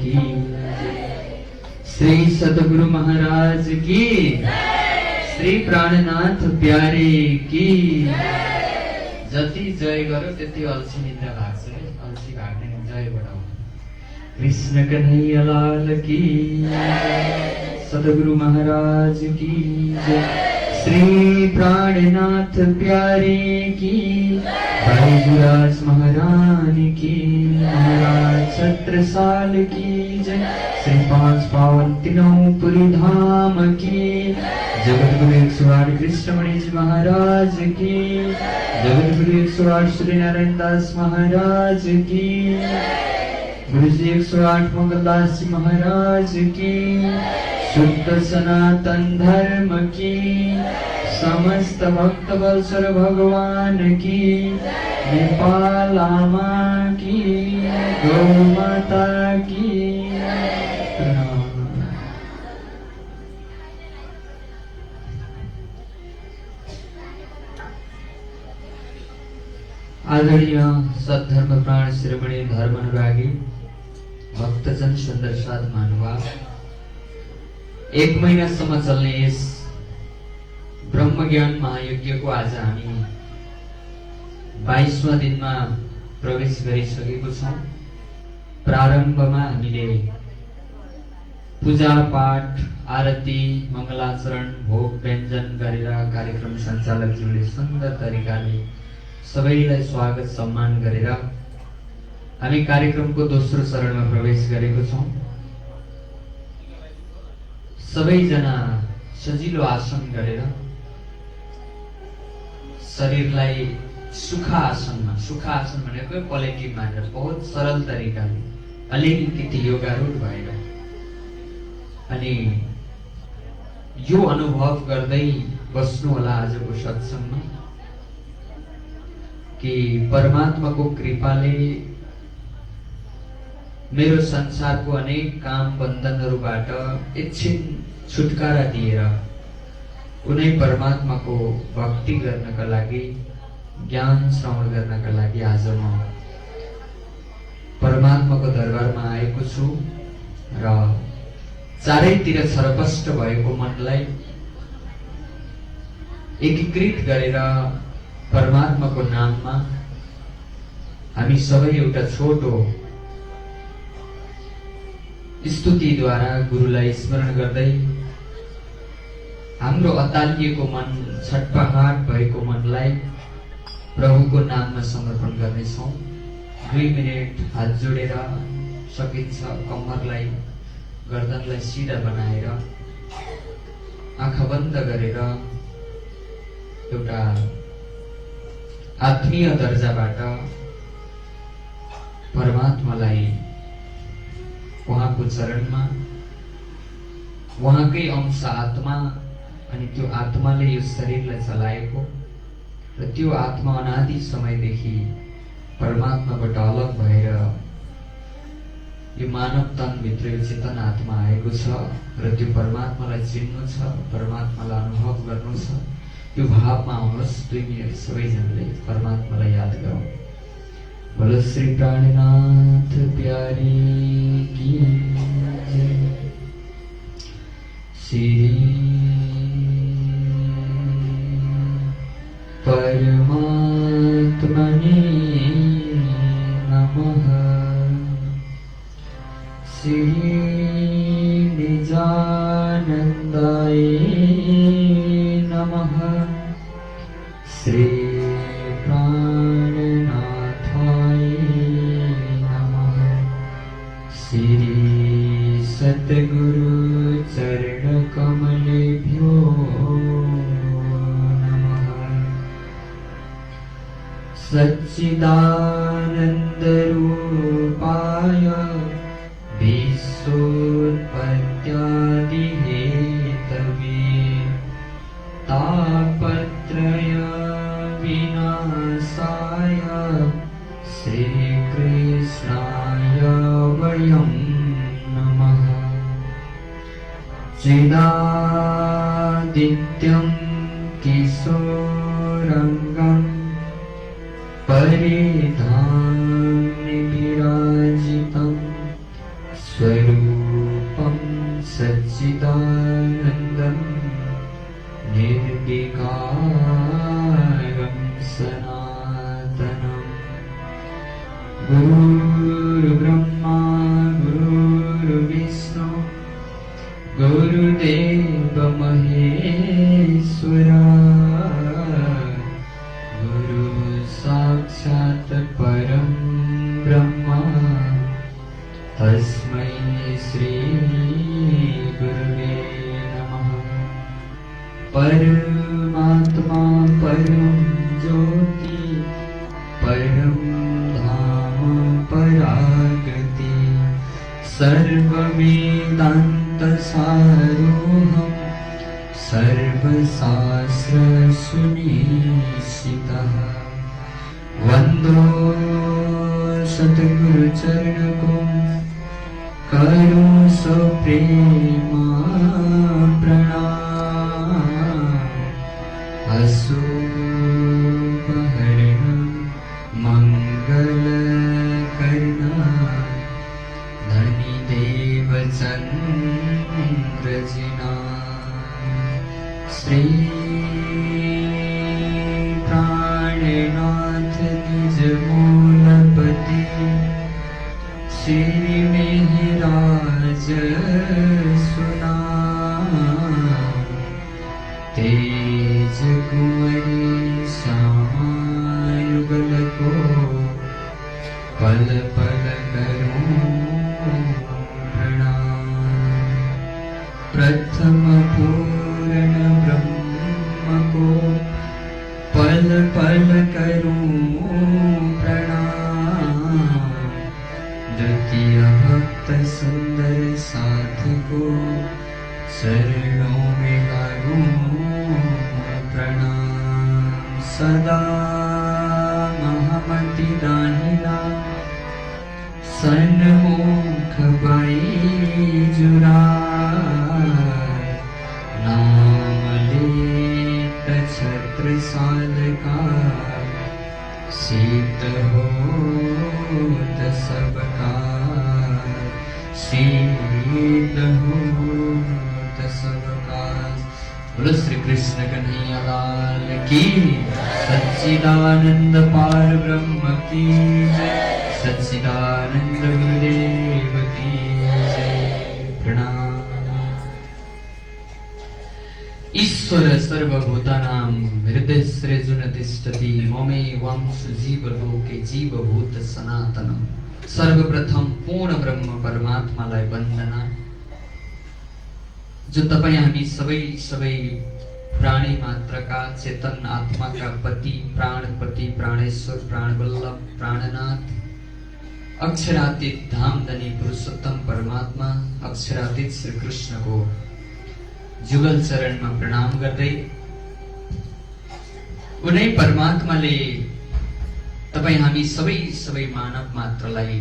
की, श्री सतगुरु महाराज की, श्री प्राणनाथ प्यारे की। जति जय गर्यो त्यति अल्छी निन्द्रा भाग्छ है, अल्छी भाग्ने जय बढाऊ। कृष्ण कन्हैया लाल की, सतगुरु महाराज की जय, श्री प्राणनाथ प्यारे की, भाईजुराज महारानी की, महाराज छत्रसाल की जय, श्री पांच पावन तीनों पुरी धाम की, जगत गुरु 108 कृष्णमणि जी महाराज की, जगत गुरु 108 श्री नारायण दास महाराज की, गुरु जी 108 मंगलदास जी महाराज की, शुद्ध सनातन धर्म की, समस्त भक्त वत्सल भगवान की, नेपाल आमा की, गौ माता की प्रणाम। आदरणीय सद्धर्म प्राण शिरोमणि धर्मानुरागी भक्तजन सुन्दर साध महानुभाव, 1 महिनासम्म चल्ने यस ब्रह्म ज्ञान महायज्ञको आज हामी 22वां दिनमा प्रवेश गरिसकेको छौं। प्रारम्भमा हामीले पूजा पाठ आरती मङ्गलाचरण भोग व्यञ्जन गरेर कार्यक्रम सञ्चालकज्यूले सुन्दर तरिकाले सबैलाई स्वागत सम्मान गरेर हामी कार्यक्रमको दोस्रो चरणमा प्रवेश गरेको छौं। सबैजना सजिलो आसन गरेर शरीरलाई सुखासनमा, सुखासन भनेको पोलिटिभ मानेर बहुत सरल तरिकाले अलिकति योगारूढ भएर अनि यो अनुभव गर्दै बस्नु होला आजको सत्संगमा कि परमात्माको कृपाले मेरो संसारको अनेक काम बन्धनहरूबाट एकछिन छुटकारा दिएर कुनै परमात्माको भक्ति गर्नका लागि, ज्ञान श्रवण गर्नका लागि आज म परमात्माको दरबारमा आएको छु र चारैतिर छरपष्ट भएको मनलाई एकीकृत गरेर परमात्माको नाममा हामी सबै एउटा छोटो स्तुतिद्वारा गुरुलाई स्मरण गर्दै हाम्रो अतालिएको मन, छटपटाट भएको मनलाई प्रभुको नाममा समर्पण गर्नेछौं। 2 मिनेट हात जोडेर सकिन्छ कम्मरलाई, गर्दनलाई सिधा बनाएर आँखा बन्द गरेर एउटा आत्मीय दर्जाबाट परमात्मालाई उहाँको चरणमा, उहाँकै अंश आत्मा अनि त्यो आत्माले यो शरीरलाई चलाएको र त्यो आत्मा अनादि समयदेखि परमात्माबाट अलग भएर यो मानव तनभित्र यो चेतन आत्मा आएको छ र त्यो परमात्मालाई चिन्नु छ, परमात्मालाई अनुभव गर्नु छ। त्यो भावमा आउनुहोस्। 2 मिनेट सबैजनाले परमात्मालाई याद गरौँ। बोलो श्री प्राणनाथ प्यारे की जय, श्री परमात्मने नमः, श्री निजानन्दाय नमः, श्री प्राणनाथाय नमः, श्री सद्गुरु चरण कमलेभ्यो नमः। सच्चिदानंद रूपाय विश्वोत्पत्त्यादि हेतवे तापत्रय विनाशाय श्रीकृष्णाय वयं नमः। चिदादित्यं किशोरंगं परिधाम्य विराजितं स्वरूपं सच्चिदानन्दं निर्विकारं सनातनं गुरुर्ब्रह्मा गुरुर्विष्णु गुरुदेव महेश्वरा गुरु साक्षात् परं ब्रह्मा तस्मै श्री गुरुवे नमः। परमात्मा परं ज्योति परं धाम परागति सर्ववेदान्तसारोऽहं सर्वशास्त्रसुनिश्चितः वन्दो सद्गुरुचरणको करो सप्रेमा प्रणाम अशोकहरणं मङ्गलकर्णं धनिदेवचन्द्रजिना श्री प्राणनाथ निजमूलपति श्री मेहराज सुना तेज कुंवरी श्यामायुगल को पल पल करूं प्रणाम प्रथम पूर्ण ब्रह्म को पल पल करूं प्रणाम द्वितीय भक्त सुंदर साधको शरणों में लागूं प्रणाम सदा महमति दाहिना सन्मुख बैजुराय नाम लेत छत्रसाल का शीत होत सबका शीत होत सबका। बोलो श्री कृष्ण कन्हैया लाल की सच्चिदानंद पार ब्रह्म की जय सच्चिदानंद गुरुदेव की जय प्रणाम। ईश्वर सर्वभूतानां हृदय सृजन तिष्ठति ममे वंश जीवलोके जीवभूत सनातनम। सर्वप्रथम पूर्ण ब्रह्म परमात्मालाई वन्दना जो तपाईं हामी सबै प्राणी मात्रका चेतन आत्माका पति प्राणेश्वर प्राणवल्लभ प्राणनाथ अक्षरातीत धामधनी पुरुषोत्तम परमात्मा अक्षरातीत श्री कृष्णको जुगल चरणमा प्रणाम गर्दै उनै परमात्माले तपाईं हामी सबै मानव मात्रलाई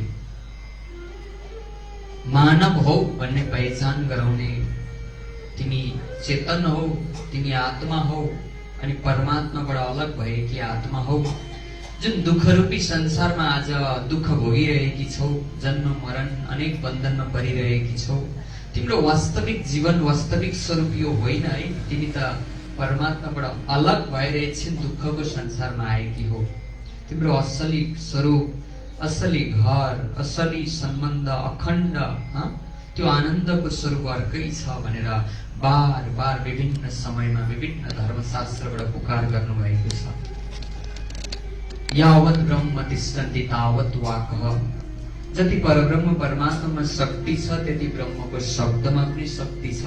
मानव हौ भन्ने पहिचान गराउने तिमी चेतन हौ तिमी आत्मा हौ अनि परमात्माबाट अलग भएकी आत्मा हौ जुन दुःखरूपी संसारमा आज दुःख भोगिरहेकी छौ जन्म मरण अनेक बन्धनमा परिरहेकी छौ तिम्रो वास्तविक जीवन वास्तविक स्वरूप यो होइन है तिमी त परमात्माबाट अलग भएर एकछिन दुःखको संसारमा आएकी हो तिम्रो असली स्वरूप असली घर असली सम्बन्ध अखण्ड त्यो आनन्दको स्वरूप अर्कै छ भनेर बार बार विभिन्न समयमा विभिन्न धर्मशास्त्रबाट पुकार गर्नुभएको छ। यावत् ब्रह्म तिष्ठन्ति तावत् वाक्ः जति परब्रह्म परमात्मामा शक्ति छ त्यति ब्रह्मको शब्दमा पनि शक्ति छ।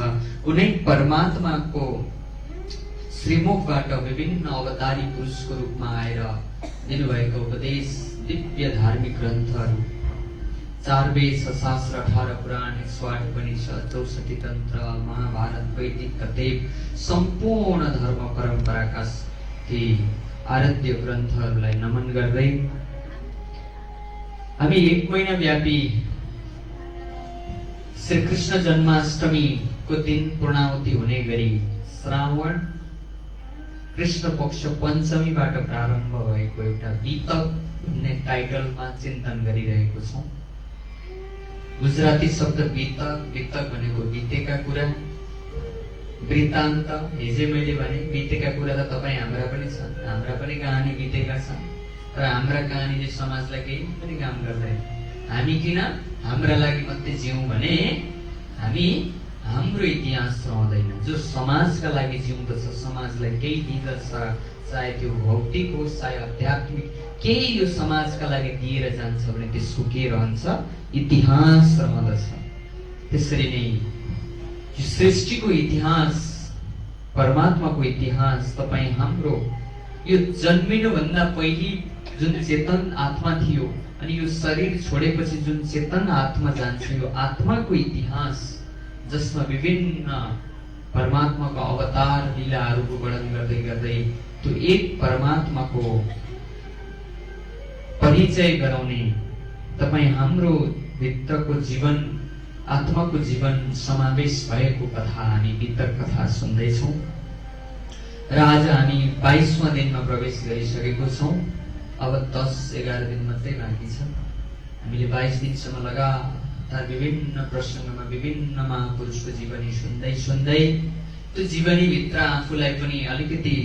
उनै परमात्माको श्रीमुखबाट विभिन्न अवतारी पुरुषको रूपमा आएर दिनुभएको उपदेश दिव्य धार्मिक ग्रन्थहरू 4 वेद 6 शास्त्र 18 पुराण 108 उपनिषद 64 तन्त्र महाभारत वैदिक कतेव सम्पूर्ण धर्म परम्पराका ती आराध्य ग्रन्थहरूलाई नमन गर्दै हामी 1 महिना व्यापी श्री कृष्ण जन्माष्टमी को दिन पूर्णाहुति हुने गरी श्रावण कृष्ण पक्ष पञ्चमीबाट प्रारम्भ भएको एउटा वितक भन्ने टाइटलमा चिन्तन गरिरहेको छौं। गुजराती शब्द वितक भनेको बितेका कुरा, वृत्तान्त हिजो मैले भने बितेका कुरा त तपाईँ हाम्रा पनि छन्, हाम्रा पनि कहानी बितेका छन्, तर हाम्रा कहानीले समाजलाई केही पनि काम गर्दैन। हामी किन हाम्रा लागि मात्रै जिउँ भने हामी हाम्रो इतिहास रहँदैन। जो समाजका लागि जिउँदछ, समाजलाई केही दिँदछ, चाहे त्यो भौतिक होस् चाहे आध्यात्मिक, केही यो समाजका लागि दिएर जान्छ भने त्यसको के रहन्छ? इतिहास रहँदछ। त्यसरी नै यो सृष्टिको इतिहास, परमात्माको इतिहास, तपाईँ हाम्रो यो जन्मिनुभन्दा पहिले जुन चेतन आत्मा थियो अनि यो शरीर छोडेपछि जुन चेतन आत्मा जान्छ, यो आत्माको इतिहास, जसमा विभिन्न परमात्माको अवतार लीलाहरूको वर्णन गर्दै गर्दै त्यो एक परमात्माको परिचय गराउने, तपाईँ हाम्रो भित्रको जीवन, आत्माको जीवन समावेश भएको कथा हामी वितक कथा सुन्दैछौँ। र आज हामी 22वां दिनमा प्रवेश गरिसकेको छौँ। अब 10-11 दिन मात्रै बाँकी छ। हामीले 22 दिनसम्म लगातार विभिन्न प्रसङ्गमा विभिन्न महापुरुषको जीवनी सुन्दै सुन्दै त्यो जीवनीभित्र आफूलाई पनि अलिकति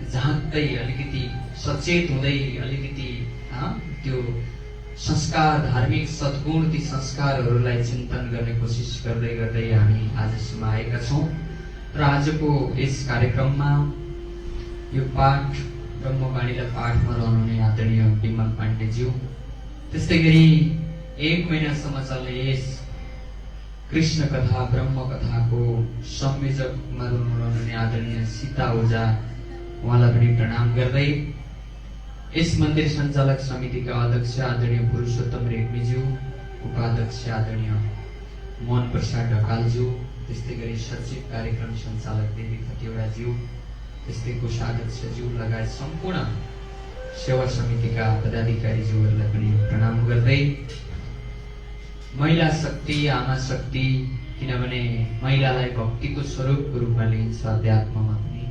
झाँक्दै, अलिकति सचेत हुँदै, अलिकति त्यो संस्कार, धार्मिक सद्गुण, ती संस्कारहरूलाई चिन्तन गर्ने कोसिस गर्दै गर्दै हामी आजसम्म आएका छौँ। र आजको यस कार्यक्रममा यो पाठ, ब्रह्मवाणीलाई पाठमा रहनुहुने आदरणीय विमल पाण्डेज्यू, त्यस्तै गरी 1 महिनासम्म चल्ने यस कृष्ण कथा, ब्रह्म कथाको संयोजकमा रहनुहुने आदरणीय सीता ओझा, उहाँलाई पनि प्रणाम गर्दै यस मन्दिर सञ्चालक समितिका अध्यक्ष आदरणीय पुरुषोत्तम रेग्मीज्यू, उपाध्यक्ष आदरणीय मोहन प्रसाद ढकालज्यू, त्यस्तै गरी सचिव कार्यक्रम सञ्चालक देवी खतिवडाज्यू, त्यस्तै कोषाध्यक्षज्यू लगायत सम्पूर्ण सेवा समितिका पदाधिकारीज्यूहरूलाई पनि प्रणाम गर्दै महिला शक्ति, आमा शक्ति, किनभने महिलालाई भक्तिको स्वरूपको रूपमा लिइन्छ अध्यात्ममा पनि।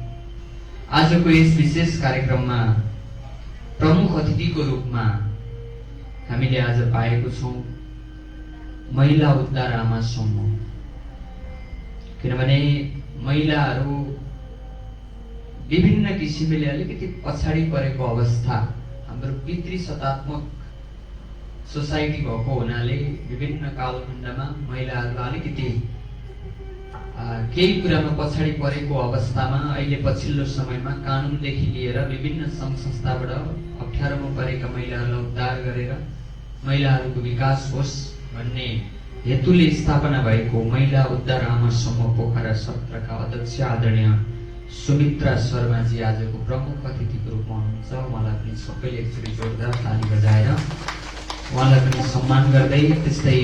आजको यस विशेष कार्यक्रममा प्रमुख अतिथिको रूपमा हामीले आज पाएको छौँ महिला उद्धार आमा समूह। किनभने महिलाहरू विभिन्न किसिमले अलिकति पछाडि परेको अवस्था, हाम्रो पितृसत्तात्मक सोसाइटी भएको हुनाले विभिन्न कालखण्डमा महिलाहरूलाई अलिकति केही कुरामा पछाडि परेको अवस्थामा अहिले पछिल्लो समयमा कानुनदेखि लिएर विभिन्न सङ्घ संस्थाबाट अप्ठ्यारोमा परेका महिलाहरूलाई उद्धार गरेर महिलाहरूको विकास होस् भन्ने हेतुले स्थापना भएको महिला उद्धार आमा समूह पोखरा सत्रका अध्यक्ष आदरणीय सुमित्रा शर्माजी आजको प्रमुख अतिथिको रूपमा हुनुहुन्छ। उहाँलाई पनि सबैले एकचोटि जोरदार ताली बजाएर उहाँलाई पनि सम्मान गर्दै, त्यस्तै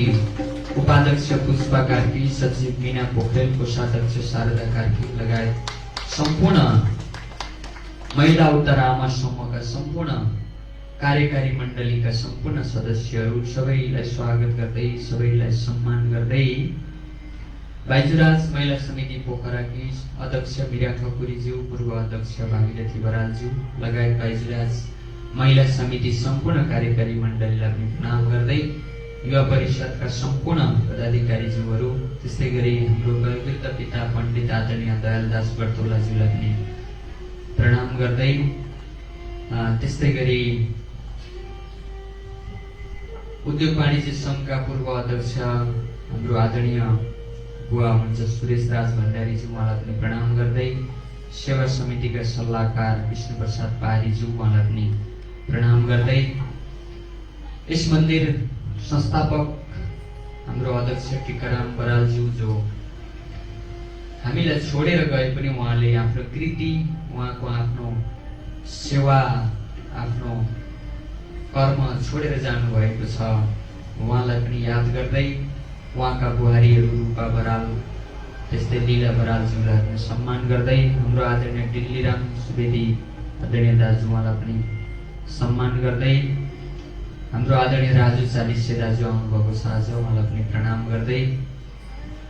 उपाध्यक्ष पुष्पा कार्की, सचिव मीना पोखरेल, कोषाध्यक्ष शारदा कार्की लगायत सम्पूर्ण महिला उद्धार आमा समूहका सम्पूर्ण कार्यकारी मण्डलीका सम्पूर्ण सदस्यहरू सबैलाई स्वागत गर्दै, सबैलाई सम्मान गर्दै बाइजुराज महिला समिति पोखराकी अध्यक्ष मीरा ठकुरीज्यू, पूर्व अध्यक्ष भागीरथी बरालज्यू लगायत बाइजुराज महिला समिति सम्पूर्ण कार्यकारी मण्डलीलाई पनि प्रणाम गर्दै युवा परिषदका सम्पूर्ण पदाधिकारीज्यूहरू, त्यस्तै गरी हाम्रो वयोवृद्ध पिता पण्डित आदरणीय दयालदास बर्तौलाज्यूलाई पनि प्रणाम गर्दै, त्यस्तै गरी उद्योग वाणिज्य सङ्घका पूर्व अध्यक्ष हाम्रो आदरणीय बुवा हुनुहुन्छ सुरेश राज भण्डारीज्यू, उहाँलाई पनि प्रणाम गर्दै, सेवा समितिका सल्लाहकार विष्णु प्रसाद पारीज्यू, उहाँलाई पनि प्रणाम गर्दै, यस मन्दिर संस्थापक हाम्रो अध्यक्ष टिकाराम बरालज्यू, जो हामीलाई छोडेर गए पनि उहाँले आफ्नो कृति, उहाँको आफ्नो सेवा, आफ्नो कर्म छोडेर जानुभएको छ, उहाँलाई पनि याद गर्दै उहाँका बुहारीहरू रूपा बराल, त्यस्तै लीला बरालज्यूलाई पनि सम्मान गर्दै, हाम्रो आदरणीय दिल्लीराम सुवेदी आदरणीय दाजु, उहाँलाई पनि सम्मान गर्दै, हाम्रो आदरणीय राजु चालिसे दाजु आउनुभएको छ आज, उहाँलाई पनि प्रणाम गर्दै,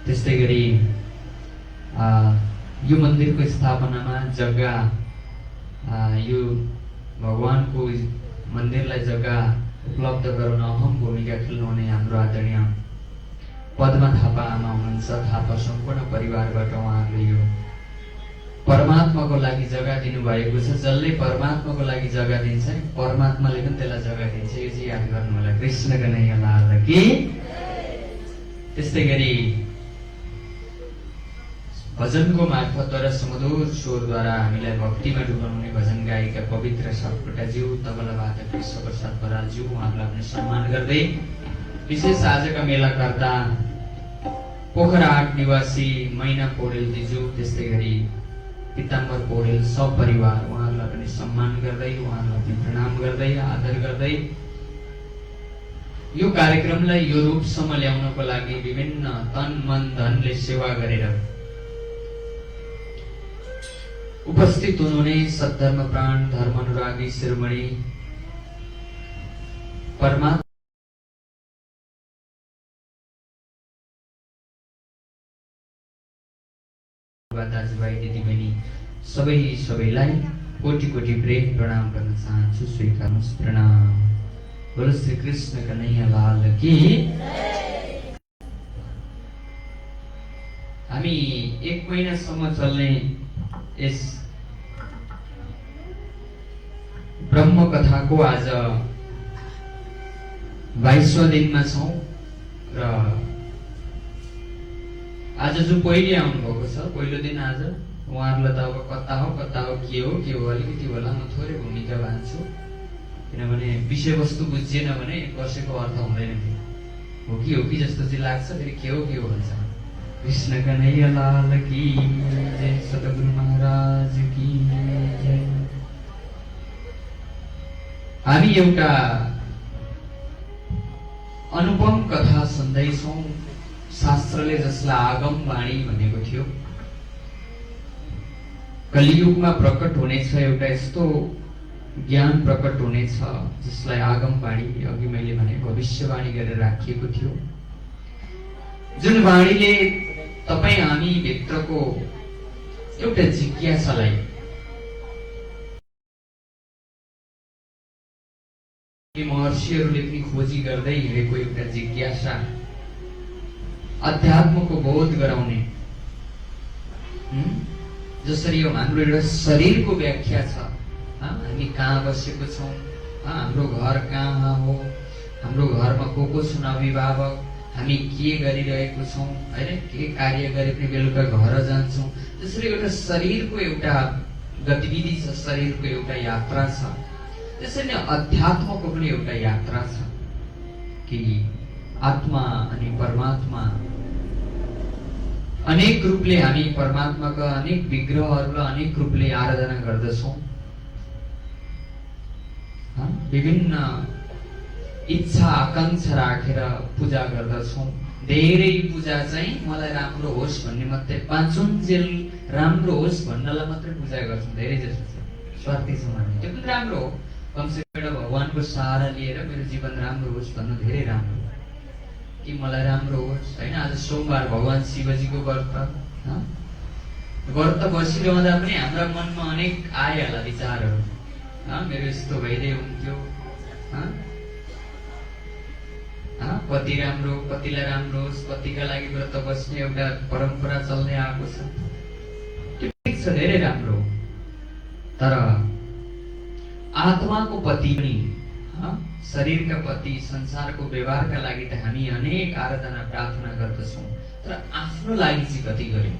त्यस्तै गरी यो मन्दिरको स्थापनामा जग्गा, यो भगवानको मन्दिरलाई जग्गा उपलब्ध गराउन अहम भूमिका खेल्नुहुने हाम्रो आदरणीय पद्मा थापा आमा हुनुहुन्छ, थापा सम्पूर्ण परिवारबाट उहाँहरूले यो परमात्माको लागि जग्गा दिनुभएको छ। जसले परमात्माको लागि जग्गा दिन्छ नि परमात्माले पनि त्यसलाई जग्गा दिन्छ। यो चाहिँ याद गर्नु होला। कृष्ण कन्हैया लाल की। त्यस्तै गरी भजनको मार्फतद्वारा सुमधुर स्वरद्वारा हामीलाई भक्तिमा डुबाउने भजन गायिका पवित्र सापकोटाज्यू, तबला वादक कृष्णप्रसाद बरालज्यू, उहाँहरूलाई पनि सम्मान गर्दै विशेष आजका मेलाकर्ता पोखरा 8 निवासी मैना पौडेल दिजु, त्यस्तै गरी पिताम्बर पौडेल सपरिवार, उहाँहरूलाई पनि सम्मान गर्दै उहाँहरूलाई पनि प्रणाम गर्दै आदर गर्दै यो कार्यक्रमलाई यो रूपसम्म ल्याउनको लागि विभिन्न तन मन धनले सेवा गरेर उपस्थित हुनुहुने सद्धर्म प्राण धर्मानुरागी शिरोमणि परमात्मा दाजुभाइ दिदीबहिनी सबैलाई कोटि कोटि प्रेम प्रणाम गर्न चाहन्छु। स्वीकार्नुहोस्। प्रणाम। बोलो श्री कृष्ण कन्हैया लाल की। हामी 1 महिनासम्म चल्ने यस ब्रह्म कथाको आज 22वां दिनमा छौं र आज जो पहिले आउनुभएको छ, पहिलो दिन आज उहाँहरूलाई त अब कता हो के हो अलिकति होला म थोरै भूमिका बाँध्छु, किनभने विषयवस्तु बुझिएन भने कसैको अर्थ हुँदैन। हो कि जस्तो चाहिँ लाग्छ, फेरि के हो भन्छ। कृष्ण कन्हैया लाल की जय, सद्गुरु महाराज की जय। हामी एउटा अनुपम कथा सुन्दैछौँ। शास्त्रले जसलाई आगम वाणी भनेको थियो, कलियुगमा प्रकट हुनेछ एउटा यस्तो ज्ञान प्रकट हुनेछ जसलाई आगम वाणी, अघि मैले भने भविष्यवाणी गरेर राखिएको थियो। जुन वाणीले तपाई हामी भित्रको एउटा जिज्ञासालाई महर्षिहरूले पनि खोजी गर्दै हिँडेको एउटा जिज्ञासा, अध्यात्मको बोध गराउने, जसरी यो हाम्रो एउटा शरीरको व्याख्या छ। हामी कहाँ बसेको छौँ, हाम्रो घर कहाँ हो, हाम्रो घरमा को छन् अभिभावक, हामी के गरिरहेको छौँ हैन, के कार्य गरे पनि बेलुका घर जान्छौँ। त्यसरी एउटा शरीरको एउटा गतिविधि छ, शरीरको एउटा यात्रा छ। त्यसरी नै अध्यात्मको पनि एउटा यात्रा छ कि आत्मा अनि परमात्मा अनेक रूपले हामी परमात्माका अनेक विग्रहहरूलाई अनेक रूपले आराधना गर्दछौँ। विभिन्न इच्छा आकांक्षा राखेर पूजा गर्दछौँ। धेरै पूजा चाहिँ मलाई राम्रो होस् भन्ने मात्रै, पाँचुन्जेल राम्रो होस् भन्नलाई मात्रै पूजा गर्छौँ। धेरै जसो छ स्वार्थी छौँ हामी। त्यो पनि राम्रो हो, कमसेकम एउटा भगवानको सहारा लिएर मेरो जीवन राम्रो होस् भन्नु धेरै राम्रो हो कि मलाई राम्रो होस् हैन। आज सोमबार भगवान शिवजीको व्रत बसिरहँदा पनि हाम्रा मनमा अनेक आइहाल्ला विचारहरू। मेरो यस्तो भइदिए हुन्थ्यो, पति राम्रो, पतिलाई राम्रो होस्, पतिका लागि व्रत बस्ने एउटा परम्परा चल्दै आएको छ। त्यो ठिक छ, धेरै राम्रो। तर आत्माको पति पनि, शरीरका पति, संसारको व्यवहारका लागि त हामी अनेक आराधना प्रार्थना गर्दछौँ, तर आफ्नो लागि चाहिँ कति गर्यौँ?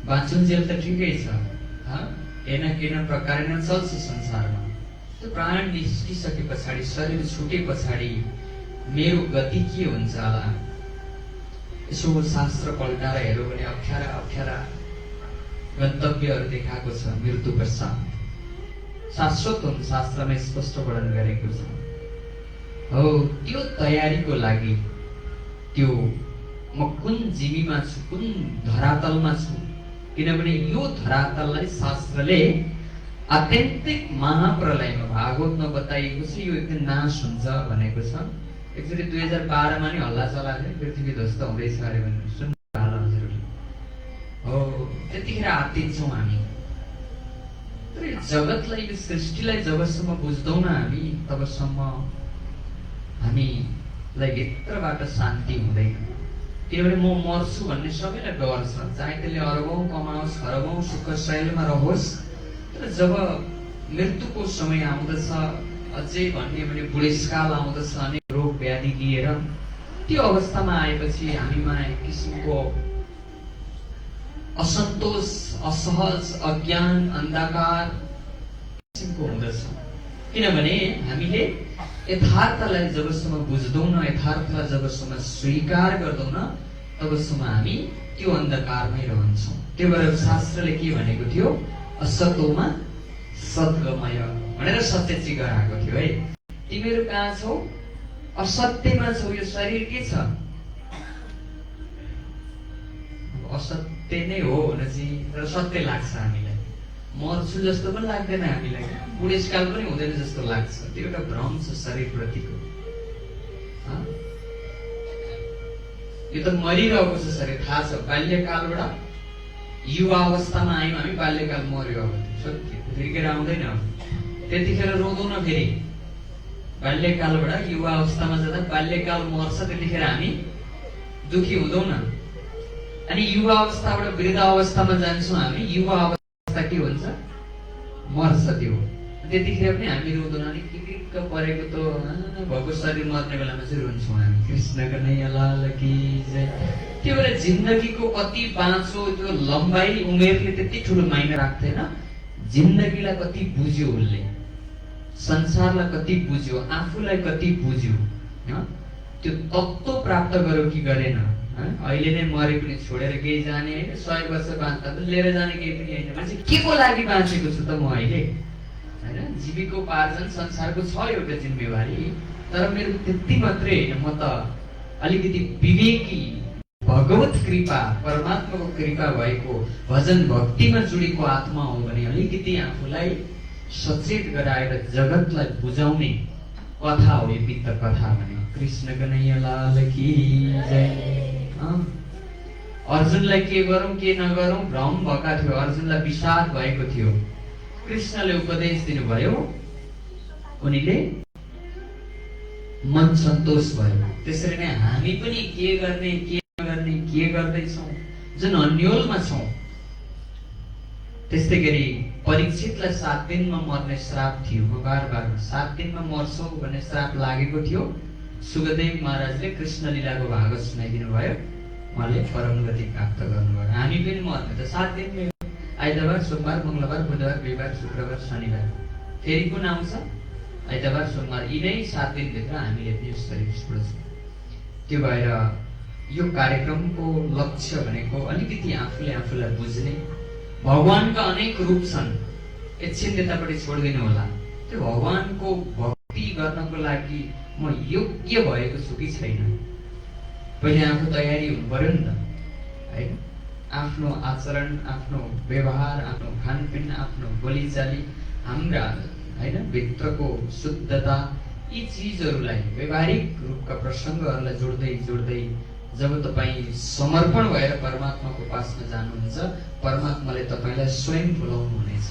बाँचुन्जेल त ठिकै छ, केन प्रकारले नै चल्छ संसारमा। त्यो प्राण निस्किसके पछाडि, शरीर छुटे पछाडि मेरो गति के हुन्छ होला? यसो शास्त्र पल्टाएर हेऱ्यो भने अप्ठ्यारा गन्तव्यहरू देखाएको छ मृत्यु पश्चात। शाश्वत हुन्, शास्त्रमा स्पष्ट वर्णन गरेको छ। हो त्यो तयारीको लागि, त्यो म कुन जीवीमा छु, कुन धरातलमा छु, किनभने यो धरातललाई शास्त्रले आत्यन्तिक महाप्रलयमा भागवतमा बताइएको छ, यो एकदम नाश हुन्छ भनेको छ। एकचोटि 2012मा नि हल्ला चलाएको थियो, पृथ्वी ध्वस्त हुँदैछ अरे भनेर सुन्नु होला हजुरहरूले। हो त्यतिखेर आत्तिन्छौँ हामी। तर यो जगतलाई, यो सृष्टिलाई जबसम्म बुझ्दैनौँ हामी, तबसम्म हामी लाई भित्रबाट शान्ति हुँदैन। किनभने म मर्छु भन्ने सबैलाई डर छ, चाहे त्यसले अरबौं कमाओस्, खरबौं सुख शैलमा रहोस्, तर जब मृत्युको समय आउँदछ, अझै भन्ने भने बुढेसकाल आउँदछ, अनेक रोग व्याधि लिएर, त्यो अवस्थामा आएपछि हामीमा एक किसिमको असन्तोष, असहज, अज्ञान, अन्धकार किसिमको हुँदछ। किनभने हामीले यथार्थलाई जबसम्म बुझ्दैनौँ, यथार्थलाई जबसम्म स्वीकार गर्दैनौँ, तबसम्म हामी त्यो अन्धकारमै रहन्छौँ। त्यो भएर शास्त्रले के भनेको थियो, असतोमा सद्गमय भनेर सत्य गराएको थियो है। तिमीहरू कहाँ छौ? असत्यमा छौ। यो शरीर के छ? असत्य नै हो भनेपछि तर सत्य लाग्छ हामीलाई। मर्छु जस्तो पनि लाग्दैन हामीलाई, बुढेसकाल पनि हुँदैन जस्तो लाग्छ। त्यो एउटा भ्रम छ शरीरप्रतिको। यो त मरिरहेको छ शरीर, थाहा छ। बाल्यकालबाट युवा अवस्थामा आयौँ हामी, बाल्यकाल मर्यो अब सत्य फर्केर आउँदैन। त्यतिखेर रोँदैनौँ फेरि। बाल्यकालबाट युवा अवस्थामा जाँदा बाल्यकाल मर्छ, त्यतिखेर हामी दुखी हुँदैनौँ। अनि युवा अवस्थाबाट वृद्ध अवस्थामा जान्छौँ हामी, युवा अवस्था के हुन्छ? मर्छ त्यो। त्यतिखेर पनि हामी रुँदैनौँ। अनि किक्क परेको त भएको शरीर मर्ने बेलामा चाहिँ रुन्छौँ हामी। कृष्णको नैया लाल की जय। त्यो बेला जिन्दगीको कति बाँचो, त्यो लम्बाइ उमेरले त्यति ठुलो माइने राख्दैन। जिन्दगीलाई कति बुझ्यो उसले, संसारलाई कति बुझ्यो, आफूलाई कति बुझ्यो, त्यो तत्त्व प्राप्त गर्यो कि गरेन। अहिले नै मरे पनि छोडेर केही जाने होइन, 100 वर्ष बाँच्दा पनि लिएर जाने केही पनि होइन। मान्छे के को लागि बाँचेको छु त म अहिले होइन? जीविकोपार्जन संसारको छ एउटा जिम्मेवारी, तर मेरो त्यति मात्रै होइन। म त अलिकति विवेकी, भगवत कृपा, परमात्माको कृपा भएको भजन भक्तिमा जुडेको आत्मा हो भने अलिकति आफूलाई सचेत गराएर जगतलाई बुझाउने कथा हो यो पित्त कथा भने। कृष्ण कन्हैया लाल की जय। अर्जुनलाई के गरौँ के नगरौँ भ्रम भएका थियो, अर्जुनलाई विषाद भएको थियो। कृष्णले उपदेश दिनुभयो, उनीले मन सन्तोष भयो। त्यसरी नै हामी पनि के गर्ने के नगर्ने के गर्दैछौँ, जुन अन्योलमा छौँ। त्यस्तै गरी परीक्षितलाई 7 दिनमा मर्ने श्राप थियो। म बार 7 दिनमा मर्छौ भन्ने श्राप लागेको थियो। सुखदेव महाराजले कृष्ण लीलाको भागवत सुनाइदिनु भयो, उहाँले परम गति प्राप्त गर्नुभयो। हामी पनि मर्ने त 7 दिनमै, आइतबार, सोमबार, मङ्गलबार, बुधबार, बिहिबार, शुक्रबार, शनिबार। फेरि कुन आउँछ? आइतबार, सोमबार। यिनै 7 दिनभित्र हामीले पनि शरीर छोड्छौँ। त्यो भएर यो कार्यक्रमको लक्ष्य भनेको अलिकति आफूलाई बुझ्ने। भगवानका अनेक रूप छन्, एकछिन त्यतापट्टि छोडिदिनु होला। त्यो भगवानको भक्ति गर्नको लागि म योग्य भएको छु कि छैन, पहिले आफू तयारी हुनु पर्यो नि त होइन। आफ्नो आचरण, आफ्नो व्यवहार, आफ्नो खानपिन, आफ्नो बोलीचाली, हाम्रा होइन भित्रको शुद्धता, यी चिजहरूलाई व्यवहारिक रूपका प्रसङ्गहरूलाई जोड्दै जब तपाईँ समर्पण भएर परमात्माको पासमा जानुहुन्छ, परमात्माले तपाईँलाई स्वयं बोलाउनु हुनेछ,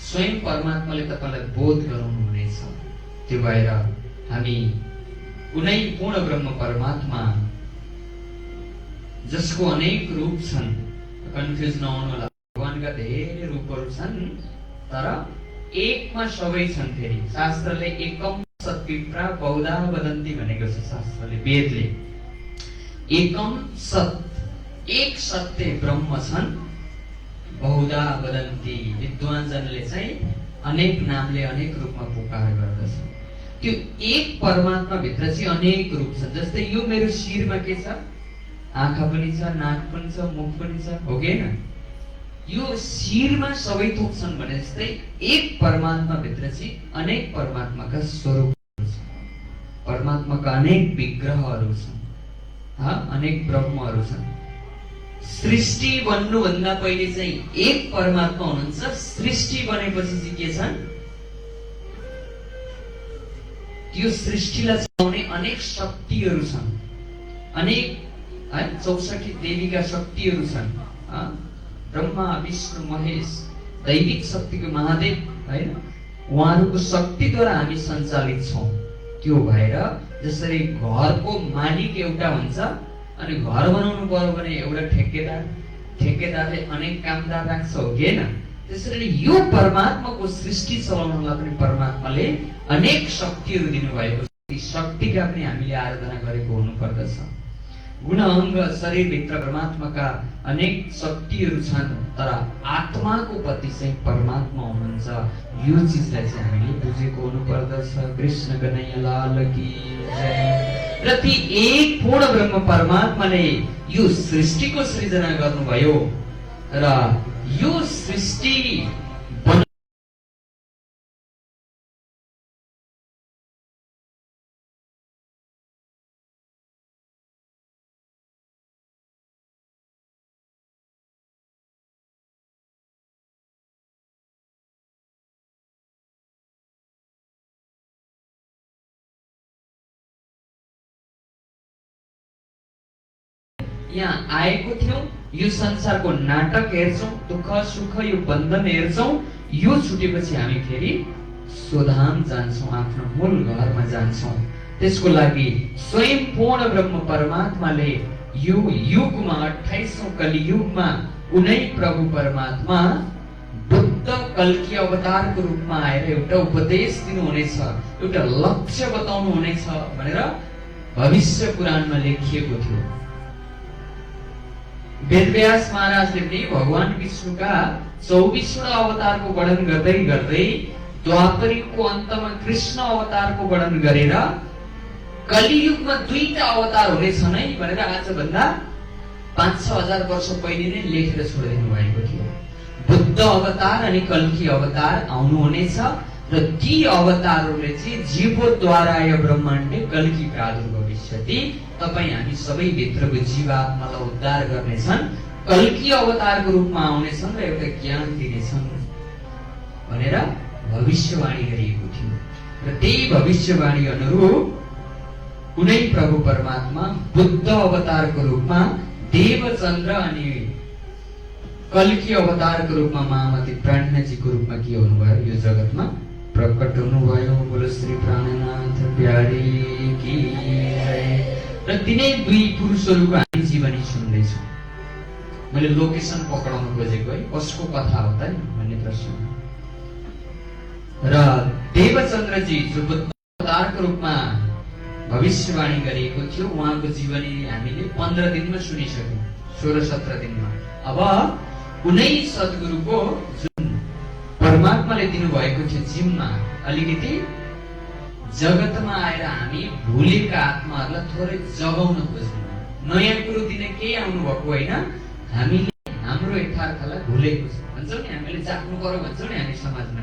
स्वयं परमात्माले तपाईँलाई बोध गराउनु हुनेछ। त्यो भएर हामी कुनै पूर्ण ब्रह्म परमात्मा जसको अनेक रूप छन्, कन्फ्युज नहुनु होला। भगवानका धेरै रूपहरू छन्, तर एकमा सबै छन्। फेरि शास्त्रले एकम सत्विप्रा बहुधा वदन्ति भनेको छ। शास्त्रले, वेदले एकम सत, एक सत्य ब्रह्म छन्, बहुधा वदन्ति। विद्वानजनले चाहिँ अनेक नामले अनेक रूपमा पुकार गर्दछ। त्यो एक परमात्मा भित्र चाहिँ अनेक रूप छन्। जस्तै यो मेरो शिरमा के छ? आँखा पनि छ, नाक पनि छ, मुख पनि छ, हो कि होइन? यो शिरमा सबै थोक छन् भने जस्तै एक परमात्मा भित्र चाहिँ अनेक परमात्माका स्वरूपहरू छन्, परमात्माका अनेक विग्रहहरू छन्, अनेक ब्रह्महरू छन्। सृष्टि बन्नुभन्दा पहिले चाहिँ एक परमात्मा हुनुहुन्छ, सृष्टि बनेपछि चाहिँ के छन्? त्यो सृष्टिलाई चलाउने अनेक शक्तिहरू छन्, अनेक 64 देवीका शक्तिहरू छन्। ब्रह्मा, विष्णु, महेश, दैविक शक्तिको महादेव होइन, उहाँहरूको शक्तिद्वारा हामी सञ्चालित छौँ। त्यो भएर जसरी घरको मालिक एउटा हुन्छ अनि घर बनाउनु पर्यो भने एउटा ठेकेदारले अनेक कामदार राख्छ, हो कि हैन? त्यसैले यो परमात्माको सृष्टि चलाउनलाई पनि परमात्माले अनेक शक्तिहरू दिनुभएको छ। ती शक्तिका पनि हामीले आराधना गरेको हुनुपर्दछ। गुण अङ्ग शरीरभित्र परमात्माका अनेक शक्तिहरू छन्, तर आत्माको पति चाहिँ परमात्मा हुनुहुन्छ। यो चिजलाई चाहिँ हामीले बुझेको हुनुपर्दछ। कृष्ण कन्हैया लाल की जय। र ती एक पूर्ण ब्रह्म परमात्माले यो सृष्टिको सृजना गर्नुभयो र यो सृष्टि यहाँ आएको थियौं, यो संसारको नाटक हेर्छौं, दुःख सुख यो बन्धन हेर्छौं, यो छुटेपछि हामी फेरि स्वधाम जान्छौं, आफ्नो मूल घरमा जान्छौं। त्यसको लागि स्वयं पूर्ण ब्रह्म परमात्माले यो युगमा 28औं कलियुगमा उनै प्रभु परमात्मा बुद्ध कल्की अवतारको रूपमा आएर एउटा उपदेश दिनुहुनेछ, एउटा लक्ष्य बताउनु हुनेछ भनेर भविष्य पुराणमा लेखिएको थियो। वेदव्यास महाराजले पनि भगवान विष्णुका 24वटा अवतारको वर्णन गर्दै गर्दै द्वापरयुगको अन्तमा कृष्ण अवतारको वर्णन गरेर कलियुगमा 2टा अवतार हुनेछन् है भनेर आजभन्दा 5-6 हजार वर्ष पहिले नै लेखेर छोडिदिनु भएको थियो। बुद्ध अवतार अनि कल्की अवतार आउनु हुनेछ र ती अवतारहरूले चाहिँ जीवोद्वारा यो ब्रह्माण्डे कल्की प्रादुर्भविष्यति, तपाई हामी सबै भित्रको जीवात्मालाई उद्धार गर्नेछन्, कल्की अवतारको रूपमा आउनेछन् र एउटा ज्ञान दिनेछन् भनेर भविष्यवाणी गरिएको थियो। र त्यही भविष्यवाणी अनुरूप कुनै प्रभु परमात्मा बुद्ध अवतारको रूपमा देवचन्द्र अनि कल्की अवतारको रूपमा महामती प्राणनाथजीको रूपमा के हुनुभयो, यो जगतमा प्रकट हुनुभयो। बोलो श्री प्राणनाथ प्यारे की जय। र तिनै दुई पुरुषहरूको हामी जीवनी सुन्दैछौँ। मैले लोकेसन पक्राउन खोजेको है, कसको कथा हो त भन्ने प्रश्न। र देवचन्द्रजी जो बुद्ध अवतारको रूपमा भविष्यवाणी गरिएको थियो, उहाँको जीवनी हामीले 15 दिनमा सुनिसक्यौँ, 16-17 दिनमा। अब कुनै सद्गुरुको जुन परमात्माले दिनुभएको थियो जिम्मा, अलिकति जगतमा आएर हामी भुलेका आत्माहरूलाई थोरै जगाउन खोज्नु, नयाँ कुरो दिने केही आउनु भएको होइन, हामीले हाम्रो यथार्थलाई भुलेको छ भन्छौँ नि, हामीले जाग्नु पर्यो भन्छौँ नि, हामी समाजमा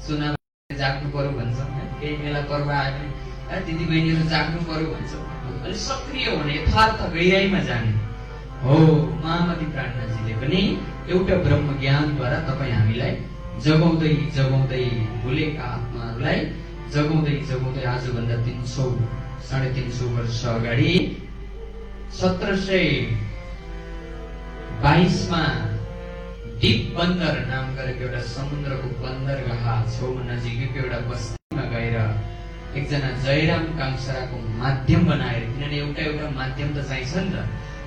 चुनाव जाग्नु पर्यो भन्छौँ, केही बेला पर्व आयो भने दिदी बहिनीहरू जाग्नु पर्यो भन्छौँ। अलिक सक्रिय हुने, यथार्थ गहिराइमा जाने हो। महामती प्राणनाथजीले पनि एउटा ब्रह्म ज्ञानद्वारा तपाईँ हामीलाई जगाउँदै जगाउँदै भुलेका आत्माहरूलाई जगाउँदै जगाउँदै आजभन्दा 300-350 वर्ष अगाडि 1722 मा दीप बन्दर नाम गरेको एउटा समुद्रको बन्दरगाह छेउमा नजिकैको एउटा बस्तीमा गएर एकजना जयराम काङसराको माध्यम बनाएर, किनभने एउटा एउटा माध्यम त चाहिन्छ नि त,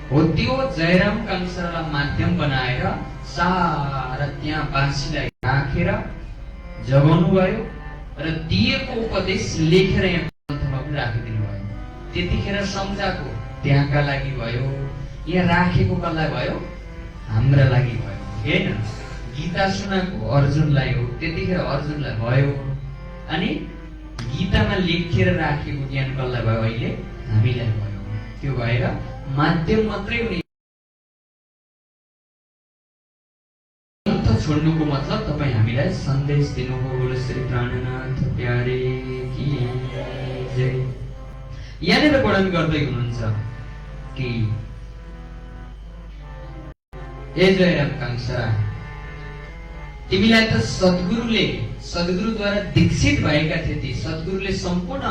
हो त्यो जयराम काङसरालाई माध्यम बनाएर सारा त्यहाँ बाँसीलाई राखेर जगाउनु भयो र दिएको उपदेश लेखेर यहाँ ग्रन्थमा पनि राखिदिनु भयो। त्यतिखेर सम्झाको त्यहाँका लागि भयो, यहाँ राखेको कसलाई भयो, हाम्रा लागि भयो हैन। गीता सुनाको अर्जुनलाई हो, त्यतिखेर अर्जुनलाई भयो। अनि गीतामा लेखेर राखेको ज्ञान कसलाई भयो, अहिले हामीलाई भयो। त्यो भएर माध्यम मात्रै हुने छोड्नुको मतलब तपाईँ हामीलाई सन्देश दिनुभयो। बोलो श्री प्राणनाथ प्यारे की जय। यहाँनिर वर्णन गर्दै हुनुहुन्छ कि ए जयराम काङसरा, तिमीलाई त सद्गुरुद्वारा दीक्षित भएका थिए, ती सद्गुरुले सम्पूर्ण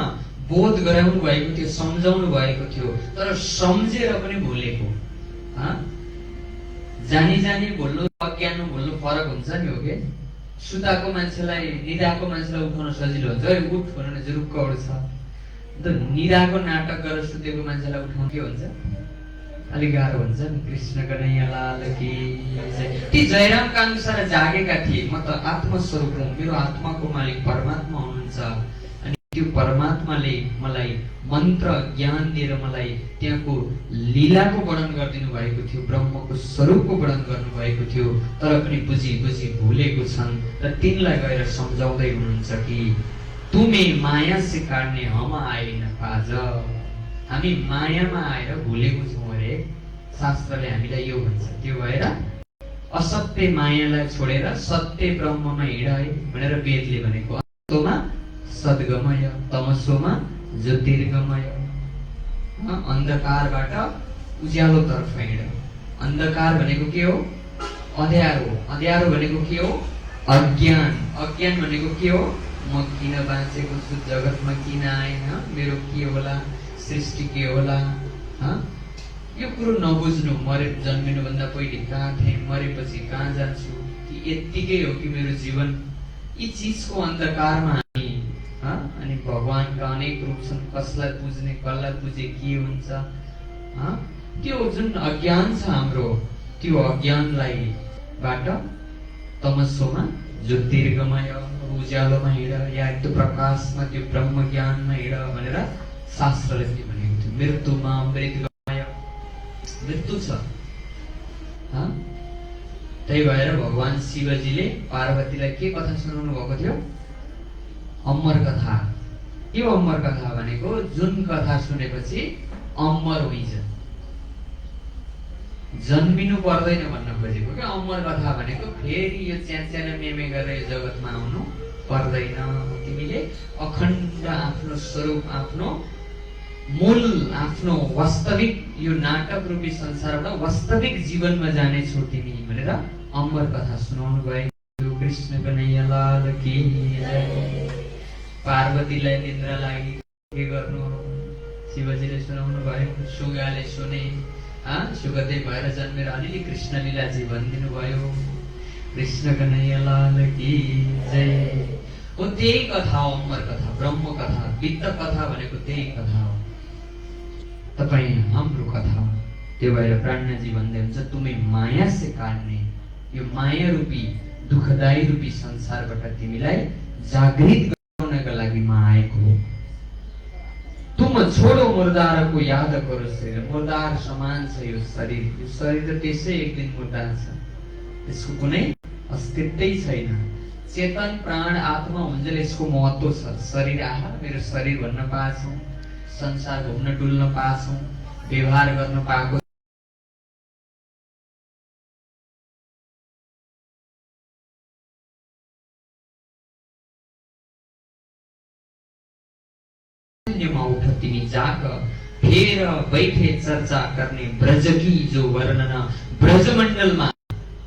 बोध गराउनु भएको थियो, सम्झाउनु भएको थियो, तर सम्झेर पनि भुलेको। जानी जानी भुल्नु अज्ञान भुल्नु फरक हुन्छ नि, हो के? सुताको मान्छेलाई, निदाको मान्छेलाई उठाउन सजिलो हुन्छ, उठ भनेर जुरुक्क उठ्छ। निराको नाटक गरेर सुतेको मान्छेलाई उठाउनु के हुन्छ? अलिक गाह्रो हुन्छ नि। कृष्ण कन्हैया लाल की जय। ती जयरामका अनुसार जागेका थिए, म त आत्मस्वरूप हुँ, मेरो आत्माको मालिक परमात्मा हुनुहुन्छ। अनि त्यो परमात्माले मलाई मन्त्र ज्ञान दिएर मलाई त्यहाँको लीलाको वर्णन गरिदिनु भएको थियो, ब्रह्मको स्वरूपको वर्णन गर्नु भएको थियो। तर पनि बुझी भुलेको छन् र तिनलाई गएर सम्झाउँदै हुनुहुन्छ कि तुमे माया से काट्ने हम आए न पाज। हामी मायामा आएर भुलेको छौँ अरे। शास्त्रले हामीलाई यो भन्छ। त्यो भएर असत्य मायालाई छोडेर सत्य ब्रह्ममा हिँड है भनेर वेदले भनेको। अन्तमा सद्गमय, तमसोमा ज्योतिर्गमय। अन्धकारबाट उज्यालोतर्फ हिँड। अन्धकार भनेको के हो? अँध्यारो। अँध्यारो भनेको के हो? अज्ञान। अज्ञान भनेको के हो? म किन बाँचेको छु, जगतमा किन आएँ, मेरो के होला, सृष्टि के होला। यो कुरो नबुझ्नु। जन्मिनुभन्दा पहिले कहाँ थिएँ, मरेपछि कहाँ जान्छु, कि यत्तिकै हो कि मेरो जीवन, यी चिजको अन्धकारमा हामी अनि भगवानका अनेक रूप छन्। कसलाई पुज्ने, कसलाई पुजे के हुन्छ, त्यो जुन अज्ञान छ हाम्रो, त्यो अज्ञानलाई बाट तमसोमा ज्योतिर्गमय, उज्यालोमा हिँड, या त्यो प्रकाशमा, त्यो ब्रह्म ज्ञानमा हिँड भनेर शास्त्रले के भनेको थियो? मृत्युमा मृतगमय। मृत्यु छ। त्यही भएर भगवान शिवजीले पार्वतीलाई के कथा सुनाउनु भएको थियो? अमर कथा। के हो अमर कथा भनेको? जुन कथा सुनेपछि अमर हुन्छ, जन्मिनु पर्दैन भन्न खोजेको क्या। अमर कथा भनेको फेरि यो च्याच्याना मेमे गरेर यो जगतमा आउनु पर्दैन। तिमीले अखण्ड आफ्नो स्वरूप, आफ्नो मूल, आफ्नो वास्तविक यो नाटक रूपी संसारबाट वास्तविक जीवनमा जानेछौ तिमी भनेर अमर कथा सुनाउनु भयो। कृष्ण कन्हैया लाल की जय। पार्वतीलाई निद्रा लागि के गर्नु? शिवजीले सुनाउनु भयो। सुगाले सुने, सुगतै भएर जन्मेर अलिअलि कृष्ण लीला जीवन दिनुभयो। कृष्ण कन्हैया लाल की जय। हो त्यही कथा हो अमर कथा, ब्रह्म कथा। वित्त कथा भनेको त्यही कथा हो। तपाईँ हाम्रो कथा हो। त्यो भएर प्राणजी भन्दै हुन्छ तुमे माया से काट्ने, यो माया रूपी दुःखदायी रूपी संसारबाट तिमीलाई जागृत गराउनका लागि म आएको हो। तुम छोडो मुर्दारको याद करो शरीर। मुर्दार समान छ यो शरीर। यो शरीर त त्यसै एक दिन मुर्दा छ, यसको कुनै अस्तित्वै छैन। चेतन प्राण आत्मा हुन्छ, यसको महत्व छ। शरीर आहा मेरो शरीर भन्न पाछौँ, संसार घुम्न डुल्न पाछौँ, व्यवहार गर्न पाएको उठ तिमी जाग, फेर बैठे चर्चा गर्ने ब्रजकी जो वर्णन ब्रजमण्डलमा।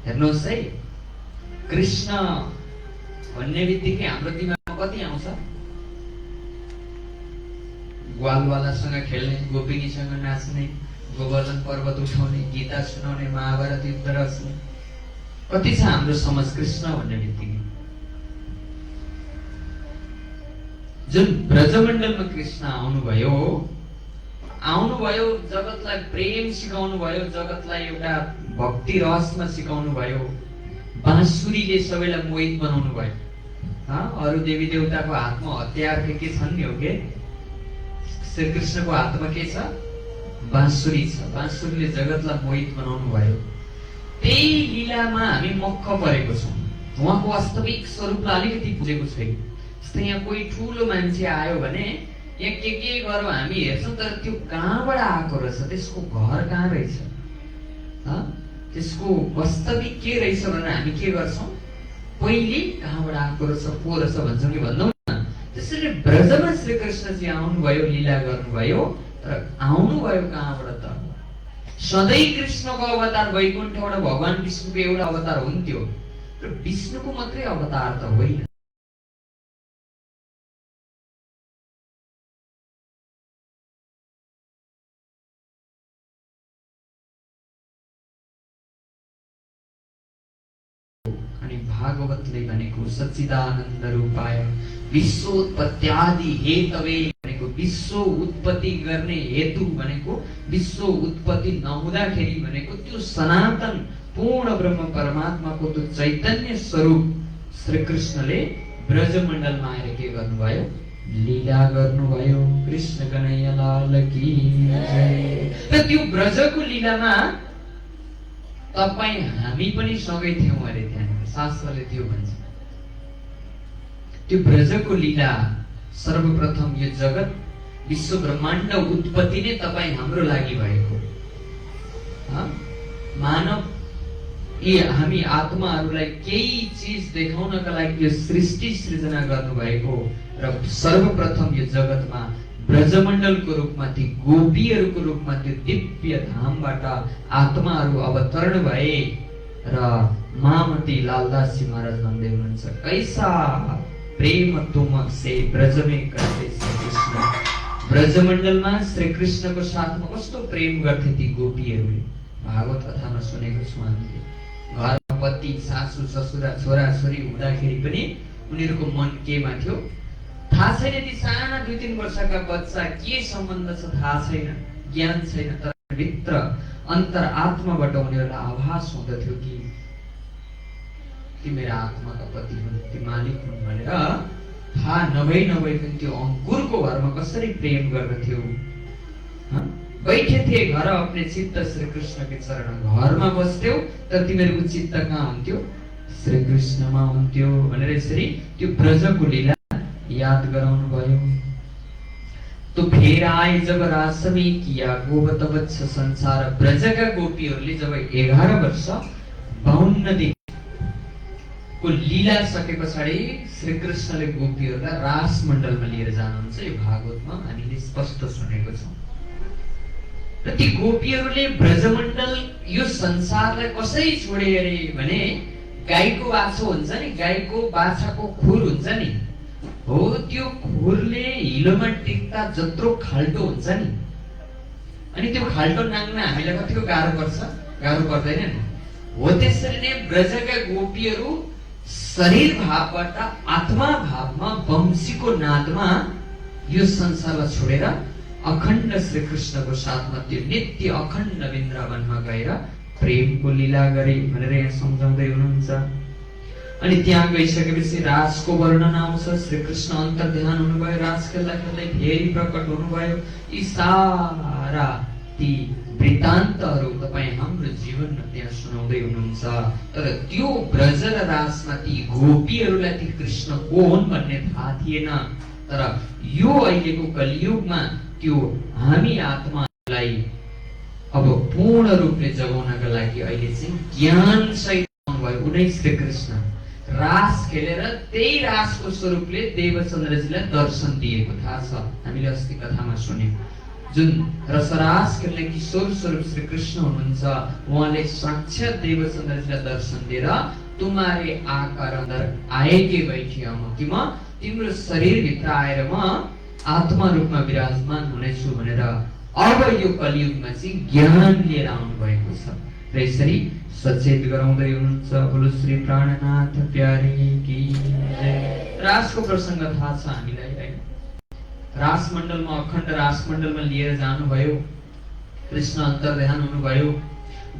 हेर्नुहोस् है, कृष्ण भन्ने बित्तिकै हाम्रो दिमागमा कति आउँछ? ग्वालवालासँग खेल्ने, गोपिनीसँग नाच्ने, गोवर्धन पर्वत उठाउने, गीता सुनाउने, महाभारत युद्ध रच्ने, कति छ हाम्रो समाज कृष्ण भन्ने बित्तिकै। जुन ब्रजमण्डलमा कृष्ण आउनुभयो, जगतलाई प्रेम सिकाउनु भयो, जगतलाई एउटा भक्ति रसमा सिकाउनु भयो। बाँसुरीले सबैलाई मोहित बनाउनु भयो। अरू देवी देवताको हातमा हतियार के छन् नि हो के? श्री कृष्णको हातमा के छ? बाँसुरी छ। बाँसुरीले जगतलाई मोहित बनाउनु भयो। त्यही लीलामा हामी मक्ख परेको छौँ। उहाँको वास्तविक स्वरूपलाई अलिकति बुझेको छैन। जस्तै यहाँ कोही ठुलो मान्छे आयो भने यहाँ के गरौँ हामी हेर्छौँ, तर त्यो कहाँबाट आएको रहेछ, त्यसको घर कहाँ रहेछ, त्यसको वास्तविक के रहेछ भनेर हामी के गर्छौँ? पहिले कहाँबाट आएको रहेछ, को रहेछ भन्छौँ कि भन्दैनौँ न। त्यसरी ब्रजमा श्री कृष्णजी आउनुभयो, लीला गर्नुभयो, तर आउनुभयो कहाँबाट त? सधैँ कृष्णको अवतार वैकुण्ठबाट भगवान विष्णुको एउटा अवतार हुन्थ्यो, र विष्णुको मात्रै अवतार त होइन। भागवतले भनेको सच्चिदानन्द रूपाय विश्वोत्पत्त्यादि हेतवे भनेको विश्व उत्पत्ति गर्ने हेतु भनेको, विश्व उत्पत्ति नहुँदाखेरि भनेको त्यो सनातन पूर्ण ब्रह्म परमात्माको त्यो चैतन्य स्वरूप श्री कृष्णले ब्रजमण्डलमा आएर के गर्नुभयो? लीला गर्नुभयो। कृष्ण कन्हैया लाल की जय। र त्यो ब्रजको लीलामा तपाईं हामी पनि सँगै थियौं अरे। त्यहाँ शास्त्रले त्यो भन्छ। त्यो ब्रजको लीला सर्वप्रथम यो जगत विश्व ब्रह्माण्ड उत्पत्ति नै तपाईं हाम्रो लागि भएको। मानव हामी आत्माहरूलाई केही चीज देखाउनका लागि यो सृष्टि सृजना गर्नुभएको र सर्वप्रथम यो जगतमा ब्रजमण्डलको रूपमा ती गोपीहरूको रूपमा त्यो दिव्य धामबाट आत्माहरू अवतरण भए र महामती लालदासजी महाराज भन्दै हुनुहुन्छ, कैसा प्रेम तुमसे ब्रज में करते श्री कृष्ण। ब्रजमण्डलमा श्री कृष्णको साथमा कस्तो प्रेम गर्थे ती गोपीहरूले। भागवत कथामा सुनेको छु हामीले। घरमा पति सासू ससुरा छोरा छोरी हुँदाखेरि पनि उनीहरूको मन केमा थियो थाहा छैन। ती साना 2-3 वर्षका बच्चा के सम्बन्ध छ थाहा छैन, ज्ञान छैन, तर भित्र अन्तर आत्माबाट उनीहरूलाई आभास हुँदथ्यो कि ती मेरा आत्माका पति हुन्, ती मालिक हुन् भनेर। थाहा नभई पनि त्यो अंकुरको घरमा कसरी प्रेम गर्दथ्यो। बैठे थे घर अपने चित्त श्री कृष्ण के चरण। घरमा बस्थ्यौ तर तिमीहरूको चित्त कहाँ हुन्थ्यो? श्री कृष्णमा हुन्थ्यो भनेर यसरी त्यो ब्रजको लीला याद गराउनु भयो। तो फेर आए जब रास में किया गोवत वत्स संसार। ब्रजका गोपीहरूले जब 11 वर्ष 52 दिन को लीला सके पछाडि श्री कृष्णले गोपीहरूलाई रास मण्डलमा लिएर जानुहुन्छ। यो भागवतमा हामीले स्पष्ट सुनेको छौं। र ती गोपीहरूले ब्रजमण्डल यो संसारलाई कसरी छोडे अरे भने गाईको बाछो हुन्छ नि, गाईको बाछाको खुर हुन्छ नि, हो त्यो खुरले हिलोमा टिक्दा जत्रो खाल्टो हुन्छ नि, अनि त्यो खाल्टो नाङ्न हामीलाई कतिको गाह्रो पर्छ? गाह्रो पर्दैन नि। हो त्यसरी नै ब्रजका गोपीहरू शरीर भावबाट आत्मा भावमा वंशीको नादमा यो संसारलाई छोडेर अखण्ड श्री कृष्णको साथमा त्यो नित्य अखण्ड वृन्दावनमा गएर प्रेमको लीला गरे भनेर यहाँ सम्झाउँदै हुनुहुन्छ। अनि त्यहाँ गइसकेपछि रासको वर्णन आउँछ। श्री कृष्ण अन्तर्ध्यान हुनुभयो, रास खेल्दा खेल्दै फेरि प्रकट हुनुभयो। यी सारा ती वृत्तान्तहरू तपाईँ हाम्रो जीवनमा त्यहाँ सुनाउँदै हुनुहुन्छ। तर त्यो ब्रज र रासमा ती गोपीहरूलाई ती कृष्ण को हुन् भन्ने थाहा थिएन। तर यो अहिलेको कलियुगमा त्यो हामी आत्मालाई अब पूर्ण रूपले जगाउनका लागि अहिले चाहिँ ज्ञान सहित आउनुभयो उनै श्री कृष्ण। रास खेलेर त्यही रासको स्वरूपले देवचन्द्रजीलाई दर्शन दिएको थाहा छ, हामीले अस्ति कथामा सुन्यौं। जुन रसरास खेल्ने किशोर स्वरूप श्री कृष्ण हुनुहुन्छ, उहाँले साक्षात देवचन्द्रजीलाई दर्शन दिएर तुम्हारे आकार अंदर आएकै बैठिया म, कि म तिम्रो शरीर भित्र आएर म आत्मा रूपमा विराजमान हुनेछु भनेर अब यो कलियुगमा चाहिँ ज्ञान लिएर आउनु भएको छ। र यसरी सचेत गराउँदै हुनुहुन्छ। बोलो श्री प्राणनाथ प्यारे की जय। रासको प्रसंग थाहा छ हामीलाई हैन? रास मण्डलमा अखण्ड रास मण्डलमा लिएर जानुभयो, कृष्ण अन्तर्ध्यान हुनुभयो।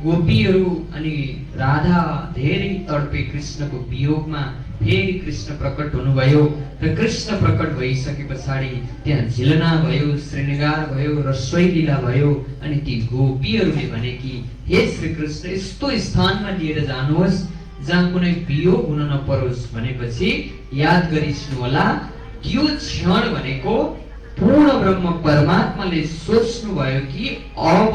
गोपीहरू अनि राधा धेरै तडपे कृष्णको वियोगमा। फेरि कृष्ण प्रकट हुनुभयो र कृष्ण प्रकट भइसके पछाडि त्यहाँ झिलना भयो, श्रृंगार भयो, रसोई लीला भयो। अनि ती गोपीहरूले भने कि हे श्री कृष्ण यस्तो स्थानमा लिएर जानुहोस् जहाँ कुनै वियोग हुन नपरोस् भनेपछि याद गरिस्नु होला त्यो क्षण भनेको पूर्ण ब्रह्म परमात्माले सोच्नु भयो कि अब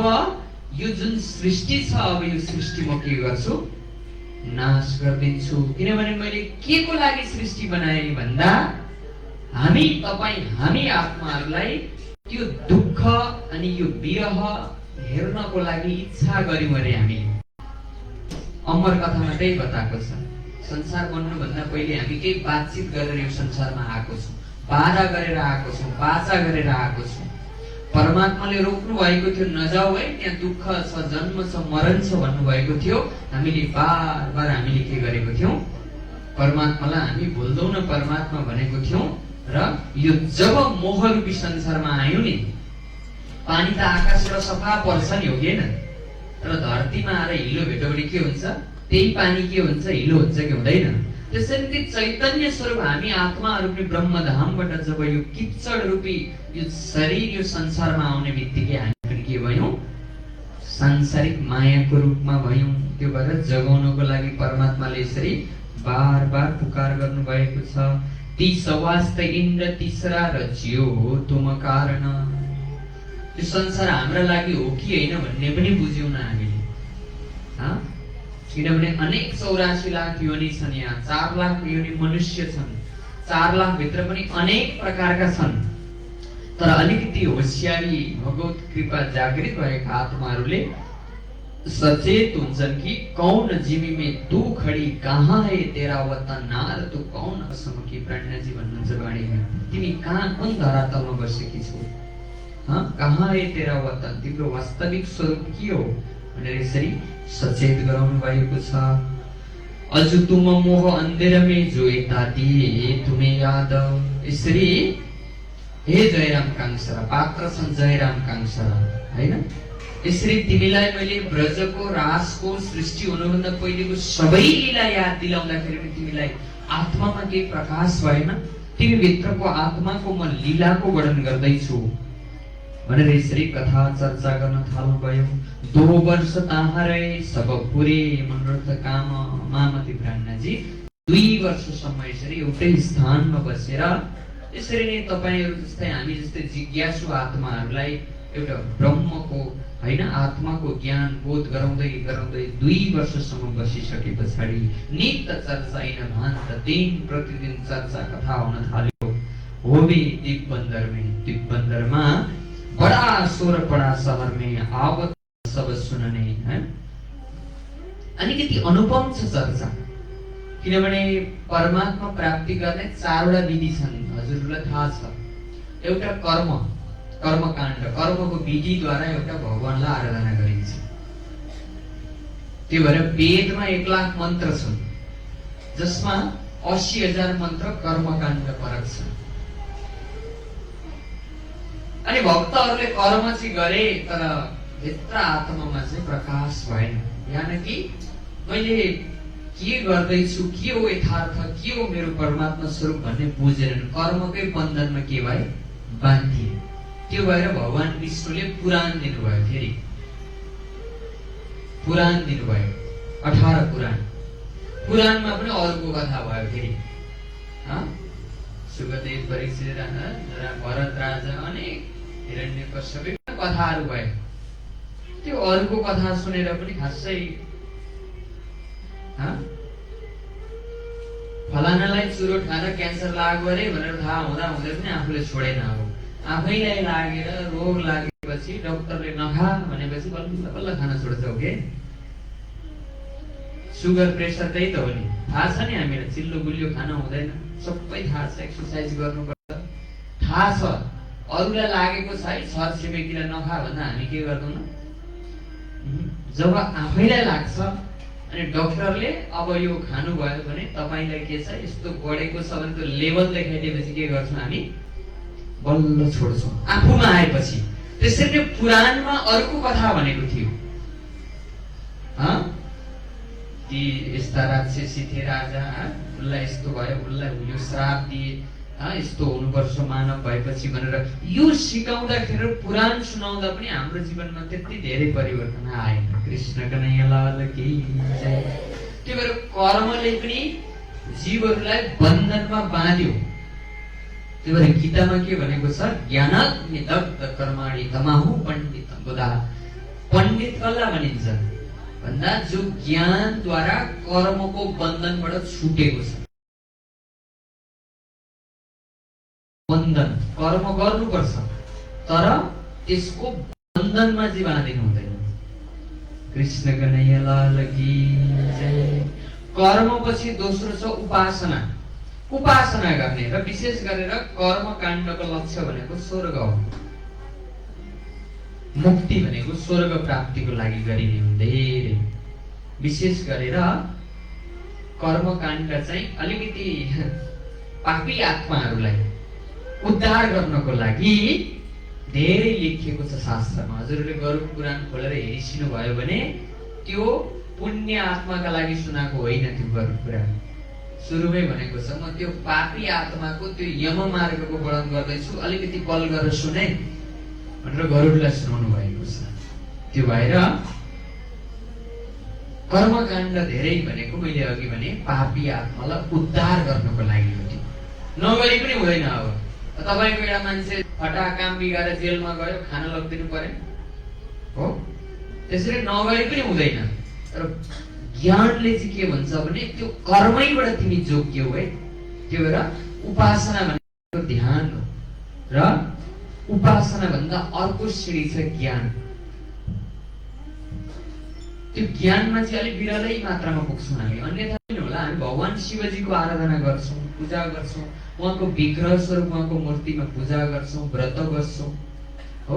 यो जुन सृष्टि छ अब यो सृष्टि म के गर्छु? नाश गर्दिन्छु। किनभने मैले के को लागि सृष्टि बनाए भन्दा हामी तपाईँ हामी आत्माहरूलाई त्यो दुःख अनि यो विरह हेर्नको लागि इच्छा गर्यौं अरे। हामी अमर कथामा त्यही बताएको छ। संसार बन्नु भन्दा पहिले हामी केही बातचित गरेर यो संसारमा आएको छौं, बाधा गरेर आएको छौं, बाचा गरेर आएको छौं। परमात्माले रोक्नु भएको थियो नजाऊ है, त्यहाँ दुःख छ, जन्म छ, मरण छ भन्नु भएको थियो। हामीले बार बार हामीले के गरेको थियौं? परमात्मालाई हामी भुल्दैनौं परमात्मा भनेको थियौं। र यो जब मोहरूपी संसारमा आयो नि, पानी त आकाशबाट सफा पर्छ नि, हो कि हैन? तर धरतीमा आएर हिलो भेट्यो भने के हुन्छ? त्यही पानी के हुन्छ? हिलो हुन्छ कि हुँदैन? त्यसैले ती चैतन्य स्वरूप हामी आत्माहरू पनि ब्रह्मधामबाट जब यो किच्चड रूपी यो शरीर यो संसारमा आउने बित्तिकै हामी पनि के भयौं? सांसारिक मायाको रूपमा भयौं। त्यो भएर जगाउनको लागि परमात्माले यसरी बार बार पुकार गर्नु भएको छ। ती सवास्त इन्द्र तीसरा रच्यो तुम कारण। यो संसार हाम्रा लागि हो कि होइन भन्ने पनि बुझ्यौं न हामीले। किनभने अनेक 84 लाख योनि छन् यहाँ, 4 लाख योनि मनुष्य छन्, 4 लाख भित्र पनि अनेक प्रकारका छन्। तर अलिकति होशियारी भगवत कृपा जागृत भएका आत्माहरूले सचेत हुन्छन् कि कौन जिमी में तू खड़ी, कहाँ है तेरा वतन, नार तू कौन असमुखी। प्रणजी भन्नुहुन्छ वाणीमा, तिमी कहाँ कुन धरातलमा बसेकी छौ, कहाँ है तेरा वतन, तिम्रो वास्तविक स्वरूप के हो भनेर यसरी सचेत गराउनु भएको छ। अज तुम मोह अन्धेर में जोइता दिए तुम्हें याद। यसरी हे जयराम काङसरा, पात्र छन् जयराम काङसरा हैन? यसरी तिमीलाई मैले ब्रजको रासको सृष्टि हुनुभन्दा पहिलेको सबै लीला याद दिलाउँदाखेरि पनि तिमीलाई आत्मामा केही प्रकाश भएन? तिमी भित्रको आत्माको म लीलाको वर्णन गर्दैछु भनेर यसरी कथा चर्चा गर्न थाल्नु भयो। 2 वर्ष ताहाँ रहे सब पुरे मनोरथ काम। मामती ब्राह्मणजी 2 वर्षसम्म यसरी एउटै स्थानमा बसेर यसरी नै तपाईहरु जस्तै हामी जस्तै जिज्ञासु आत्माहरूलाई एउटा ब्रह्मको हैन आत्माको ज्ञान बोध गराउँदै गराउँदै 2 वर्षसम्म बसिसके पछाडि नित्य चर्चा इन भान्त दिन प्रतिदिन चर्चा कथा हुन थाल्यो। होबे दिपबन्दरमा बडा शोर पडा शहर में आवत सब सुनने है। अलिकति अनुपम छ चर्चा, किनभने परमात्मा प्राप्ति गर्ने 4वटा विधि छन्। हजुरलाई थाहा छ, एउटा कर्मकाण्ड, कर्मको विधिद्वारा एउटा भगवानलाई आराधना गरिन्छ। त्यो भएर वेदमा 1 लाख मन्त्र छन्, जसमा 80,000 मन्त्र कर्मकाण्ड परक छन्। अनि भक्तहरूले कर्म चाहिँ गरे, तर भित्र आत्मामा चाहिँ प्रकाश भएन। यानि कि मैले के गर्दैछु, के हो यथार्थ, के हो मेरो परमात्मा स्वरूप भन्ने बुझेनन्। कर्मकै बन्धनमा के भए? बाँधिए। त्यो भएर भगवान विष्णुले पुराण दिनुभयो। फेरि पुराण दिनुभयो, 18 पुराण। पुराणमा पनि अर्को कथा भयो। फेरि सुगदेव, परीक्षित राजा, भरत राजा, अनेक हिरण्यकश्यप कथाहरू भए। त्यो अर्को कथा सुनेर पनि खासै फलानालाई चुरोट खाएर क्यान्सर लाग्यो अरे भनेर थाहा हुँदा हुँदै पनि आफूले छोडेन। अब आफैलाई लागेर रोग लागेपछि डाक्टरले नखा भनेपछि बल्ल बल्ल खान छोड्छौ के? सुगर प्रेसर त्यही त हो नि, थाहा छ नि। हामीलाई चिल्लो गुलियो खान हुँदैन, सबै थाहा छ। एक्सर्साइज गर्नुपर्छ, थाहा छ। अरूलाई लागेको छ है, छर छिमेकीलाई नखा भन्दा हामी के गर्दैनौँ? जब आफैलाई लाग्छ अनि डाक्टरले अब यो खानु भयो भने तपाईलाई के छ, यस्तो बढेको छ भने त्यो लेभल देखाइदिएपछि के गर्छौँ हामी? बल्ल छोड्छौँ आफूमा आएपछि। त्यसैले पुराणमा अर्को कथा भनेको थियो। ती यस्ता राक्षसी थिए राजा, उसलाई यस्तो भयो, उसलाई यो श्राप दिए, यस्तो हुनुपर्छ मानव भएपछि भनेर यो सिकाउँदाखेरि पुराण सुनाउँदा पनि हाम्रो जीवनमा त्यति धेरै परिवर्तन आएन। कृष्ण कन्हैया लाल की जय। त्यो भएर कर्मले पनि जीवहरूलाई बन्धनमा बाँध्यो। त्यो भएर गीतामा के भनेको छ? ज्ञानाग्नि दग्ध कर्माणि तमाहु पण्डित बुधा। पण्डित कसलाई भनिन्छ भन्दा जो ज्ञानद्वारा कर्मको बन्धनबाट छुटेको छ। बन्धन कर्म गर्नुपर्छ, तर त्यसको बन्धनमा चाहिँ बाँधिनु हुँदैन। कृष्ण कन्हैया लाल की जय। कर्मपछि दोस्रो छ उपासना। उपासना गर्ने र विशेष गरेर कर्म काण्डको लक्ष्य भनेको स्वर्ग हो। मुक्ति भनेको स्वर्ग प्राप्तिको लागि गरिने हुन्। धेरै विशेष गरेर कर्म काण्ड चाहिँ अलिकति पापी आत्माहरूलाई उद्धार गर्नको लागि धेरै लेखिएको छ शास्त्रमा। हजुरले गरुड पुराण खोलेर हेरिसिनु भयो भने त्यो पुण्य आत्माका लागि सुनाएको होइन। त्यो गरुड पुराण सुरुमै भनेको छ, म त्यो पापी आत्माको त्यो यम मार्गको वर्णन गर्दैछु, अलिकति बल गरेर सुने भनेर गरुडलाई सुनाउनु भएको छ। त्यो भएर कर्मकाण्ड धेरै भनेको मैले अघि भने पापी आत्मालाई उद्धार गर्नको लागि हो। त्यो नगरी पनि हुँदैन। अब तपाईको एउटा मान्छे फटा काम बिगाएर जेलमा गयो, खाना लगिदिनु पर्यो हो, त्यसरी नगरी पनि हुँदैन। तर ज्ञानले चाहिँ के भन्छ भने त्यो कर्मैबाट तिमी जोग्यौ है। त्यो भएर उपासना भनेको ध्यान हो र उपासना भन्दा अर्को श्रेणी छ ज्ञान। त्यो ज्ञानमा चाहिँ अलिक विरलै मात्रामा पुग्छौँ हामी, अन्यथा पनि होला। हामी भगवान शिवजीको आराधना गर्छौँ, पूजा गर्छौँ, उहाँको विग्रह स्वरूप उहाँको मूर्तिमा पूजा गर्छौँ, व्रत गर्छौँ हो।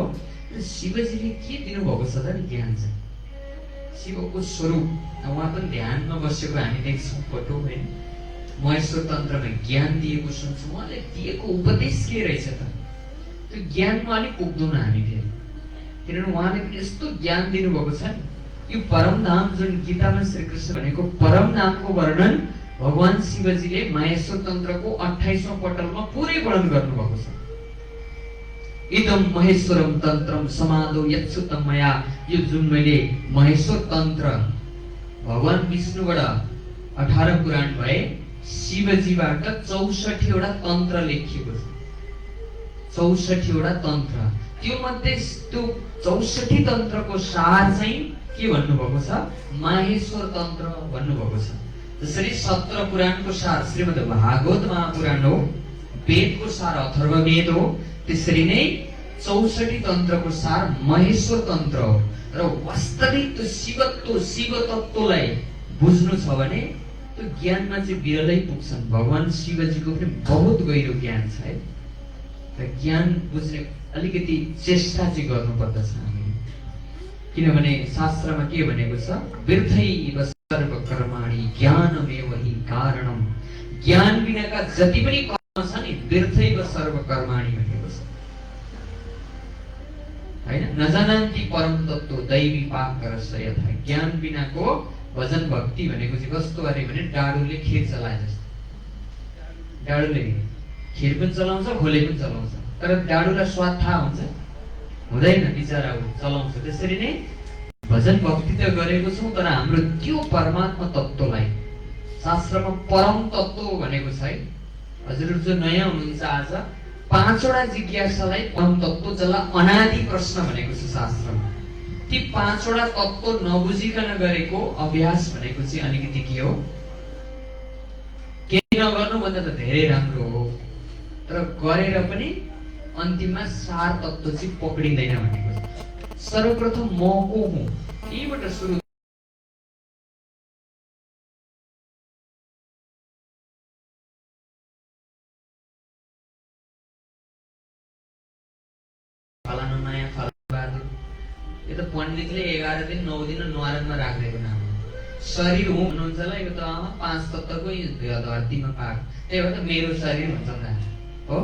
शिवजीले के दिनुभएको छ त नि ज्ञान चाहिँ, शिवको स्वरूप। उहाँ पनि ध्यानमा बसेको हामी देख्छौँ फोटो होइन, महेश्वर तन्त्रमा ज्ञान दिएको सुन्छौँ। उहाँले दिएको उपदेश के रहेछ त, त्यो ज्ञानमा अलिक पुग्दैनौँ हामी फेरि, किनभने उहाँले पनि यस्तो ज्ञान दिनुभएको छ नि। यो परम धाम जुन गीतामा श्रीकृष्ण भनेको परम धामको वर्णन भगवान शिवजीले महेश्वर तन्त्रको 28औं पटलमा पुरै वर्णन गर्नुभएको छ। इदम महेश्वरम तन्त्रम समादो यच्छुतम मया। यो जुन मैले महेश्वर तन्त्र भगवान विष्णुबाट 18 पुराण भए शिवजीबाट 64 वटा तन्त्र लेखिएको छ। 64 वटा तन्त्र, त्यो मध्ये त्यो 64 तन्त्रको सार चाहिँ के भन्नुभएको छ, माहेश्वर तन्त्र भन्नुभएको छ। जसरी 17 पुराणको सार श्रीमद् भागवत महापुराण हो, वेदको सार अथर्ववेद हो, त्यसरी नै 64 तन्त्रको सार महेश्वर तन्त्र हो। र वास्तविक त्यो शिव तत्त्वलाई बुझ्नु छ भने त्यो ज्ञानमा चाहिँ विरलै पुग्छन्। भगवान शिवजीको पनि बहुत गहिरो ज्ञान छ है। र ज्ञान बुझ्ने अलिकति चेष्टा चाहिँ गर्नुपर्दछ हामीले, किनभने शास्त्रमा के भनेको छ, वृथैव सर्व कर्माणि ज्ञानमेव हि कारणम। ज्ञान बिनाका जति पनि कर्म छ नि वृथैव सर्व कर्माणि भनेको छ हैन। नजानन्ति परम तत्त्व दैवी पाक रस यथा। ज्ञान बिनाको भजन भक्ति भनेको चाहिँ कस्तो अरे भने डाडुले खीर चलाए जस्तो। डाडुले खीर पनि चलाउँछ, खोले पनि चलाउँछ, तर डाडुलाई स्वाद थाहा हुन्छ हुँदैन, बिचरा चलाउँछ। त्यसरी नै भजन भक्ति त गरेको छौँ, तर हाम्रो त्यो परमात्मा तत्त्वलाई शास्त्रमा परम तत्त्व भनेको छ है। हजुरहरू जो नयाँ हुनुहुन्छ आज 5 वटा जिज्ञासालाई परम तत्त्व जसलाई अनादि प्रश्न भनेको छ शास्त्रमा, ती 5 वटा तत्त्व नबुझिकन गरेको अभ्यास भनेको चाहिँ अलिकति के हो, केही नगर्नु भन्दा त धेरै राम्रो हो, तर गरेर पनि अन्तिममा सार तत्त्व चाहिँ पक्रिँदैन भनेको छ। सर्वप्रथम म को हुँ यहीबाट सुरु। फलानु नयाँ फलाबहादुर, यो त पण्डितले 11 दिन 9 दिन न्वारानमा राख्दैको नाम हो। शरीर हुँ भन्नुहुन्छ, यो त 5 तत्त्वकै धरतीमा पाएको, त्यही भएर मेरो शरीर भन्छौँ न हो।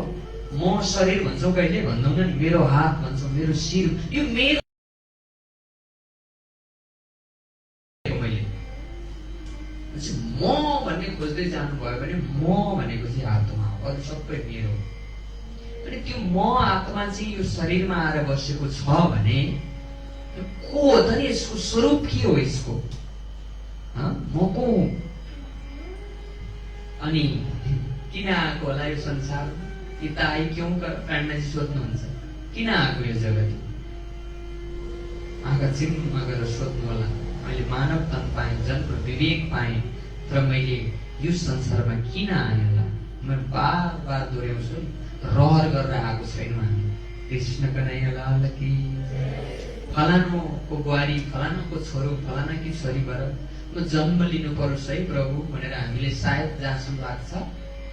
म शरीर भन्छौँ कहिले भन्दैनौँ नि, मेरो हात भन्छौँ, मेरो शिर, यो मेरो। म भन्ने खोज्दै जानुभयो भने म भनेको चाहिँ आत्मा हो, अरू सबै मेरो। अनि त्यो म आत्मा चाहिँ यो शरीरमा आएर बसेको छ भने को हो त नि, यसको स्वरूप के हो यसको, म को हुँ? अनि किन आएको होला यो संसार, यता आई क्यों प्राणनाजी सोध्नुहुन्छ, किन आएको यो जगत? आँखा चिम्म गरेर सोध्नु होला। मैले मानव तन पाएँ, जन्म विवेक पाएँ, तर मैले यो संसारमा किन आएँ होला? म बार बार दोहोऱ्याउँछु, रहर गरेर आएको छैनौँ हामी। कृष्ण कन्हैया लाल की। फलानुको बुहारी, फलानुको छोरो, फलानाकी छोरीबाट म जन्म लिनु परोस् है प्रभु भनेर हामीले सायद जहाँसम्म लाग्छ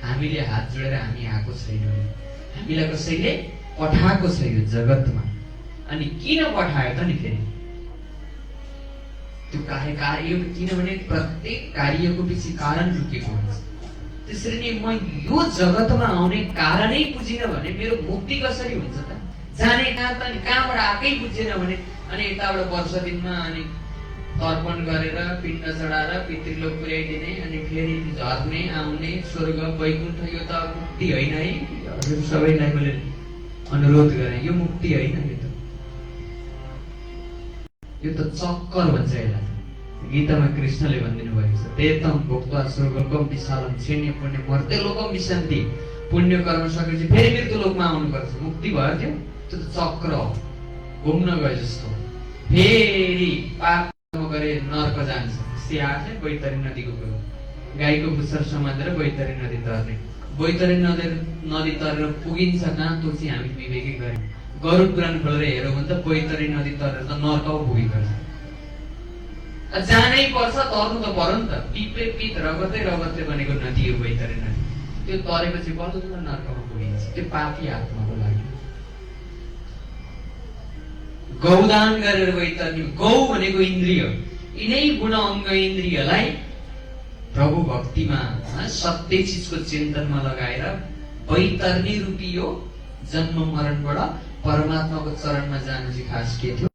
हामीले हात जोडेर हामी आएको छैनौँ। हामीलाई कसैले पठाएको छ यो जगतमा। अनि किन पठायो त नि फेरि? त्यो कार्य, किनभने प्रत्येक कार्यको पछि कारण लुकेको हुन्छ। त्यसरी नै म यो जगतमा आउने कारणै बुझिन भने मेरो मुक्ति कसरी हुन्छ त? जाने कहाँ त, कहाँबाट आएकै बुझेन भने अनि यताबाट वर्ष दिनमा अनि तर्पण गरेर पिण्ड चढाएर पितृलोक पुर्याइदिने अनि फेरि झर्ने आउने स्वर्ग वैकुण्ठ, यो त मुक्ति होइन है। हजुर सबैलाई मैले अनुरोध गरेँ, यो मुक्ति होइन, यो त चक्कर भन्छ यसलाई। गीतामा कृष्णले भनिदिनु भएको छ, तेतम भोक्त्वा स्वर्गलोकम विशालम क्षीण्य पुण्य मर्त्यलोकम विशन्ति। पुण्य कर्म सकेपछि फेरि मृत्युलोकमा आउनुपर्छ, मुक्ति भयो त्यो? त्यो त चक्र हो, घुम्न गए जस्तो। फेरि पाप गरे नर्क जान्छ। स्याहार चाहिँ बैतरी नदीको कुरो, गाईको पुच्छर समातेर बैतरी नदी तर्ने। बैतरी नदी तरेर पुगिन्छ कहाँ, त्यो चाहिँ हामी विवेकै गऱ्यौँ। गरुड पुराण खोलेर हेरौँ भने त बैतरी नदी तरेर त नर्क पुगेको छ। जानै पर्छ, तर्नु त पर्यो नि त। पिपे पित रगतै रगतले बनेको नदी हो बैतरी नदी। त्यो तरेपछि बल्ल नर्कमा पुगिन्छ। त्यो पापी आत्माको लागि गौदान गरेर बैतरणी, गौ भनेको इन्द्रिय, यिनै गुण अङ्ग इन्द्रियलाई प्रभु भक्तिमा सत्य चिजको चिन्तनमा लगाएर बैतरणी रूपी यो जन्म मरणबाट परमात्माको चरणमा जानु चाहिँ खास के थियो?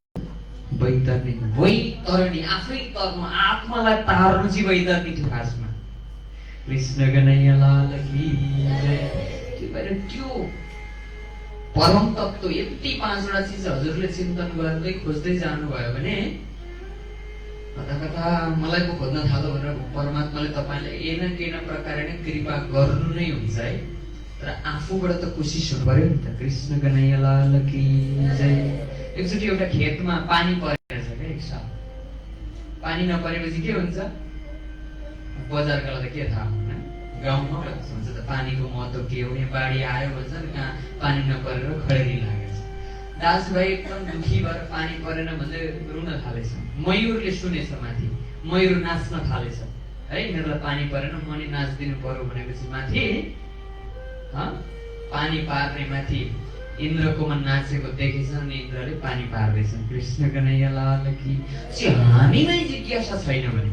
बैतरणी। बैतरणी आफै तर्नु, आत्मालाई तार्नु चाहिँ बैतरणी थियो खासमा। कृष्ण कन्हैया लाल की जय। त्यो परम तत्व यति 5वटा चिज हजुरले चिन्तन गर्दै खोज्दै जानुभयो भने कता कता मलाई पो खोज्न थाल्यो भनेर परमात्माले तपाईँलाई एन केन प्रकारले नै कृपा गर्नु नै हुन्छ है। तर आफूबाट त कोसिस हुनु पर्यो नि त। कृष्ण कन्हैया लाल की जय। एकचोटि एउटा खेतमा पानी परेको छ क्या, एक साल पानी नपरेपछि के हुन्छ? बजारकालाई त के थाहा हुन्न, गाउँमा हुन्छ त पानीको महत्त्व के हो। यहाँ बाढी आयो भन्छ नि, कहाँ पानी नपरेर खडेरी लागेछ। दाजुभाइ एकदम दुखी भएर पानी परेन भन्दै रुन थालेछ। मयूरले सुनेछ माथि, मयूर नाच्न थालेछ है, मेरोलाई पानी परेन, म नि नाचिदिनु पर्यो भनेपछि माथि पानी पार्ने माथि इन्द्रकोमा नाचेको देखेछ अनि इन्द्रले पानी पार्दैछन्। कृष्ण कन्हैया लाल की। हामीमै जिज्ञासा छैन भने,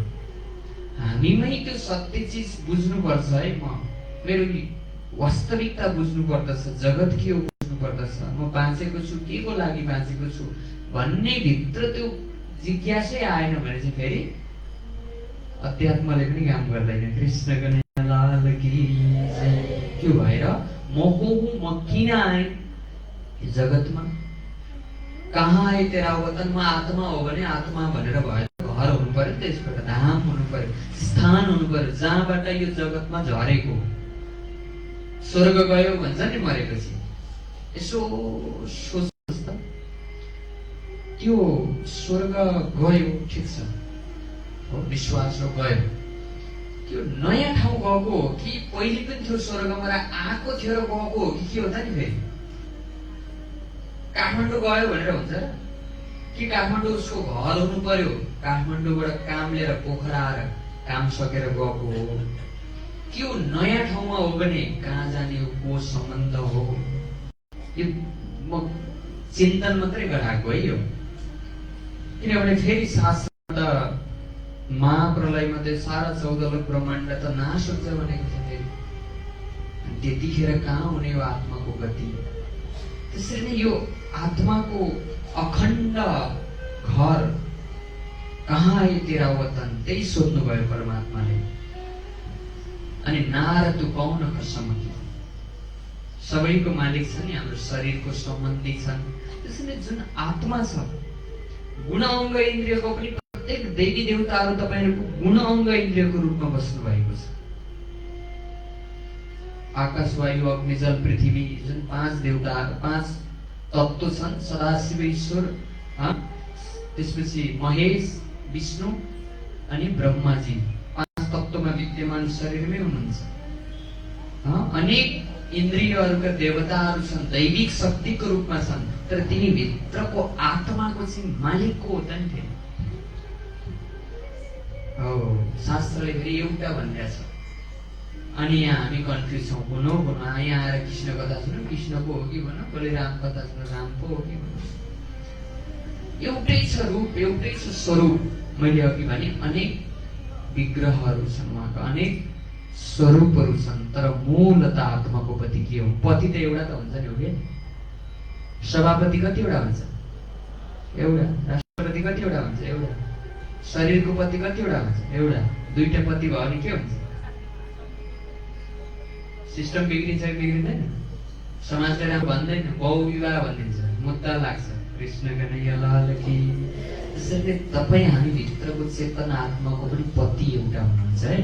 हामीमै त्यो सत्य चिज बुझ्नुपर्छ है। मेरो वास्तविकता बुझ्नु पर्दछ, जगत के हो बुझ्नु पर्दछ, म बाँचेको छु के को लागि बाँचेको छु भन्ने भित्र त्यो जिज्ञासै आएन भने चाहिँ फेरि अध्यात्मले पनि काम गर्दैन। कृष्ण कन्हैया लाल की जय। त्यो भएर म को हुँ, म किन आएँ जगतमा, कहाँ आए तेरा वतन? म आत्मा हो भने आत्मा भनेर भयो, घर हुनु पर्यो, त्यसबाट धाम हुनु पर्यो, स्थान हुनु पर्यो जहाँबाट यो जगतमा झरेको। स्वर्ग गयो भन्छ नि मरेपछि, यसो सोच्नुहोस् त। त्यो स्वर्ग गयो ठिक छ, विश्वास हो गयो, त्यो नयाँ ठाउँ गएको हो कि पहिले पनि थियो स्वर्गमा आएको थियो र गएको हो कि के हो त नि? फेरि काठमाडौँ गयो भनेर हुन्छ र कि काठमाडौँ उसको घर हुनु पर्यो? काठमाडौँबाट काम लिएर पोखरा आएर काम सकेर गएको हो कि यो नयाँ ठाउँमा हो भने कहाँ जाने हो, को सम्बन्ध हो? यो म चिन्तन मात्रै गराएको है यो। किनभने फेरि शास्त्र महाप्रलयमा चाहिँ सारा 14 लोक ब्रह्माण्ड त नाश हुन्छ भनेको छ। फेरि त्यतिखेर कहाँ हुने हो आत्माको गति? त्यसरी नै यो आत्माको अखण्ड घर कहाँ आए तेरा वतन, त्यही सोध्नु भयो परमात्माले। अनि नार तु कौन खसमकी, सबैको मालिक छ नि, हाम्रो शरीरको सम्बन्धी छन्। त्यसैले जुन आत्मा छ, गुण अङ्ग इन्द्रियको पनि प्रत्येक देवी देवताहरू तपाईँहरूको गुण अङ्ग इन्द्रियको रूपमा बस्नु भएको छ। आकाश वायु अग्नि जल पृथ्वी जुन 5 देवताहरू 5 तत्त्व छन्, सदाशिव ईश्वर, त्यसपछि महेश विष्णु अनि ब्रह्माजी 5 तत्त्वमा विद्यमान शरीरमै हुनुहुन्छ। अनेक इन्द्रियहरूका देवताहरू छन्, दैविक शक्तिको रूपमा छन्, तर तिनी भित्रको आत्माको चाहिँ मालिक को हो त नि? फेरि शास्त्रले फेरि एउटा भनिरहेछ। अनि यहाँ हामी कन्फ्युज छौँ, हुनु भनौँ, यहाँ आएर कृष्ण कथा सुनौँ, कृष्णको हो कि भनौँ, कसले राम कथा सुनौँ, रामको हो कि भनौँ। एउटै छ रूप, एउटै छ स्वरूप। मैले अघि भने अनेक विग्रहहरू छन्, उहाँका अनेक स्वरूपहरू छन्, तर मूलत आत्माको पति के हो? पति त एउटा त हुन्छ नि, हो कि? सभापति कतिवटा हुन्छ? एउटा। राष्ट्रपति कतिवटा हुन्छ? एउटा। शरीरको पति कतिवटा हुन्छ? एउटा। दुईटा पति भयो भने के हुन्छ? सिस्टम बिग्रिन्छ कि बिग्रिँदैन? समाजले राम्रो भन्दैन, बहुविवाह भनिदिन्छ, मुद्दा लाग्छ। कृष्ण कन्हैया लाल की। त्यसैले तपाईँ हामी भित्रको चेतना आत्माको पनि पति एउटा हुनुहुन्छ है,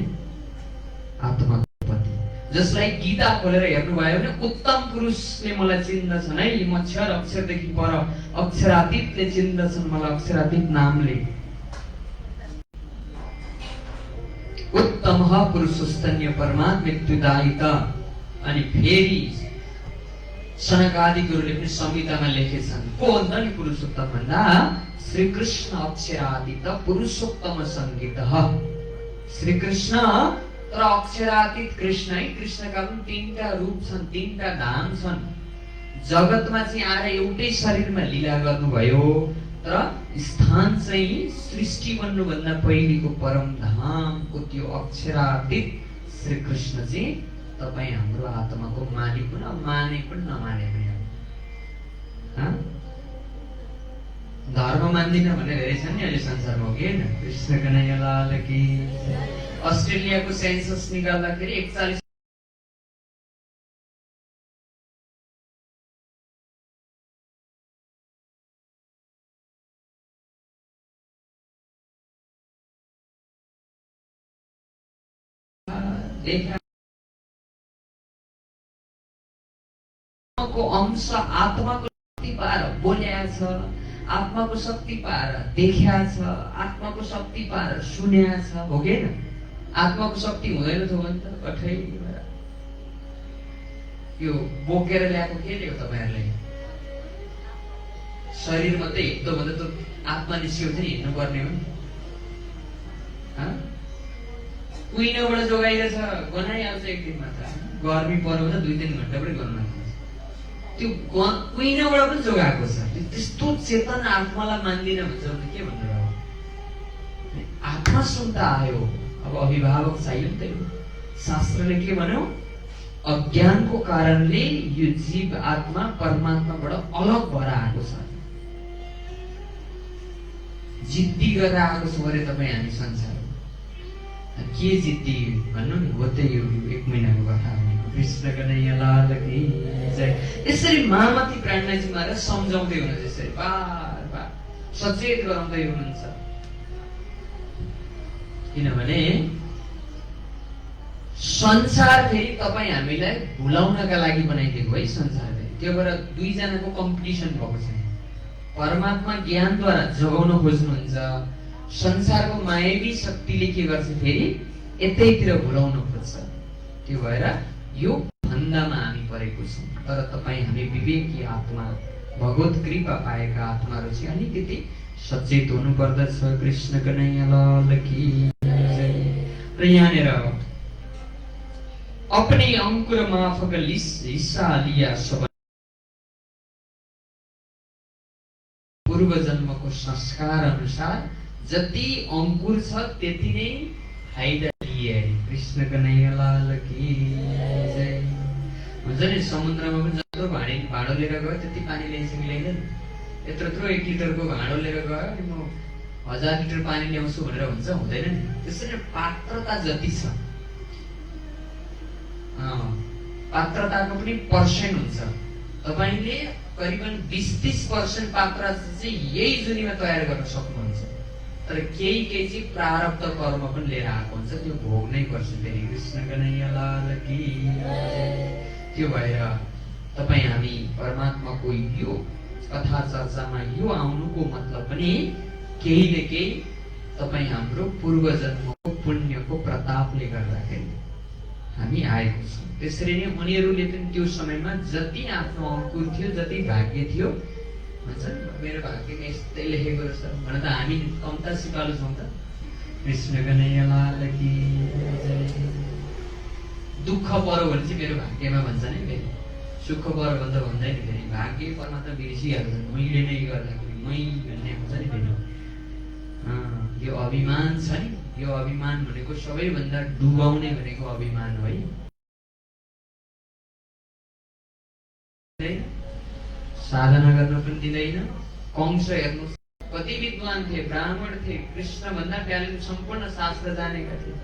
आत्माको पति। जसलाई गीता खोलेर हेर्नुभयो भने उत्तम पुरुषले मलाई चिन्दछन् है, म क्षर अक्षरदेखि पर अक्षरातीतले चिन्दछन् मलाई अक्षरातीत नामले। उत्तम पुरुषोस्तन्य परमात्मत्वदायित। अनि फेरि सनकादि गुरुले पनि संहितामा लेखेछन्, को भन्दा नि पुरुषोत्तम भन्दा श्रीकृष्ण अक्षरातीत पुरुषोत्तम संगीतः। श्रीकृष्ण तर अक्षरातीत कृष्ण है। कृष्णका पनि तीनटा रूप छन्, तीनटा धाम छन्। जगतमा चाहिँ आएर एउटै शरीरमा लीला गर्नुभयो, तर स्थान चाहिँ सृष्टि बन्नुभन्दा पहिलेको परम धामको त्यो अक्षरातीत श्रीकृष्ण चाहिँ तपाईँ हाम्रो आत्माको मालिक पनि, माने पनि नमाने पनि। धर्म मान्दिन भन्ने धेरै छन् नि अहिले संसारमा, हो कि होइन? कृष्ण कन्हैया लाल की। अस्ट्रेलियाको सेन्सस निकाल्दाखेरि 41 को अंश आत्माको शक्ति पाएर बोल्या छ, आत्माको शक्ति पाएर देख्या छ, आत्माको शक्ति पाएर सुन्या छ, हो कि होइन? आत्माको शक्ति हुँदैन थियो भने त कठै यो बोकेर ल्याएको केले हो तपाईहरुले? शरीर मात्रै हिँड्दो भन्दा त आत्मा निस्कियो भने हिँड्नु पर्ने हो नि। कुइनोबाट जोगाइरहेछ, गनाइहाल्छ एक दिनमा त। गर्मी पर्यो भने 2-3 घण्टा पनि गर्न सक्छ। त्यो कुइनोबाट पनि जोगाएको छ। त्यस्तो चेतन आत्मालाई मान्दिन भन्छ भने के भन्नु र? आत्मा सुन्दा आयो, अब अभिभावक चाहियो नि त। शास्त्रले के भन्यो? अज्ञानको कारणले यो जीव आत्मा परमात्माबाट अलग भएर आएको छ, जिद्दी गरेर आएको छ अरे तपाईँ हामी संसार। के जिद्दी भन्नु नि? हो त्यही हो 1 महिनाको कथा भनेको। कृष्ण कन्हैया लाल की जय। यसरी मामाथि प्राणनाथजी महाराज सम्झाउँदै हुनुहुन्छ, यसरी बार बार सचेत गराउँदै हुनुहुन्छ। किनभने संसार फेरि तपाईँ हामीलाई भुलाउनका लागि बनाइदिएको है संसारले। त्यो भएर दुईजनाको कम्पिटिसन भएको छ। परमात्मा ज्ञानद्वारा जगाउन खोज्नुहुन्छ, संसारको मायावी शक्तिले के गर्छ फेरि यतैतिर भुलाउन खोज्छ। त्यो भएर यो फन्दामा हामी परेको छौँ। तर तपाईँ हामी विवेकी आत्मा, भगवत कृपा पाएका आत्माहरू चाहिँ अलिकति सचेत हुनु पर्दछ। कृष्ण कन्हैया लाल की जय। र यहाँनिर अपने अंकुर माफक हिस्सा लिया सब पूर्व जन्मको संस्कार अनुसार जति अंकुर छ त्यति नै फाइदा लिए। कृष्ण कन्हैया लाल की जय। हुन्छ नि, समुद्रमा पनि जत्रो भाँडो लिएर गयो त्यति पानी ल्याइन्छ कि ल्याइँदैन? यत्रो 1 लिटरको भाँडो लिएर गयो अनि म 1000 लिटर पानी ल्याउँछु भनेर हुन्छ? हुँदैन नि। त्यसरी पात्रता जति छ, पात्रताको पनि पर्सेन्ट हुन्छ। तपाईले करिबन 20-30% पात्र चाहिँ यही जुनीमा तयार गर्न सक्नुहुन्छ। तर केही चाहिँ प्रारब्ध कर्म पनि लिएर आएको हुन्छ, त्यो भोग्नै पर्छ फेरि। कृष्ण कन्हैया लाल की जय। त्यो भएर तपाईँ हामी परमात्माको यो कथा चर्चामा यो आउनुको मतलब पनि केही न केही तपाईँ हाम्रो पूर्व जन्मको पुण्यको प्रतापले गर्दाखेरि हामी आएको छौँ। त्यसरी नै उनीहरूले पनि त्यो समयमा जति आफ्नो अंकुर थियो, जति भाग्य थियो, भन्छ मेरो भाग्यमा यस्तै लेखेको रहेछ भने त हामी कम्ता सिपालु छौँ त। कृष्ण कन्हैया लाल की जय। दुःख पर्यो भने चाहिँ मेरो भाग्यमा भन्छ नि फेरि, सुख पर्यो भने त भन्दैन फेरि। भाग्य परमात्मा बिर्सिहाल्छन्, मैले नै गर्दाखेरि मै भन्ने हुन्छ नि फेरि। यो अभिमान छ नि, यो अभिमान भनेको सबैभन्दा डुबाउने भनेको अभिमान हो है। साधना गर्न पनि दिँदैन। कंस हेर्नु कति विद्वान थिए, ब्राह्मण थिए, कृष्ण भन्दा ट्यालेन्ट सम्पूर्ण शास्त्र जानेका थिए।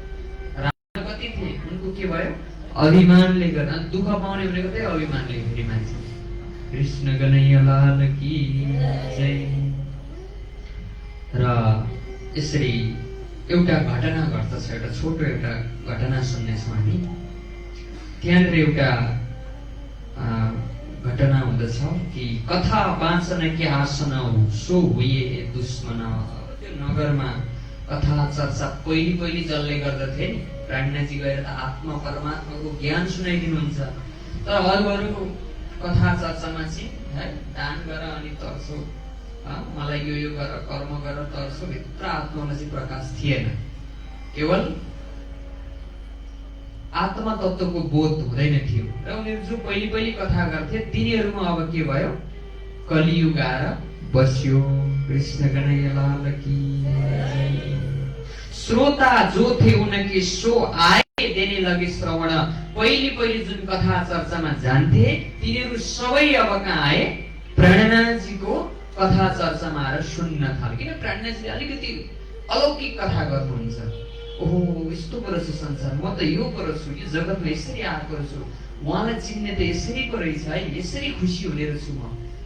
राजा कति थिए, उनको के भयो? अभिमानले गर्दा दुःख पाउने भनेको त्यही अभिमानले फेरि मान्छे। कृष्ण कन्हैया लाल की जय। र यसरी एउटा घटना घट्दछ, एउटा छोटो एउटा घटना सुन्नेछौँ हामी। त्यहाँनिर एउटा घटना हुँदछ कि कथा वाचन के आसन सो हुए दुश्मन। त्यो नगरमा कथा चर्चा पहिले जसले गर्दथे नि, प्राणनाथजी गएर त आत्मा परमात्माको ज्ञान सुनाइदिनुहुन्छ। तर अरू कथा चर्चामा चाहिँ है दान गर अनि तर्सो, मलाई यो गर, कर्म गर, तर्सो, भित्र आत्मामा चाहिँ प्रकाश थिएन। केवल आत्मा तत्त्वको बोध हुँदैन थियो। र उनीहरू जो पहिले कथा गर्थे तिनीहरूमा अब के भयो? कलियुग आएर बस्यो। कृष्ण कन्हैया लाल की। श्रोता जो थे उनके सो आए देने लगे श्रवण। पहिले जुन कथा चर्चामा जान्थे तिनीहरू सबै अब कहाँ आए? प्राणनाथजीको कथा चर्चामा आएर सुन्न थाले। किन प्राणनाथजीले अलिकति अलौकिक कथा गर्नुहुन्छ। ओहो यस्तो पो रहेछ संसार, म त यो पो रहेछु, यो जगतमा यसरी आएको रहेछु, उहाँलाई चिन्ने त यसरी पो रहेछ है, यसरी खुसी हुने रहेछु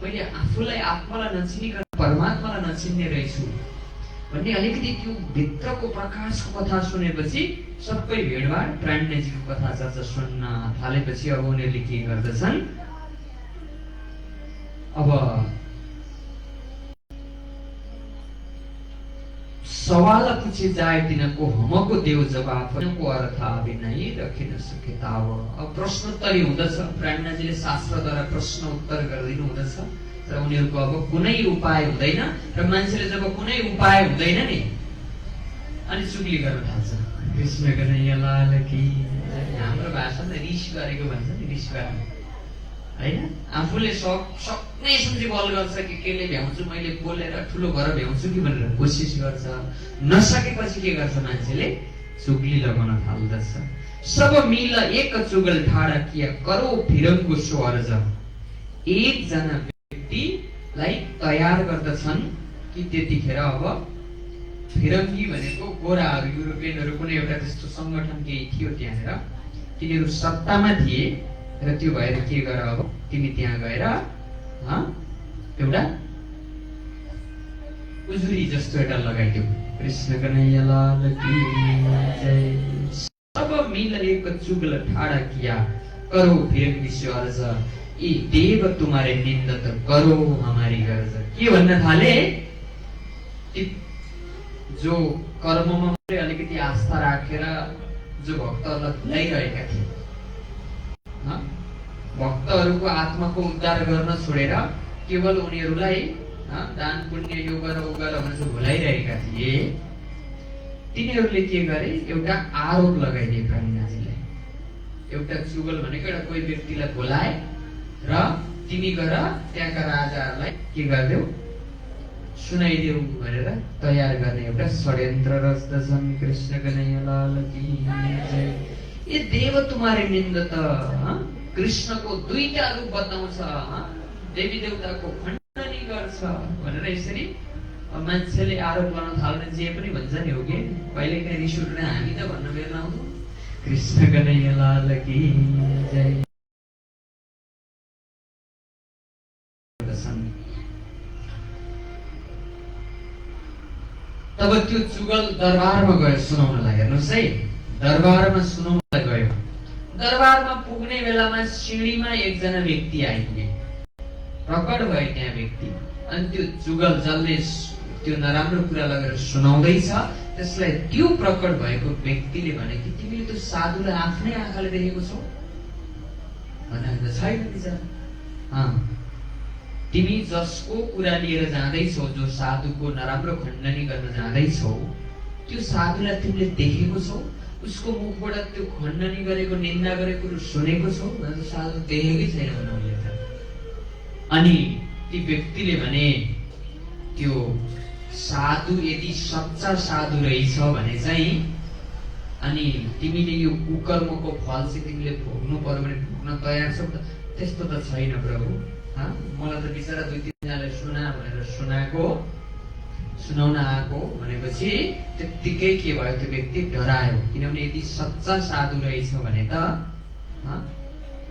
मैले आफूलाई आत्मालाई नचिनिकन परमात्मालाई नचिन्ने रहेछु भन्ने अलिकति त्यो भित्रको प्रकाशको कथा सुनेपछि सबै भिडभाड प्राणनाथजीको कथा चर्चा सुन्न थालेपछि अब उनीहरूले के गर्दछन्? अब सवाल पूछे जाए तिनको हमको देव जवाब को अर्थ आवे नहीं रखिन सके ताव। अब प्रश्नोत्तरी हुँदछ, प्राणनाथजीले शास्त्रद्वारा प्रश्न उत्तर गरिदिनु हुँदछ र उनीहरूको अब कुनै उपाय हुँदैन। र मान्छेले जब कुनै उपाय हुँदैन नि अनि चुगली गर्न थाल्छ। कृष्ण कन्हैया लाल की। हाम्रो भाषामा रिस गरेको भन्छ नि, रिस गर्ने हैन। आफूले सक्ने सम्झी बल गर्छ कि केले भ्याउँछु, मैले बोलेर ठुलो भएर भ्याउँछु कि भनेर कोसिस गर्छ। नसकेपछि के गर्छ? मान्छेले चुगली लगाउन थाल्दछ। सब मिल एक चुगल ठाडा किया करो फिरङ्गको स्वर्ज। एकजना व्यक्तिलाई तयार गर्दछन् कि त्यतिखेर अब फिरङ्गी भनेको गोराहरू, युरोपियनहरू कुनै एउटा त्यस्तो संगठन केही थियो त्यहाँनिर, तिनीहरू सत्तामा थिए। र त्यो भएर के गर अब तिमी त्यहाँ गएर एउटा उजुरी जस्तो एउटा लगाइदियो। कृष्ण कन्हैया लाल की जय। सब मिल एक चुगल ठाडा किया करो फिरङ्गी स्वर्ज। यी देव तुम्हारे निन्दत करो हमारी गर्ज। के भन्न थाले? जो कर्ममा अलिकति आस्था राखेर जो भक्तहरूलाई भुलाइरहेका थिए, भक्तहरूको आत्माको उद्धार गर्न छोडेर केवल उनीहरूलाई दान पुण्य यो गर उ गर भनेर भुलाइरहेका थिए, तिनीहरूले के गरे? एउटा आरोप लगाइदिए प्राणनाथजीलाई। एउटा चुगल भनेको एउटा कोही व्यक्तिलाई बोलाए र तिमी गएर त्यहाँका राजाहरूलाई के गर्देऊ? सुनाइदेऊ भनेर तयार गर्ने एउटा षड्यन्त्र रच्दछन्। कृष्ण कन्हैया लाल की जय। ये देव तुम्हारे निन्दत। कृष्णको दुईटा रूप बताउँछ, देवी देवताको खण्डनी गर्छ भनेर यसरी मान्छेले आरोप लगाउन थाल्ने जे पनि भन्छ नि हो कि कहिलेकाहीँ रिस उठ्ने हामी त भन्न बेर आउँछौँ। कृष्ण कन्हैया लाल की जय। तब त्यो चुगल दरबारमा गयो सुनाउनलाई। हेर्नुहोस् है, दरबारमा सुनाउनलाई गयो। दरबारमा पुग्ने बेलामा सिँढीमा एकजना व्यक्ति आइपुगे। प्रकट भयो त्यहाँ व्यक्ति। अनि त्यो चुगल जसले त्यो नराम्रो कुरा लगेर सुनाउँदैछ त्यसलाई त्यो प्रकट भएको व्यक्तिले भने कि तिमीले त्यो साधुलाई आफ्नै आँखाले देखेको छौ? भनेको छैन बिचारा। तिमी जसको कुरा लिएर जाँदैछौ, जो साधुको नराम्रो खण्डनी गर्न जाँदैछौ, त्यो साधुलाई तिमीले देखेको छौ? उसको मुखबाट त्यो खण्डनी गरेको, निन्दा गरेको सुनेको छौ? भने साधु देखेकै छैन भन्नु। अनि ती व्यक्तिले भने त्यो साधु यदि सच्चा साधु रहेछ भने चाहिँ अनि तिमीले यो कुकर्मको फल चाहिँ तिमीले भोग्नु पर्यो भने भोग्न तयार छौ त? त्यस्तो त छैन प्रभु। मलाई त बिचरा 2-3जनाले सुना भनेर सुनाउन आएको भनेपछि त्यत्तिकै के भयो, त्यो व्यक्ति डरायो। किनभने यदि सच्चा साधु रहेछ भने त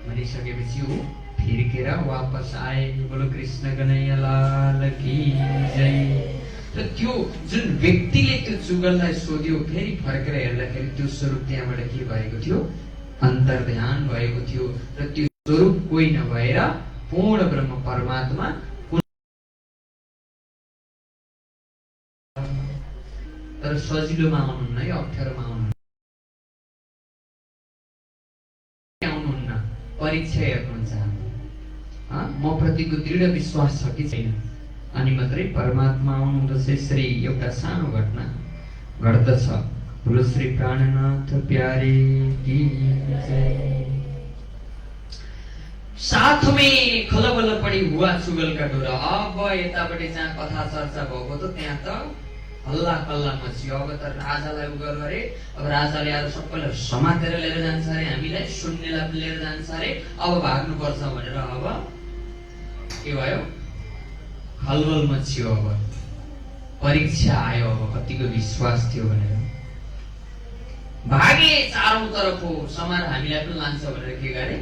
भनिसकेपछि ऊ फिर्केर वापस आए। बोलो कृष्ण कन्हैया लाल की जय। र त्यो जुन व्यक्तिले त्यो जुगललाई सोध्यो, फेरि फर्केर हेर्दाखेरि त्यो स्वरूप त्यहाँबाट के भएको थियो, अन्तर्ध्यान भएको थियो। र त्यो स्वरूप कोही नभएर पूर्ण ब्रह्म परमात्मा। तर सजिलोमा आउनुहुन्न है, अप्ठ्यारोमा आउनुहुन्न, परीक्षा हेर्नुहुन्छ। म प्रतिको दृढ विश्वास छ कि छैन, अनि मात्रै परमात्मा आउनुहुँदछ। यसरी एउटा सानो घटना घट्दछ। बोलो श्री प्राणनाथ प्यारे की जय। साथ में खलबल पड़ी हुआ चुगल का डोरा। अब यतापट्टि जहाँ कथा चर्चा भएको त त्यहाँ त हल्ला कल्ला मच्यो। अब त राजालाई उ गर्यो अरे, अब राजाले आएर सबैलाई समातेर लिएर जान्छ अरे, हामीलाई सुन्नेलाई लिएर जान्छ अरे, अब भाग्नुपर्छ भनेर अब के भयो, खलबल मच्यो। अब परीक्षा आयो, अब कतिको विश्वास थियो भनेर भागे। चारौं तरफ हो समार हामीलाई पनि लान्छ भनेर के गरे,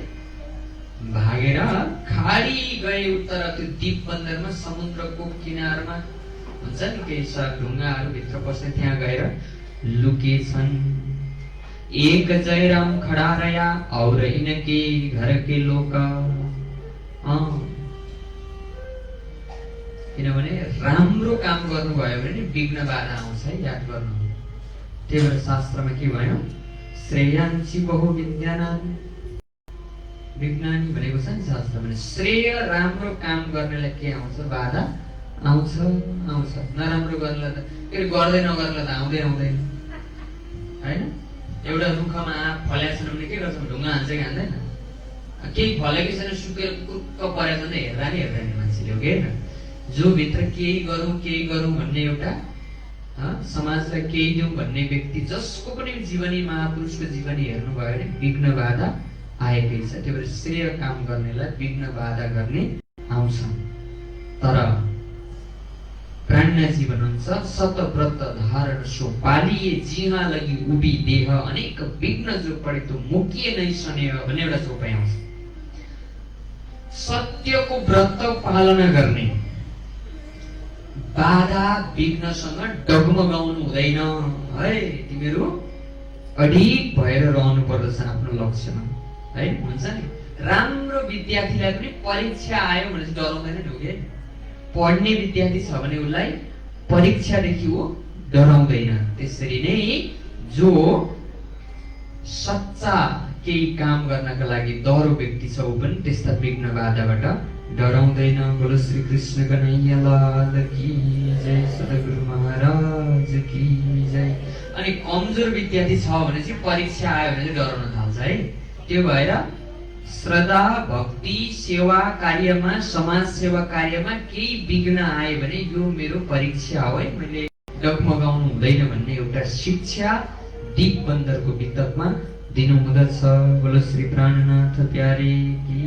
भागेर खाडी गए उत्तर। त्यो द्वीप बन्दरमा समुद्रको किनारमा हुन्छ नि केही ढुङ्गाहरू भित्र पस्ने, त्यहाँ गएर लुकेछन्। एक जयराम खडा रया और इनके घर के लोक। किनभने राम्रो काम गर्नुभयो भने विघ्न बाधा आउँछ है, याद गर्नु। त्यही भएर शास्त्रमा के भयो, श्रेयांसी बहु विद्यानानि। विज्ञानी भनेको छ नि शास्त्रमा, श्रेय राम्रो काम गर्नेलाई के आउँछ, बाधा आउँछ। नराम्रो गर्नलाई त के गर्दै नगर्नलाई त आउँदैन हैन। एउटा रुखमा आँप फलेको छैन भने के गर्छ, ढुङ्गा हान्छ कि हान्दैन? केही फलेकै छैन, सुकेर कुक्क परेको छ भने हेर्दैन मान्छेले, हो कि होइन? जो भित्र केही गरौँ भन्ने एउटा समाजलाई केही दिउँ भन्ने व्यक्ति, जसको पनि जीवनी, महापुरुषको जीवनी हेर्नुभयो भने विघ्न बाधा आएकै छ। त्यही भएर श्रेय काम गर्नेलाई विघ्न बाधा गर्ने आउँछ। तर प्राणजी भन्नुहुन्छ, सतव्रत धारण सो पालिए जीवा लगी उभी देह, अनेक विघ्न जो पढे तो मुकिए नै सनेह भन्ने एउटा चोपाइ आउँछ। सत्यको व्रत पालना गर्ने, बाधा विघ्नसँग डगमगाउनु हुँदैन है। तिमीहरू अडिग भएर रहनु पर्दछ आफ्नो लक्ष्यमा है। हुन्छ नि, राम्रो विद्यार्थीलाई पनि परीक्षा आयो भने डराउँदैन नि, हो कि? पढ्ने विद्यार्थी छ भने उसलाई परीक्षादेखि ऊ डराउँदैन। त्यसरी नै जो सच्चा केही काम गर्नका लागि डरो व्यक्ति छ, ऊ पनि त्यस्ता विघ्न बाधाबाट डराउँदैन। बोलो श्री कृष्ण कन्हैया लाल की जय, सद्गुरु महाराज की जय। अनि कमजोर विद्यार्थी छ भने चाहिँ परीक्षा आयो भने डराउन थाल्छ है। त्यो भएर श्रद्धा भक्ति सेवा कार्यमा, समाज सेवा कार्यमा केही विघ्न आयो भने यो मेरो परीक्षा हो है, मैले डगमगाउनु हुँदैन भन्ने एउटा शिक्षा दीप बन्दरको वितकमा दिनु हुँदछ। बोलो श्री प्राणनाथ प्यारे की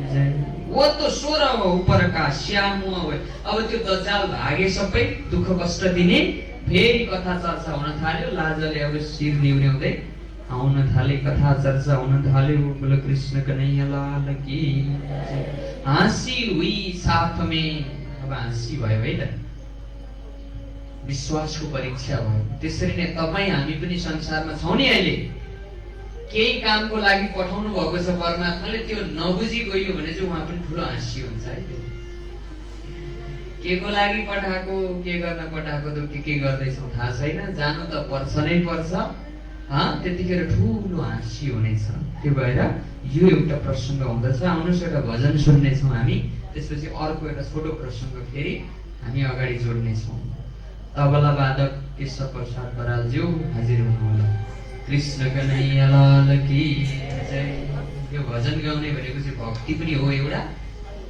जय। वो तो सोर हो ऊपर का श्याम हो। अब त्यो दज्जाल भागे, सबै दुःख कष्ट दिने, फेरि कथा चर्चा हुन थाल्यो। लाजले अब शिर निहुर्याउँदै आउन थाले, कथा चर्चा हुन थाल्यो। बोलो कृष्ण कन्हैया लाल की जय। हाँसी हुई साथ में, अब हाँसी भयो है त, विश्वासको परीक्षा भयो। त्यसरी नै तपाईँ हामी पनि संसारमा छौँ नि। अहिले केही कामको लागि पठाउनु भएको छ परमात्माले, त्यो नबुझी गयो भने चाहिँ उहाँ पनि ठुलो हाँसी हुन्छ है। के को लागि पठाएको, के गर्न पठाएको, त के गर्दैछौ थाहा छैन, जानु त पर्छ नै पर्छ। त्यतिखेर ठुलो हाँसी हुनेछ। त्यो भएर यो एउटा प्रसङ्ग हुँदछ। आउनुहोस् एउटा भजन सुन्नेछौँ हामी, त्यसपछि अर्को एउटा छोटो प्रसङ्ग फेरि हामी अगाडि जोड्नेछौँ। तबला वादक केशव प्रसाद बरालज्यू हाजिर हुनुहोला। कृष्ण कन्हैया लाल की जय। यो भजन गाउने भनेको चाहिँ भक्ति पनि हो एउटा,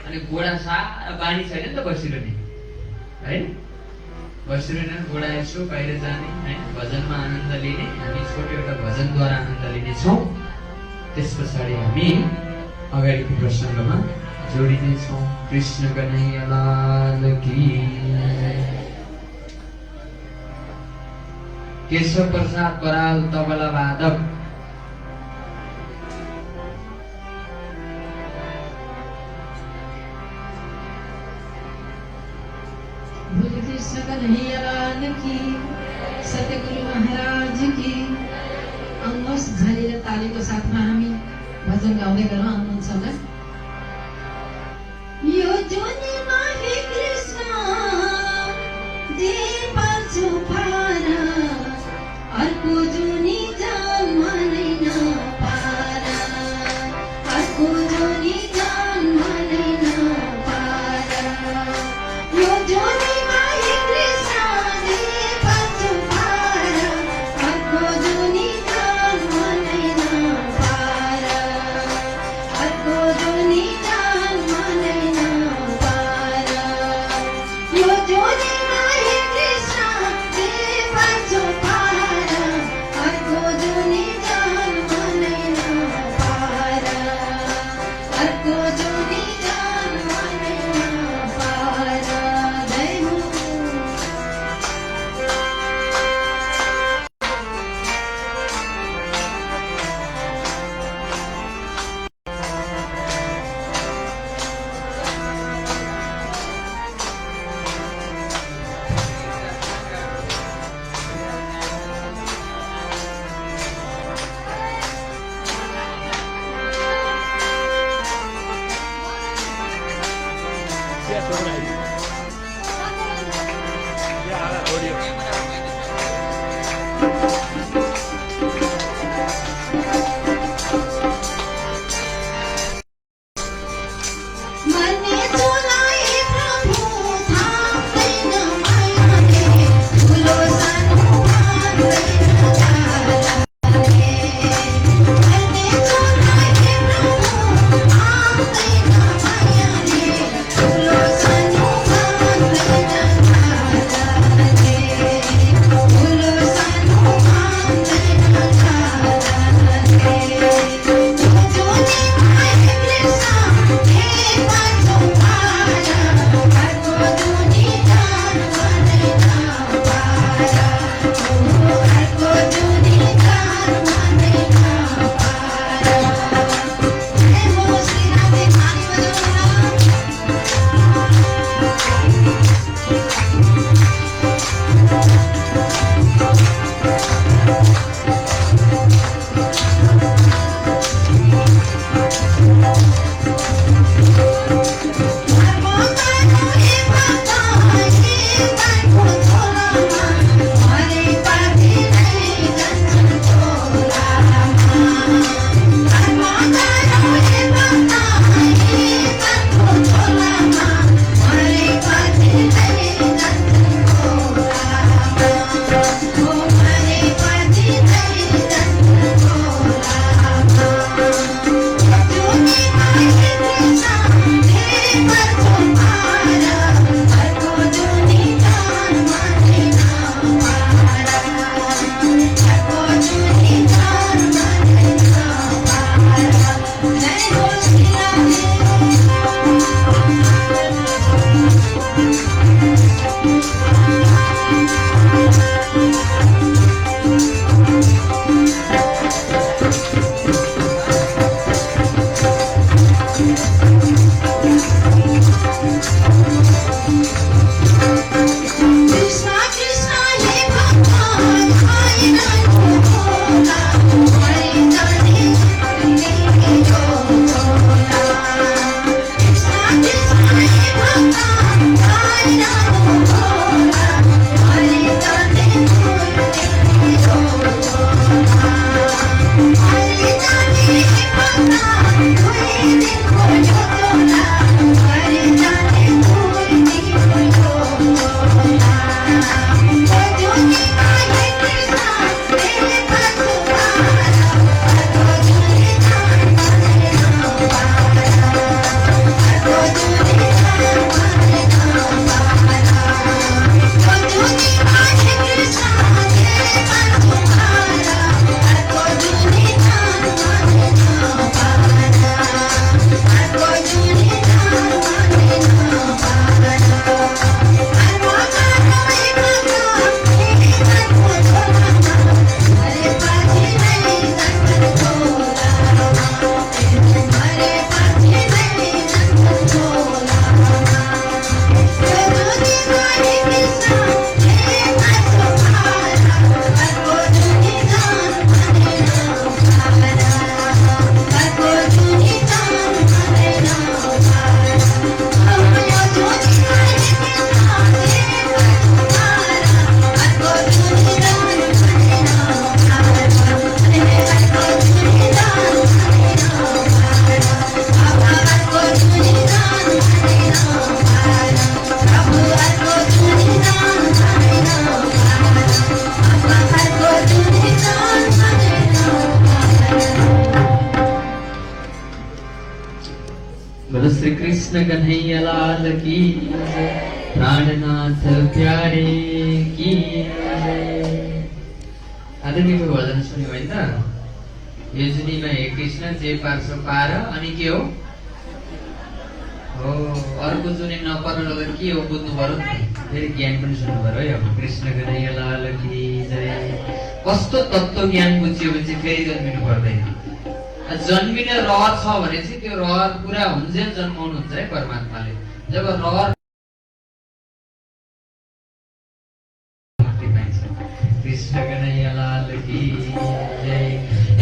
अनि गोडा सारा बानी छैन नि त बसिरहने है। बसिरहेर गोडा यसो बाहिर जाने होइन, भजनमा आनन्द लिने। हामी छोटो एउटा भजनद्वारा आनन्द लिनेछौँ। त्यस पछाडि हामी अगाडिको प्रसङ्गमा जोडिनेछौँ। कृष्ण कन्हैया लाल की। केशव प्रसाद बराल तबला वादक। कृष्ण कन्हैया लाल की, सत्यगुरु महाराज की। आउनुहोस् झरेर तालीको साथमा हामी भजन गाउँदै गरौँ। आउनुहुन्छ होला। यो जोनीमा हे कृष्ण दे पाछु पारा, अर्को जोनी जन्म नै नपारा, अर्को जोनी जन्म नै नपारा। यो जोनी I श्री कृष्ण कन्हैया लाल की जय, प्राणनाथ प्यारे की जय। आज मिठो भजन सुन्यो होइन त? यो जुनीमा हे कृष्ण जे पार्छ पार, अनि के हो अर्को जुनी नपर्नु के हो बुझ्नु पर्यो नि, फेरि ज्ञान पनि सुन्नु पर्यो है। अब कृष्ण कन्हैया लाल की जय। कस्तो तत्त्व ज्ञान बुझ्यो भने चाहिँ फेरि जन्मिनु पर्दैन। जन्मिने रहर छ भने चाहिँ त्यो रहर पुरा हुन्जेल जन्माउनु हुन्छ है परमात्माले। जब रहर कृष्ण कन्हैया लाल की जय।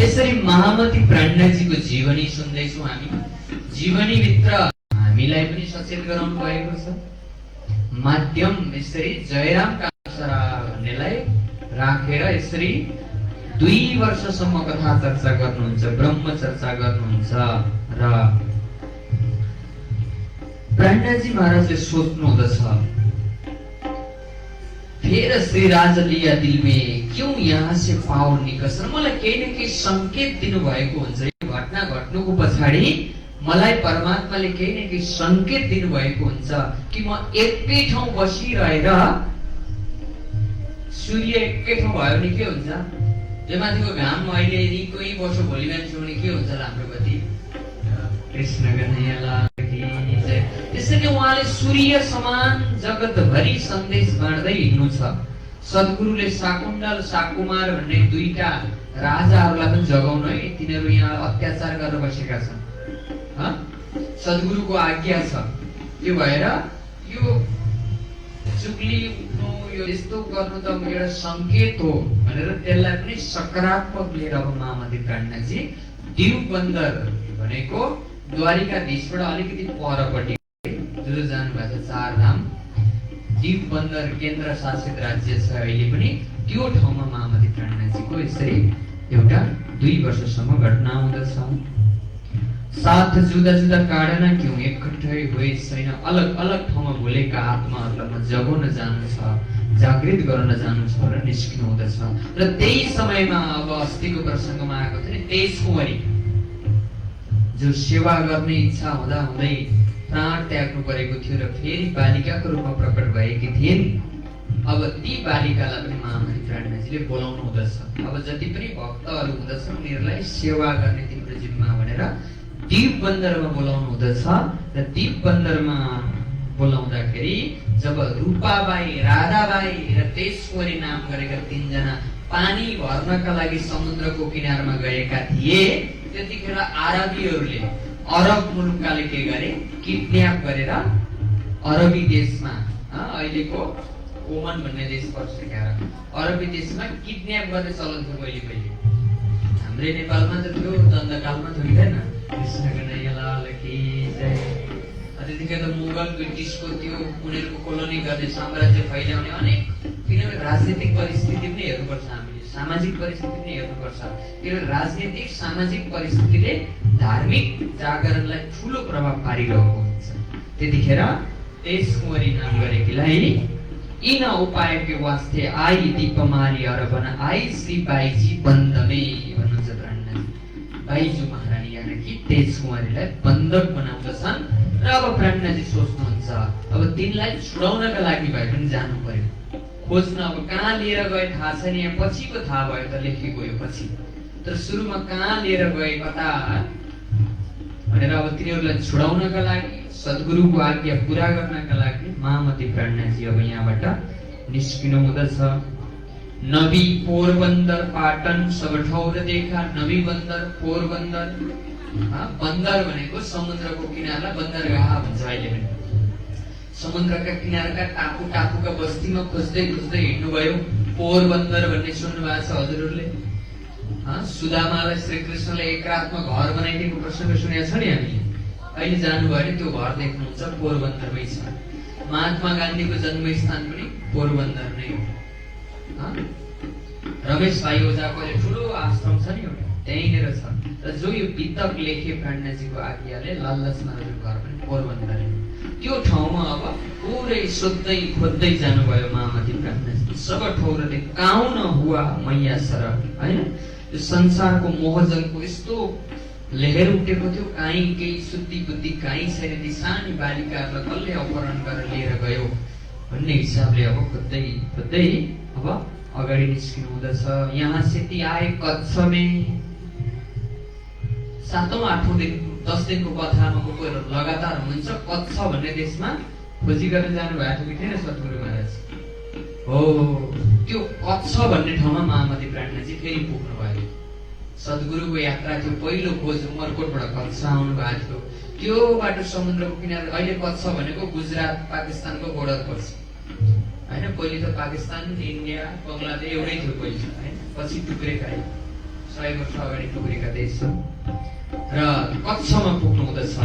यसरी महामती प्राज्ञाजीको जीवनी सुन्दैछौँ हामी। जीवनीभित्र हामीलाई पनि सचेत गराउनु भएको छ। माध्यम यसरी जयराम कान्छरा भन्नेलाई राखेर यसरी 2 वर्षसम्म कथा चर्चा गर्नुहुन्छ, ब्रह्म चर्चा गर्नुहुन्छ। र प्राज्ञाजी महाराजले सोच्नु हुँदछ, फिर श्री राज लिया दिल में क्यों यहाँ से पावर निकस। मलाई केही न केही संकेत दिनु भएको हुन्छ। यो घटना घट्नुको पछाडि मलाई परमात्माले केही न केही संकेत दिनु भएको हुन्छ कि म एकै ठाउँ बसिरहेर, सूर्य एकै ठाउँ भयो भने के हुन्छ? यो माथिको घाम अहिले निकै बस्यो, भोलि बिहान सुने के हुन्छ हाम्रो गति? कृष्ण कन्हैया लाल की जय। त्यसैले उहाँले सूर्य समान जगतभरि सन्देश बाँड्दै हिँड्नु छ। सद्गुरुले शाकुण्डल शाकुमार भन्ने 2टा राजाहरूलाई पनि जगाउनु है, तिनीहरू यहाँ अत्याचार गरेर बसेका छन्। सद्गुरुको आज्ञा छ। त्यो भएर यो चुक्ली उठ्नु, यो यस्तो गर्नु त एउटा संकेत हो भनेर त्यसलाई पनि सकारात्मक लिएर अब महामती प्राज्ञाजी दिउ बन्दर भनेको द्वारिकाधीशबाट अलिकति परपट्टि जो जानु भएको छ, 4 धाम दिउ बन्दर केन्द्र शासित राज्य छ अहिले पनि, त्यो ठाउँमा महामती प्राज्ञाजीको यसरी एउटा 2 वर्षसम्म घटना हुँदछ। साथ जुदा जुदा काडना क्यों एकट्ठै होइ छैन। अलग अलग ठाउँमा भुलेका आत्माहरूलाई म जगाउन जानु छ, जागृत गराउन जानु छ र निस्किनु हुँदछ। र त्यही समयमा अब अस्तिको प्रसङ्गमा आएको थियो नि 23 कुँवरी जो सेवा गर्ने इच्छा हुँदा हुँदै प्राण त्याग्नु परेको थियो र फेरि बालिकाको रूपमा प्रकट भएकी थिइन्। अब ती बालिकालाई पनि महामती प्राज्ञाजीले बोलाउनु हुँदछ। अब जति पनि भक्तहरू हुँदछन् उनीहरूलाई सेवा गर्ने तिम्रो जिम्मा भनेर दीप बन्दरमा बोलाउनु हुँदछ। र दीप बन्दरमा बोलाउँदाखेरि जब रूपाबाई, राधाबाई र तेजकुँवरी नाम गरेका 3 जना पानी भर्नका लागि समुद्रको किनारमा गएका थिए, त्यतिखेर आरबीहरूले, अरब मुलुकले के गरे, किडन्याप गरेर अरबी देशमा, अहिलेको ओमन भन्ने देश पर्छ क्या, अरबी देशमा किडन्याप गर्ने चलन थियो पहिले। हाम्रै नेपालमा त थियो, दण्डकालमा थिएन। कृष्ण कन्हैया लाल की जय। त्यतिखेर त मुगल ब्रिटिसको त्यो उनीहरूको कोलोनी गर्ने, साम्राज्य फैल्याउने अनेक, किनभने राजनीतिक परिस्थिति पनि हेर्नुपर्छ हामीले, सामाजिक परिस्थिति पनि हेर्नुपर्छ। किनभने राजनीतिक सामाजिक परिस्थितिले धार्मिक जागरणलाई ठुलो प्रभाव पारिरहेको हुन्छ। त्यतिखेर तेजकुँवरी नाम गरेकीलाई इन उपाय के वास्ते आई दीपमारी अरबन आई श्री बाईजी बन्दमे भन्नुहुन्छ प्राज्ञाजी। बाईजू महारानी यानी कि तेजकुँवरीलाई बन्धक बनाउँदछन्। र अब प्राज्ञाजी सोच्नुहुन्छ अब तिनलाई छुडाउनका लागि भए पनि जानु पर्यो, खोज्न। अब कहाँ लिएर गए थाहा छैन, यहाँ पछिको थाहा भयो त लेखेको यो पछि, तर सुरुमा कहाँ लिएर गए, कता भनेर अब तिनीहरूलाई छुडाउनका लागि, सद्गुरुको आज्ञा पूरा गर्नका लागि महामती प्राज्ञाजी अब यहाँबाट निस्किनु हुँदछ। नबी पोरबन्दर पाटन सब ठौर देखा। नबी बन्दर, पोरबन्दर, बन्दर भनेको समुद्रको किनारलाई बन्दरगाह भन्छ अहिले पनि। समुद्रका किनारका टापुका बस्तीमा खोज्दै खोज्दै हिँड्नुभयो। पोरबन्दर भन्ने सुन्नु भएको छ हजुरहरूले? सुदामालाई श्रीकृष्णले एक रातमा घर बनाइदिएको प्रसङ्ग सुनेको छ नि हामीले। अहिले जानुभयो भने त्यो घर देख्नुहुन्छ, पोरबन्दरमै छ। महात्मा गान्धीको जन्मस्थान पनि पोरबन्दर नै हो। रमेश भाइ ओझाको ठुलो आश्रम छ नि एउटा, त्यहीँनिर छ। र जो यो वितक लेखे प्राज्ञाजीको आज्ञाले लालच महाराजको घर पनि पोरबन्दर। त्यो ठाउँमा अब पुरै सोध्दै खोज्दै जानुभयो महामती प्राज्ञाजी। सब ठौरले काउन हुआ मैया सर, हैन? यो संसारको मोहजनको यस्तो लेखेर उठेको थियो, काहीँ केही शुद्धि बुद्धि काहीँ छैन, ती सानी बालिकाहरूलाई कसले अपहरण गरेर लिएर गयो भन्ने हिसाबले अब खोज्दै खोज्दै अब अगाडि निस्किनु हुँदछ। यहाँ से ती आए कच्छ में, 7औं 8औं दिन 10 दिनको कथामा गएर लगातार हुन्छ। कच्छ भन्ने देशमा खोजी गर्न जानु भएको थियो कि थिएन सद्गुरु महाराज? हो, त्यो कच्छ भन्ने ठाउँमा महामती प्राज्ञजी फेरि पुग्नु भयो। सद्गुरुको यात्रा थियो, पहिलो खोज उमरकोटबाट कच्छ आउनु भएको थियो। त्यो बाटो समुद्रको किनारा, अहिले कच्छ भनेको गुजरात पाकिस्तानको बोर्डर पर्छ हैन। पहिले त पाकिस्तान, इन्डिया, बङ्गलादेश एउटै थियो पहिले हैन, पछि टुक्रेका 100 वर्ष अगाडि टुक्रेका देश र कच्छमा पुग्नु हुँदछ।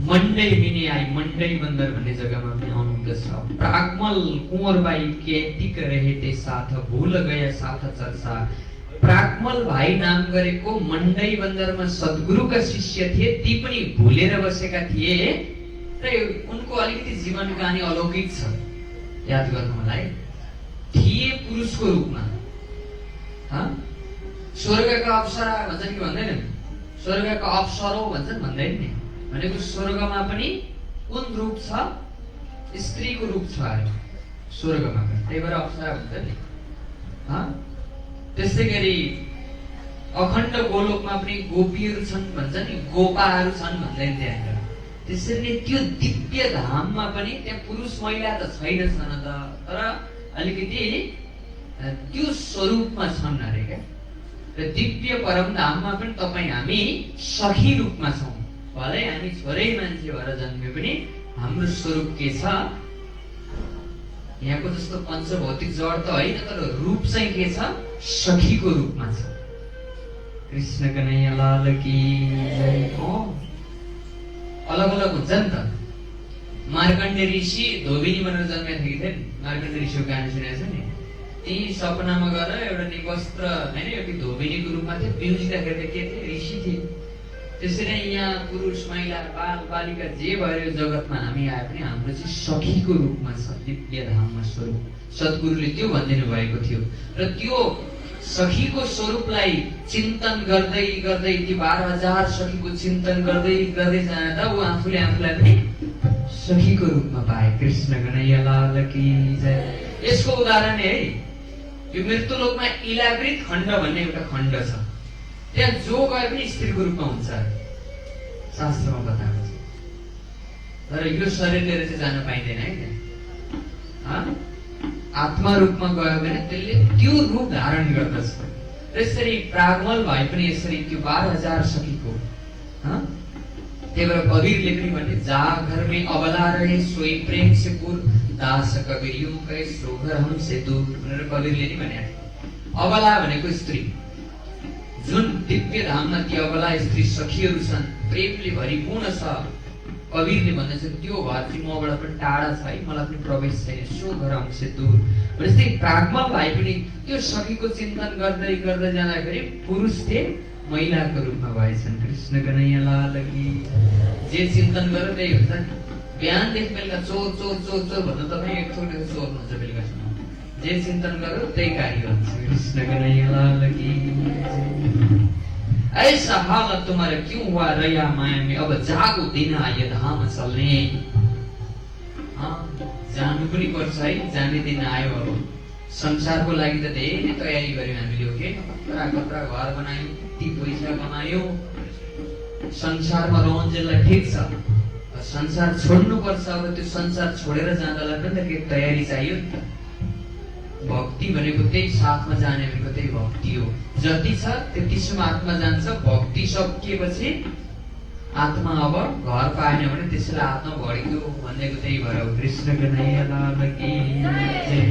मंडई मिनी आई, मंडई बंदर भन्ने जग्गामा पनि आउनु हुँदछ। प्रागमल कुंवरबाई के टिक रहे थे साथ, भूल गया साथ चर्चा। प्रागमल भाइ नाम गरेको मंडई बन्दरमा सद्गुरुका शिष्य थिए, ती पनि भुलेर बसेका थिए र उनको अलिकति जीवन कहानी अलौकिक छ, याद गर्नु मलाई। थिए पुरुषको रूपमा, स्वर्गका अप्सरा भन्छन् कि भन्दैनन्? स्वर्गका अप्सरो भन्छन्, भन्दैन नि? भनेको स्वर्गमा पनि कुन रूप छ? स्त्रीको रूप छ अरे स्वर्गमा पनि, त्यही भएर अप्सरा भन्छन् नि। त्यसै गरी अखण्ड गोलोकमा पनि गोपीहरू छन् भन्छ नि, गोपाहरू छन् भन्दैन त्यहाँ। त्यसरी नै त्यो दिव्य धाममा पनि त्यहाँ पुरुष महिला त छैन छन् त, तर अलिकति त्यो स्वरूपमा छन् अरे क्या। र दिव्य परम धाममा पनि तपाईँ हामी सखी रूपमा छौँ। भलै हामी छोरै मान्छे भएर जन्मे पनि हाम्रो स्वरूप के छ? यहाँको जस्तो पञ्चभौतिक जड त होइन, तर रूप चाहिँ के छ? सखीको रूपमा छ। कृष्ण कन्हैया लाल की जय। अलग अलग हुन्छ नि त। मार्कण्डे ऋषि धोबिनी भनेर जन्मेको थियो कि थिएन? मार्कण्डे ऋषिको कहानी सुनेको छ नि? ती सपनामा गएर एउटा निवस्त्र होइन, एउटा धोबिनीको रूपमा थियो, बिउजिँदाखेरि के थिए? ऋषि थिए। त्यसरी यहाँ पुरुष महिला बाल बालिका जे भएर यो जगतमा हामी आए पनि हाम्रो चाहिँ सखीको रूपमा छ, दिव्य धाममा स्वरूप। सद्गुरुले त्यो भनिदिनु भएको थियो। र त्यो सखीको स्वरूपलाई चिन्तन गर्दै गर्दै ती 12,000 सखीको चिन्तन गर्दै गर्दै जाँदा ऊ आफूले आफूलाई पनि सखीको रूपमा पाए। कृष्ण कन्हैया लाल की जय। यसको उदाहरण है, यो मृत्युलोकमा इलावृत खण्ड भन्ने एउटा खण्ड छ, त्यहाँ जो गए पनि स्त्रीको रूपमा हुन्छ, शास्त्रमा बताएको छ। तर यो शरीर लिएर चाहिँ जान पाइँदैन है त्यहाँ। आत्मा रूपमा गयो भने त्यसले त्यो रूप धारण गर्दछ। त्यसरी प्रागमल भाइ पनि यसरी त्यो 12,000 सखीको, त्यही भएर कबीरले पनि भने, जा घर में अबला रहे सोई प्रेम से पूर, दास कबीर यूं कहे सो घर हमसे दूर भनेर कबीरले नि भने। अबला भनेको स्त्री, जुन दिव्य धाममा ती अबला स्त्री सखीहरू छन्, प्रेमले भरिपूर्ण छ। कबीरले भन्दैछ त्यो घर चाहिँ मबाट पनि टाढा छ है, मलाई पनि प्रवेश छैन, सो घर हमसे दूर। जस्तै प्रागमल भाइ पनि त्यो सखीको चिन्तन गर्दै गर्दै जाँदाखेरि पुरुष थिए, महिलाको रूपमा भएछन्। कृष्ण कन्हैया लाल की। जे चिन्तन गर्यो त्यही हुन्छ नि। बिहानदेखि बेलुका चोर चोर चोर चोर भन्नु तपाईँ एक थोक चोर हुन्छ बेलुकासम्म। जे चिन्तन गर्यो त्यही कार्य हुन्छ। कृष्ण कन्हैया लाल की। ऐसा हालत तुम्हारा क्यों हुआ रया माया में, अब जागो दिन आयो धाम चल्ने। जानु पनि पर्छ है, जाने दिन आयो। अब संसारको लागि त धेरै तयारी गर्यौँ हामीले, हो कि कत्रा कत्रा घर बनायौँ, ती पैसा कमायौँ, संसारमा रहन्जेललाई ठिक छ, संसार छोड्नु पर्छ। अब त्यो संसार छोडेर जाँदालाई पनि त के तयारी चाहियो नि त। भक्ति भनेको त्यही साथमा जाने भनेको त्यही भक्ति हो। जति छ त्यतिसम्म आत्मा जान्छ, भक्ति सकिएपछि आत्मा अब घर पाएन भने त्यसैलाई आत्मा भड्क्यो भनेको त्यही भएर हो। कृष्ण कन्हैया लाल की जय।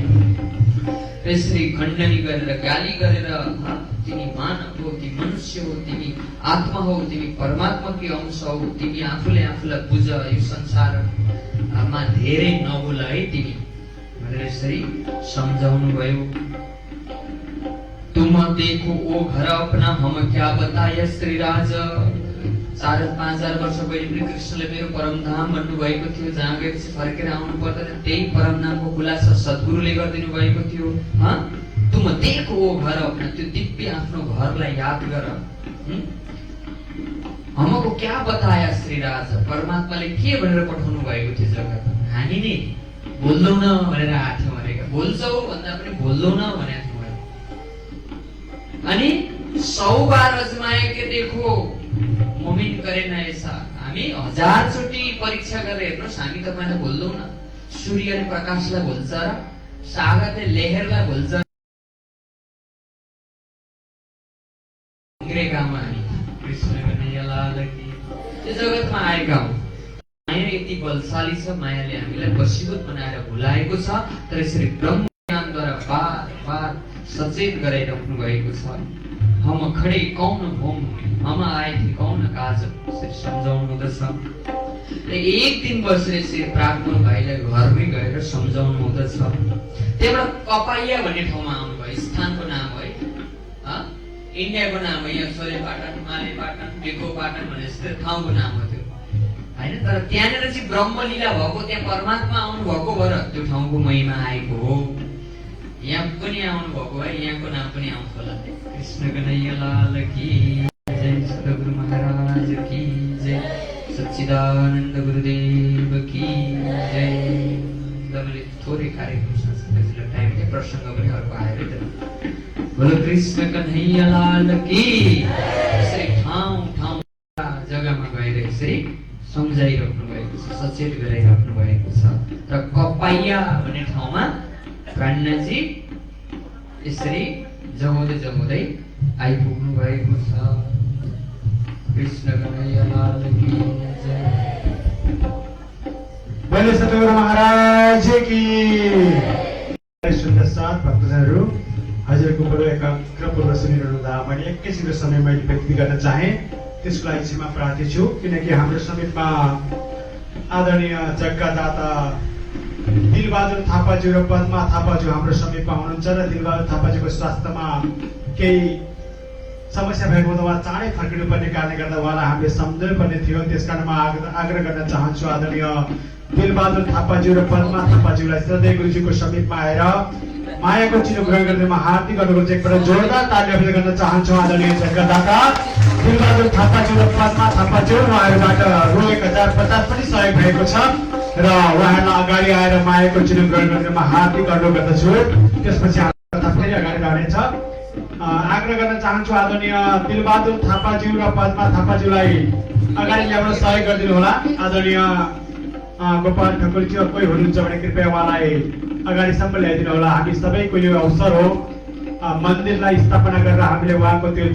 त्यसरी खण्डनी गरेर गाली गरेर, तिमी मानव हो, तिमी मनुष्य हो, तिमी आत्मा हो, तिमी परमात्माकै अंश हो, तिमी आफूले आफूलाई बुझ, यो संसारमा धेरै नबोल है तिमी भनेर यसरी सम्झाउनु भयो। तुम देखो ओ घर अपना हम क्या बताए श्रीराज। 4,000-5,000 वर्ष पहिले पनि कृष्णले मेरो परमधाम भन्नुभएको थियो, जहाँ गएपछि फर्केर आउनु पर्दैन, त्यही परमधामको खुलासा सद्गुरुले गरिदिनु भएको थियो। तुम देखो ओ घर अपना, त्यो दिव्य आफ्नो घरलाई याद गर। हमको क्या बताया श्री राजा, परमात्माले के भनेर पठाउनु भएको थियो जगतमा। हामी नि बोल्दैनौँ भनेर आएको थियौँ अरे, बोल्छौ भन्दा पनि बोल्दैनौँ भनेको थियौँ। अनि 100 बार अजमाए के देखो मुमिन करे न ऐसा। हामी 1000 चोटि परीक्षा गरेर हेर्नुहोस्, हामी तपाईलाई बोल्दैनौँ। सूर्यले प्रकाशलाई भुल्छ र सागरले लहरलाई भुल्छ। गाउँमा हामी कृष्णको नैयालाल की यो जगतमा आएका हौँ। माया यति बलशाली छ, मायाले हामीलाई वशीभूत बनाएर भुलाएको छ। तर यसरी ब्रह्म ज्ञानद्वारा बार बार सचेत गराइराख्नु भएको छ। हम खडे कौन होम, हम आए थे कौन काज, यसरी सम्झाउनु हुँदछ। एक दिन बसेर यसरी प्राज्ञ भाइलाई घरमै गएर सम्झाउनु हुँदछ। त्यहाँबाट कपाइया भन्ने ठाउँमा आउनुभयो, स्थानको नाम है। इन्डियाको नाम हो, यहाँ सोरेपाटन, मालेपाटन, डेकोपाटन भन्ने जस्तो ठाउँको नाम हो त्यो होइन। तर त्यहाँनिर चाहिँ ब्रह्मलीला भएको, त्यहाँ परमात्मा आउनु भएको भएर त्यो ठाउँको महिमा आएको हो। यहाँ पनि आउनु भएको है, यहाँको नाम पनि आउँछ होला। कृष्ण कन्हैयालाल की जय, सद्गुरु महाराज की जय, सच्चिदानन्द गुरुदेव की जय। मैले थोरै कार्यक्रम संस्कृतिलाई टाइम थियो, प्रसङ्ग पनि अर्को आयो है। बोलो कृष्ण कन्हैयालाल की। यसरी ठाउँ ठाउँ जग्गामा गएर यसरी सम्झाइराख्नु भएको छ, सचेत गराइराख्नु भएको छ। र कपाइया भन्ने ठाउँमा कान्नाजी यसरी जगाउँदै जगाउँदै आइपुग्नु भएको छ। कृष्ण कन्हैयालाल की जय। बोले सद्गुरु महाराज की। सुन्दर साथ भक्तजनहरू, हजुरको बडो एकाग्रपूर्वक सुनिरहनु हुँदा मैले एकैछिनको समय मैले व्यक्त गर्न चाहे, त्यसको लागि क्षमा प्रार्थी छु। किनकि हाम्रो समीपमा आदरणीय जग्गादाता दिलबहादुर थापाज्यू र पद्मा थापाज्यू हाम्रो समीपमा हुनुहुन्छ र दिलबहादुर थापाज्यूको स्वास्थ्यमा केही समस्या भएको हुँदा उहाँ चाँडै फर्किनु पर्ने कारणले गर्दा उहाँलाई हामीले सम्झनु पर्ने थियो। त्यसकारण म आग्रह गर्न चाहन्छु आदरणीय दिलबहादुर थापाज्यू र पद्मा थापाज्यूलाई श्रद्धेय गुरुजीको समीपमा आएर मायाको चिनो ग्रहण गर्ने हार्दिक अनुरोध एकपल्ट जोरदार ताली गर्न चाहन्छु। आदरणीय जग्गादाता दिलबहादुर थापाज्यू र पद्मा थापाज्यू, उहाँहरूबाट रु 1050 पनि सहयोग भएको छ र उहाँहरूलाई अगाडि आएर मायाको चिनो ग्रहण गर्ने हार्दिक अनुरोध गर्दछु। त्यसपछि हाम्रो कथा फेरि अगाडि रहनेछ। आग्रह गर्न चाहन्छु आदरणीय दिलबहादुर थापाज्यू र पद्मा थापाज्यूलाई अगाडि ल्याउन सहयोग गरिदिनु होला। आदरणीय गोपाल ठकुरजी कोही हुनुहुन्छ भने कृपया उहाँलाई अगाडिसम्म ल्याइदिनु होला। हामी सबैको यो अवसर हो, मन्दिरलाई स्थापना गरेर हामीले उहाँको त्यो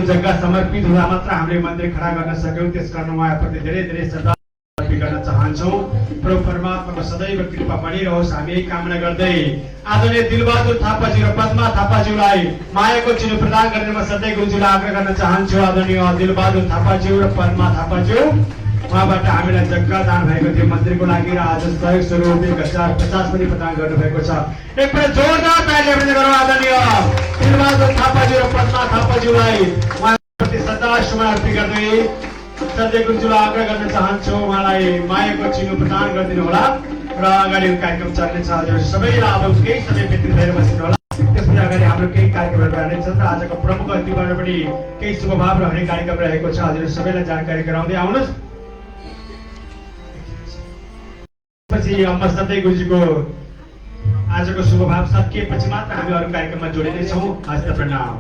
जग्गा समर्पित हुँदा मात्र हामीले मन्दिर खडा गर्न सक्यौँ। त्यसकारण उहाँप्रति धेरै धेरै श्रद्धा गर्न चाहन्छौँ। प्रभु परमात्माको सदैव कृपा बनिरहोस्, हामी यही कामना गर्दै आदरणीय दिलबहादुर थापाज्यू र पद्मा थापाज्यूलाई मायाको चिनो प्रदान गर्ने म सधैँ गुरुजीलाई आग्रह गर्न चाहन्छु। आदरणीय दिलबहादुर थापाज्यू र पद्मा थापाज्यू, उहाँबाट हामीलाई जग्गा दान भएको थियो मन्दिरको लागि र आज सहयोग स्वरूप 1050 पनि प्रदान गर्नुभएको छ। एकपल्ट जोरदार ताली गरौँ आदरणीय दिलबहादुर थापाज्यू र पद्मा थापाज्यूलाई उहाँप्रति श्रद्धा सुमन अर्पित गर्दै सधैँ गुरुजीलाई आग्रह गर्न चाहन्छु उहाँलाई मायाको चिनो प्रदान गरिदिनु होला र अगाडि कार्यक्रम चल्नेछ। हजुर सबैलाई अब केही समय व्यतीत भएर बसिनु होला। त्यसपछि अगाडि हाम्रो केही कार्यक्रमहरू रहनेछन् र आजको प्रमुख अतिथिबाट पनि केही शुभभाव रहने कार्यक्रम रहेको छ। हजुर सबैलाई जानकारी गराउँदै आउनुहोस्। पछि अम्मा सधैँ गुरुजीको आजको शुभभाव सकिएपछि मात्र हामी अरू कार्यक्रममा जोडिनेछौँ। हस्त प्रणाम।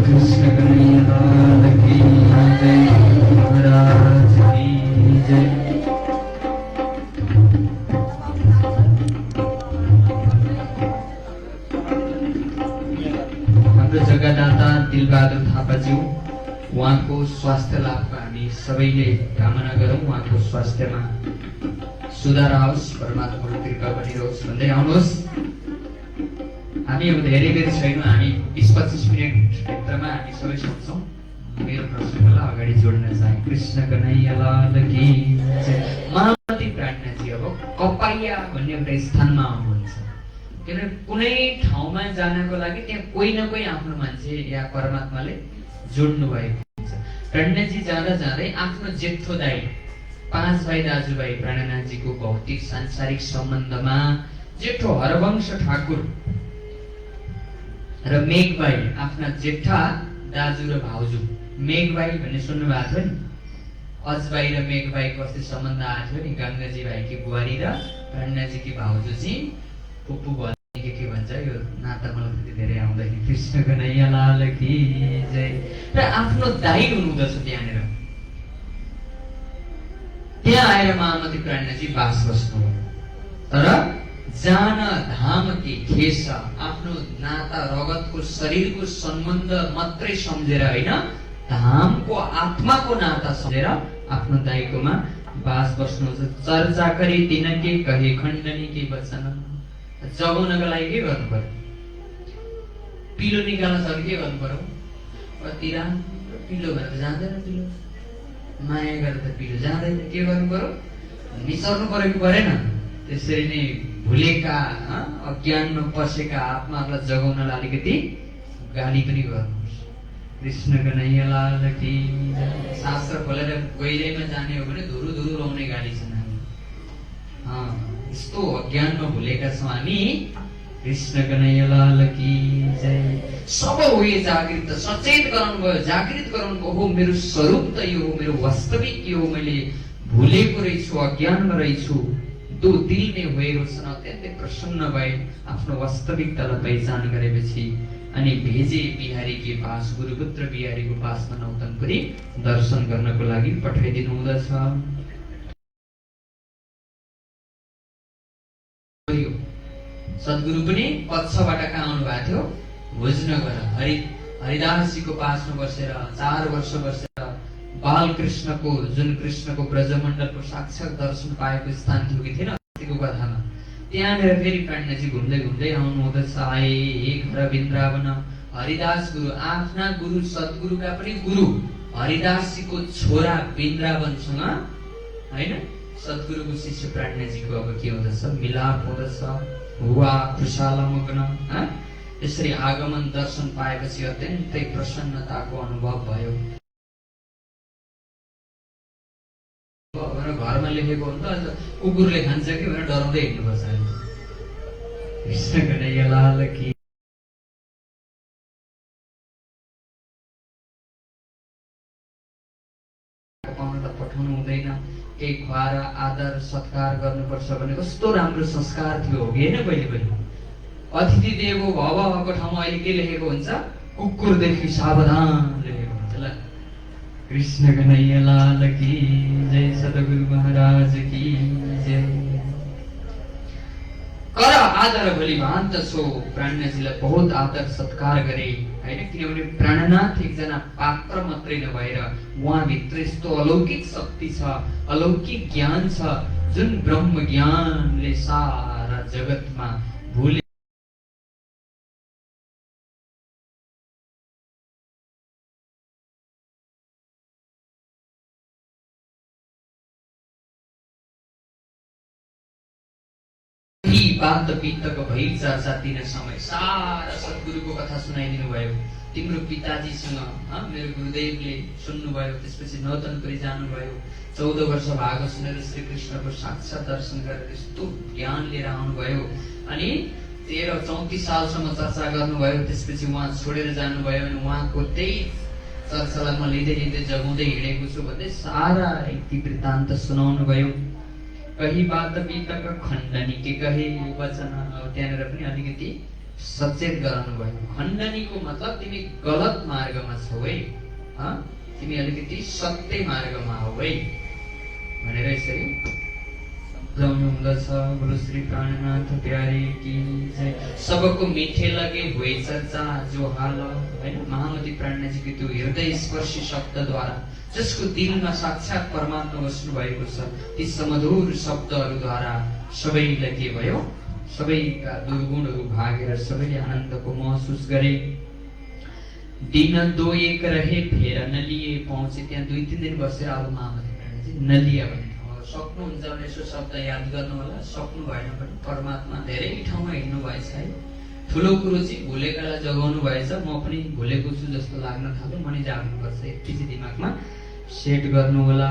कृष्ण कन्हैयालाल की जय, महाराज की जय। हाम्रो जग्गादाता दिलबहादुर थापाज्यू उहाँको स्वास्थ्य लाभको हामी सबैले कामना गरौँ। उहाँको स्वास्थ्यमा सुधार आओस्, परमात्माको कृपा बनिरहोस् भन्दै आउनुहोस्। हामी अब धेरै बेर छैनौँ, हामी 20-25 मिनटभित्रमा हामी सबै सक्छौँ। मेरो प्रश्नलाई अगाडि जोड्न चाहे। कृष्ण कन्हैया लाल की जय। मालती प्राज्ञाजी अब कपाइया भन्ने एउटा स्थानमा आउनुहुन्छ। किनभने कुनै ठाउँमा जानको लागि त्यहाँ कोही न कोही आफ्नो मान्छे या परमात्माले जोड्नु भएको हुन्छ। प्राज्ञाजी जाँदा जाँदै आफ्नो जेठो दाइ 5 भाइ दाजुभाइ प्राणनाथजीको भौतिक सांसारिक सम्बन्धमा जेठो हरवंश ठाकुर र मेघबाई आफ्ना जेठा दाजु र भाउजू। मेघबाई भन्ने सुन्नु भएको थियो नि, अजबाई र मेघबाईको अस्ति सम्बन्ध आएको थियो नि, गङ्गाजी भाइकी बुहारी र प्राणनाथजीकी भाउजू चाहिँ पुप्पु भन्ने के भन्छ। यो नाता मलाई त्यति धेरै आउँदैन। कृष्ण कन्हैया लाल की जय। र आफ्नो दाइ हुनुहुँदछ त्यहाँनिर। त्यहाँ आएर महामती प्राणनाथजी बास बस्नु। तर जान धाम के खेस, आफ्नो नाता रगतको शरीरको सम्बन्ध मात्रै सम्झेर होइन, धामको आत्माको नाता सम्झेर आफ्नो दाइकोमा बास बस्नुहुन्छ। चर्चा गरी दिन के कहे खण्डनी के वचन। जगाउनको लागि के गर्नु पर्यो? पिलो निकाल्न छ के गर्नु पर्यो? कति राम्रो पिलो भनेर जाँदैन, पिलो माया गरेर त पिलो जाँदैन। के गर्नु पर्यो? निसर्नु पर्यो कि परेन? त्यसरी नै भुलेका अज्ञानमा पसेका आत्माहरूलाई जगाउनलाई अलिकति गाली पनि गर्नुहोस्। कृष्ण कन्हैया लाल की। शास्त्र खोलेर गहिराइमा जाने हो भने धुरु धुरु रोउने गाली छन् हामी। यस्तो अज्ञानमा भुलेका छौँ हामी। कृष्ण कन्हैया लाल की जय। सब हो यो जागृत, सचेत गराउनु भयो, जागृत गराउनु भयो। हो मेरो स्वरूप त यो हो, मेरो वास्तविक यो हो, मैले भुलेको रहेछु, अज्ञानमा रहेछु। दो दिल में हुए रोशन अत्यन्तै प्रसन्न भए आफ्नो वास्तविकतालाई पहिचान गरेपछि अनि भेजे बिहारी के पास, गुरुपुत्र बिहारीको पासमा नौतनपुरी दर्शन गर्नको लागि पठाइदिनु हुँदछ। सद्गुरु पनि पक्षबाट कहाँ आउनु भएको थियो? भोजनगर हरिदासजीको पासमा बसेर 4 वर्ष बसेर बालकृष्णको, जुन कृष्णको ब्रजमण्डलको साक्षात दर्शन पाएको स्थान थियो कि थिएन अस्तिको कथामा, त्यहाँनिर फेरि प्राणनाथजी घुम्दै घुम्दै आउनु हुँदछ। आए एक घर वृन्दावन। हरिदास गुरु, आफ्ना गुरु सद्गुरुका पनि गुरु हरिदासजीको छोरा वृन्दावनसँग हैन, सद्गुरुको शिष्य प्राणनाथजीको अब के हुँदछ? मिलाप हुँदछ। हुआ खुशाला मग्न। यसरी आगमन दर्शन पाएपछि अत्यन्तै प्रसन्नताको अनुभव भयो। घरमा लेखेको हुन्छ कुकुरले खान्छ कि भनेर डराउँदै हिँड्नुपर्छ। कृष्ण कन्हैया लाल की। पठाउनु हुँदैन, केही खुवाएर आदर सत्कार गर्नुपर्छ भने कस्तो राम्रो संस्कार थियो हो कि होइन? पहिले पनि अतिथि देवो भवको ठाउँमा अहिले के लेखेको हुन्छ? कुकुरदेखि सावधान लेखेको हुन्छ। ल कृष्ण कन्हैया लाल की जय। सद्गुरु महाराज की जय। कर आदर भोलि भान्त छो। प्राणनाथजीलाई बहुत आदर सत्कार गरे हैन, किनभने प्राणनाथ एकजना पात्र मात्रै नभएर उहाँभित्र यस्तो अलौकिक शक्ति छ, अलौकिक ज्ञान छ, जुन ब्रह्म ज्ञानले सारा जगतमा भूले बात पित्तको भई चर्चा दिन समय सारा सद्गुरुको कथा सुनाइदिनु भयो। तिम्रो पिताजीसँग मेरो गुरुदेवले सुन्नुभयो, त्यसपछि नौतनपुरी जानुभयो, 14 वर्ष भागवत सुनेर श्री कृष्णको साक्षात दर्शन गरेर यस्तो ज्ञान लिएर आउनुभयो। अनि 34 सालसम्म चर्चा गर्नुभयो, त्यसपछि उहाँ छोडेर जानुभयो। अनि उहाँको त्यही चर्चालाई म लिँदै लिँदै जगाउँदै हिँडेको छु भन्दै सारा इतिवृत्तान्त सुनाउनु भयो। कही बात पितक खण्डनी के कहे वचन। अब त्यहाँनिर पनि अलिकति सचेत गराउनु भयो। खण्डनीको मतलब तिमी गलत मार्गमा छौ है, तिमी अलिकति सत्य मार्गमा हौ है भनेर यसरी बजाउनु हुँदछ। बोलो श्री प्राणनाथ प्यारे की जय। सबको मिठे लगे हुए चर्चा जो हाल हैन महामती प्राणनाथजीको त्यो हृदय स्पर्शी शब्दद्वारा जसको दिलमा साक्षात परमात्मा बस्नु भएको छ ती समधुर शब्दहरूद्वारा सबैलाई के भयो, सबैका दुर्गुणहरू भागेर सबैले आनन्दको महसुस गरे। दिन दो एक रहे फेर नलिए पहुँचे। त्यहाँ 2-3 दिन बसेर अब महामती प्राणनाथजी नलिया भन्ने ठाउँमा सक्नुहुन्छ भने यसो शब्द याद गर्नु होला। सक्नु भएन भने परमात्मा धेरै ठाउँमा हिँड्नु भएछ है। ठुलो कुरो चाहिँ भुलेकालाई जगाउनु भएछ। म पनि भुलेको छु जस्तो लाग्न थाल्यो। म नि जाग्नुपर्छ, यति चाहिँ दिमागमा सेट गर्नु होला।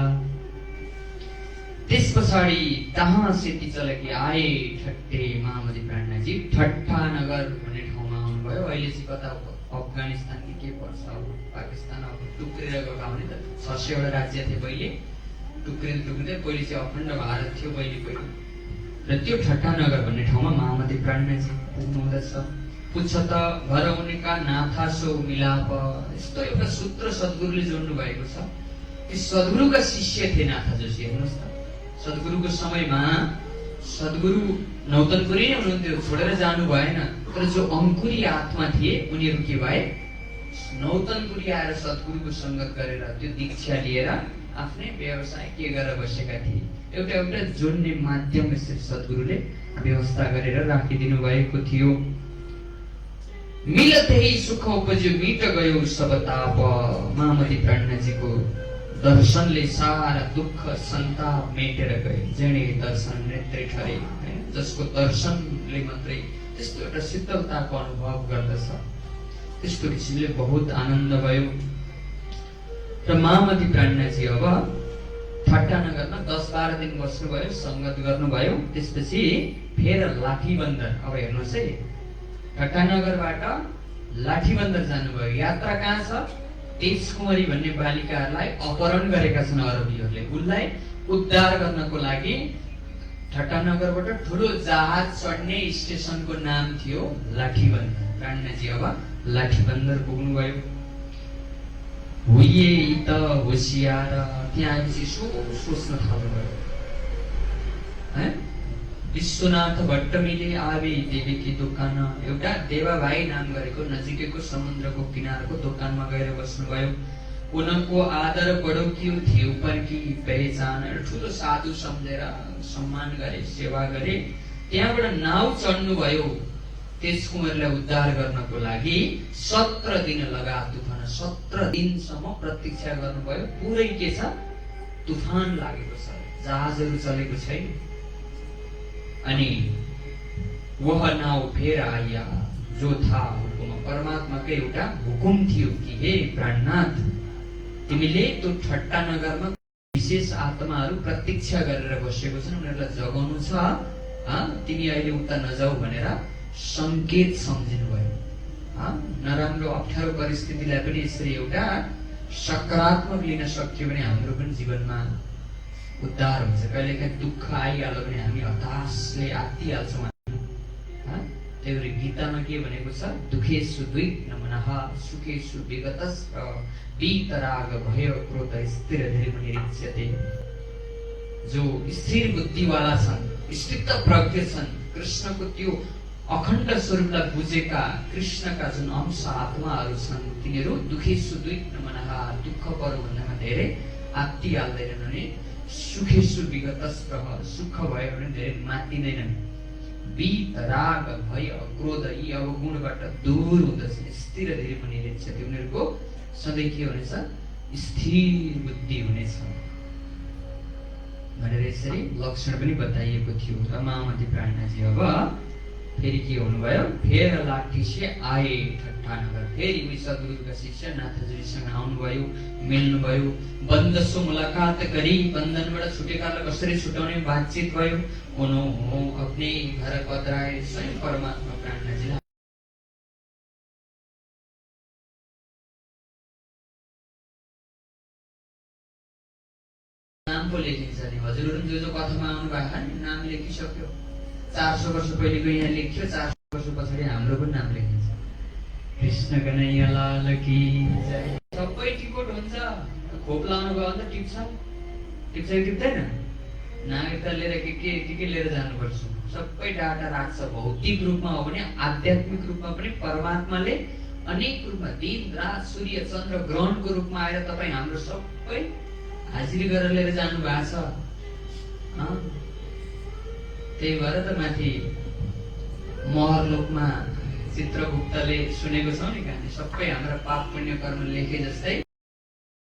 त्यस पछाडि तहाँ से चलेकी आए ठट्टे महामती प्राणनाथजी ठट्टा नगर भन्ने ठाउँमा आउनुभयो। अहिले चाहिँ कता अफगानिस्तान के पर्छ, पाकिस्तान अब टुक्रेर गएको भने त 600 वटा राज्य थिए पहिले, टुक्रिँदै पहिले चाहिँ अखण्ड भारत थियो पहिले। र त्यो ठट्टा नगर भन्ने ठाउँमा महामती प्राणनाथजी पुग्नु हुँदछ। पुच्छ त घर उनीका नाथा सो मिलाप। यस्तो एउटा सूत्र सद्गुरुले जोड्नु भएको छ। ती सद्गुरुका शिष्य थिए नाथा जोशी। हेर्नुहोस् त, सद्गुरुको समयमा सद्गुरु नौतनपुरी नै हुनुहुन्थ्यो, छोडेर जानु भएन। तर जो अङ्कुरी आत्मा थिए उनीहरू के भए, नौतनपुरी आएर सद्गुरुको सङ्गत गरेर त्यो दीक्षा लिएर आफ्नै व्यवसाय के गरेर बसेका थिए। एउटा जोड्ने माध्यम यसरी सद्गुरुले व्यवस्था गरेर राखिदिनु भएको थियो। मिलतै सुख उपज्यो मिट गयो सब ताप। महामती प्राणनाथजीको दर्शनले सारा दुःख सन्ताप मेटेर गए। जणे दर्शन नेत्रे ठरे, जसको दर्शनले मात्रै त्यस्तो एउटा शीतलताको अनुभव गर्दछ। त्यस्तो किसिमले बहुत आनन्द भयो। र महामती प्राणनाथजी अब ठट्टा नगरमा 10-12 दिन बस्नुभयो, सङ्गत गर्नुभयो। त्यसपछि फेर लाठीबन्दर। अब हेर्नुहोस् है, ठट्टा नगरबाट लाठीबन्दर जानुभयो। यात्रा कहाँ छ? तेजकुमारी भन्ने बालिकाहरूलाई अपहरण गरेका छन् अरबीहरूले। उसलाई उद्धार गर्नको लागि ठट्टा नगरबाट ठुलो जहाज चढ्ने स्टेसनको नाम थियो लाठीबन्दर। प्राणनाथजी अब लाठीबन्दर पुग्नुभयो। हुइए त होसियार। त्यहाँ आएपछि सोच्न थाल्नुभयो। विश्वनाथ भट्ट मिले आवे देवीकी दोकान। एउटा देवा भाइ नाम गरेको नजिकैको समुद्रको किनारको दोकानमा गएर बस्नुभयो। उनको आदर बडो क्यू थियो पर कि पहिचान। ठुलो साधु सम्झेर सम्मान गरे, सेवा गरे। त्यहाँबाट नाउ चढ्नुभयो। तेजकुमारलाई उद्धार गर्नको लागि 17 दिन लगा तुफान। 17 दिनसम्म प्रतीक्षा गर्नुभयो। पुरै के छ, तुफान लागेको छ, जहाजहरू चलेको छैन। अनि वह नाउ फेर आइया जो था हुकुम। परमात्माकै एउटा हुकुम थियो कि हे प्राणनाथ, तिमीले त्यो ठट्टा नगरमा विशेष आत्माहरू प्रतीक्षा गरेर बसेको छन्, उनीहरूलाई जगाउनु छ। तिमी अहिले उता नजाऊ भनेर संकेत सम्झिनु भयो। नराम्रो अप्ठ्यारो परिस्थितिलाई पनि यसरी एउटा सकारात्मक लिन सक्यो भने हाम्रो पनि जीवनमा उद्धार हुन्छ। कहिलेकाहीँ दुःख आइहाल्यो भने हामी हताशले आत्तिहाल्छौँ। त्यही भएर गीतामा के भनेको छ, दुखेषु द्विघ्न मनः सुखेषु विगतस्र वीतराग भय क्रोध स्थिर धीर्मनिरीक्ष्यते। जो स्थिर बुद्धिवाला छन्, स्थित प्रज्ञ छन्, कृष्णको त्यो अखण्ड स्वरूपलाई बुझेका कृष्णका जुन अंश आत्माहरू छन्, तिनीहरू दुखेषु द्विघ्न मनः दुःख परो भन्दामा धेरै आत्तिहाल्दैनन् भने सुखेषु विगतस्र सुख भयो भने धेरै मातिँदैनन्। वीतराग भय क्रोध यी अवगुणबाट दूर हुँदछन्। स्थिर धीर्मनिरीक्ष्यते। उनीहरूको सधैँ के हुनेछ, स्थिर बुद्धि हुनेछ भनेर यसरी लक्षण पनि बताइएको थियो। र महामती प्राणनाथजी अब फेरि के हुनुभयो, फेर लाठी से आए ठट्टा नगर। फेरि उनी सद्गुरुका शिष्य नाथजीसँग आउनुभयो, मिल्नुभयो। बन्धसो मुलाकात गरी बन्धनबाट छुटेकालाई कसरी छुटाउने बातचित भयो। उनो अपने घर पधराए स्वयं परमात्मा प्राणनाथजीलाई नाम पो लेखिन्छ नि। हजुरहरू जो कथामा आउनु भएको नि नाम लेखिसक्यो। 400 वर्ष पहिलेको यहाँ लेख्यो, 400 वर्ष पछाडि हाम्रो पनि नाम लेखिन्छ। कृष्ण कन्हैया लाल की जय। सबै टिकट हुन्छ। खोप लाउनु भयो भने त टिप्छ कि टिप्दैन? नागरिकता लिएर के लिएर जानुपर्छ? सबै डाटा राख्छ। भौतिक रूपमा हो भने आध्यात्मिक रूपमा पनि परमात्माले अनेक रूपमा दिन रात सूर्य चन्द्र ग्रहणको रूपमा आएर तपाईँ हाम्रो सबै हाजिरी गरेर लिएर जानु भएको छ। त्यही भएर त माथि महरलोकमा चित्रगुप्तले सुनेको छौँ नि कहानी, सबै हाम्रा पाप पुण्य कर्म लेखे जस्तै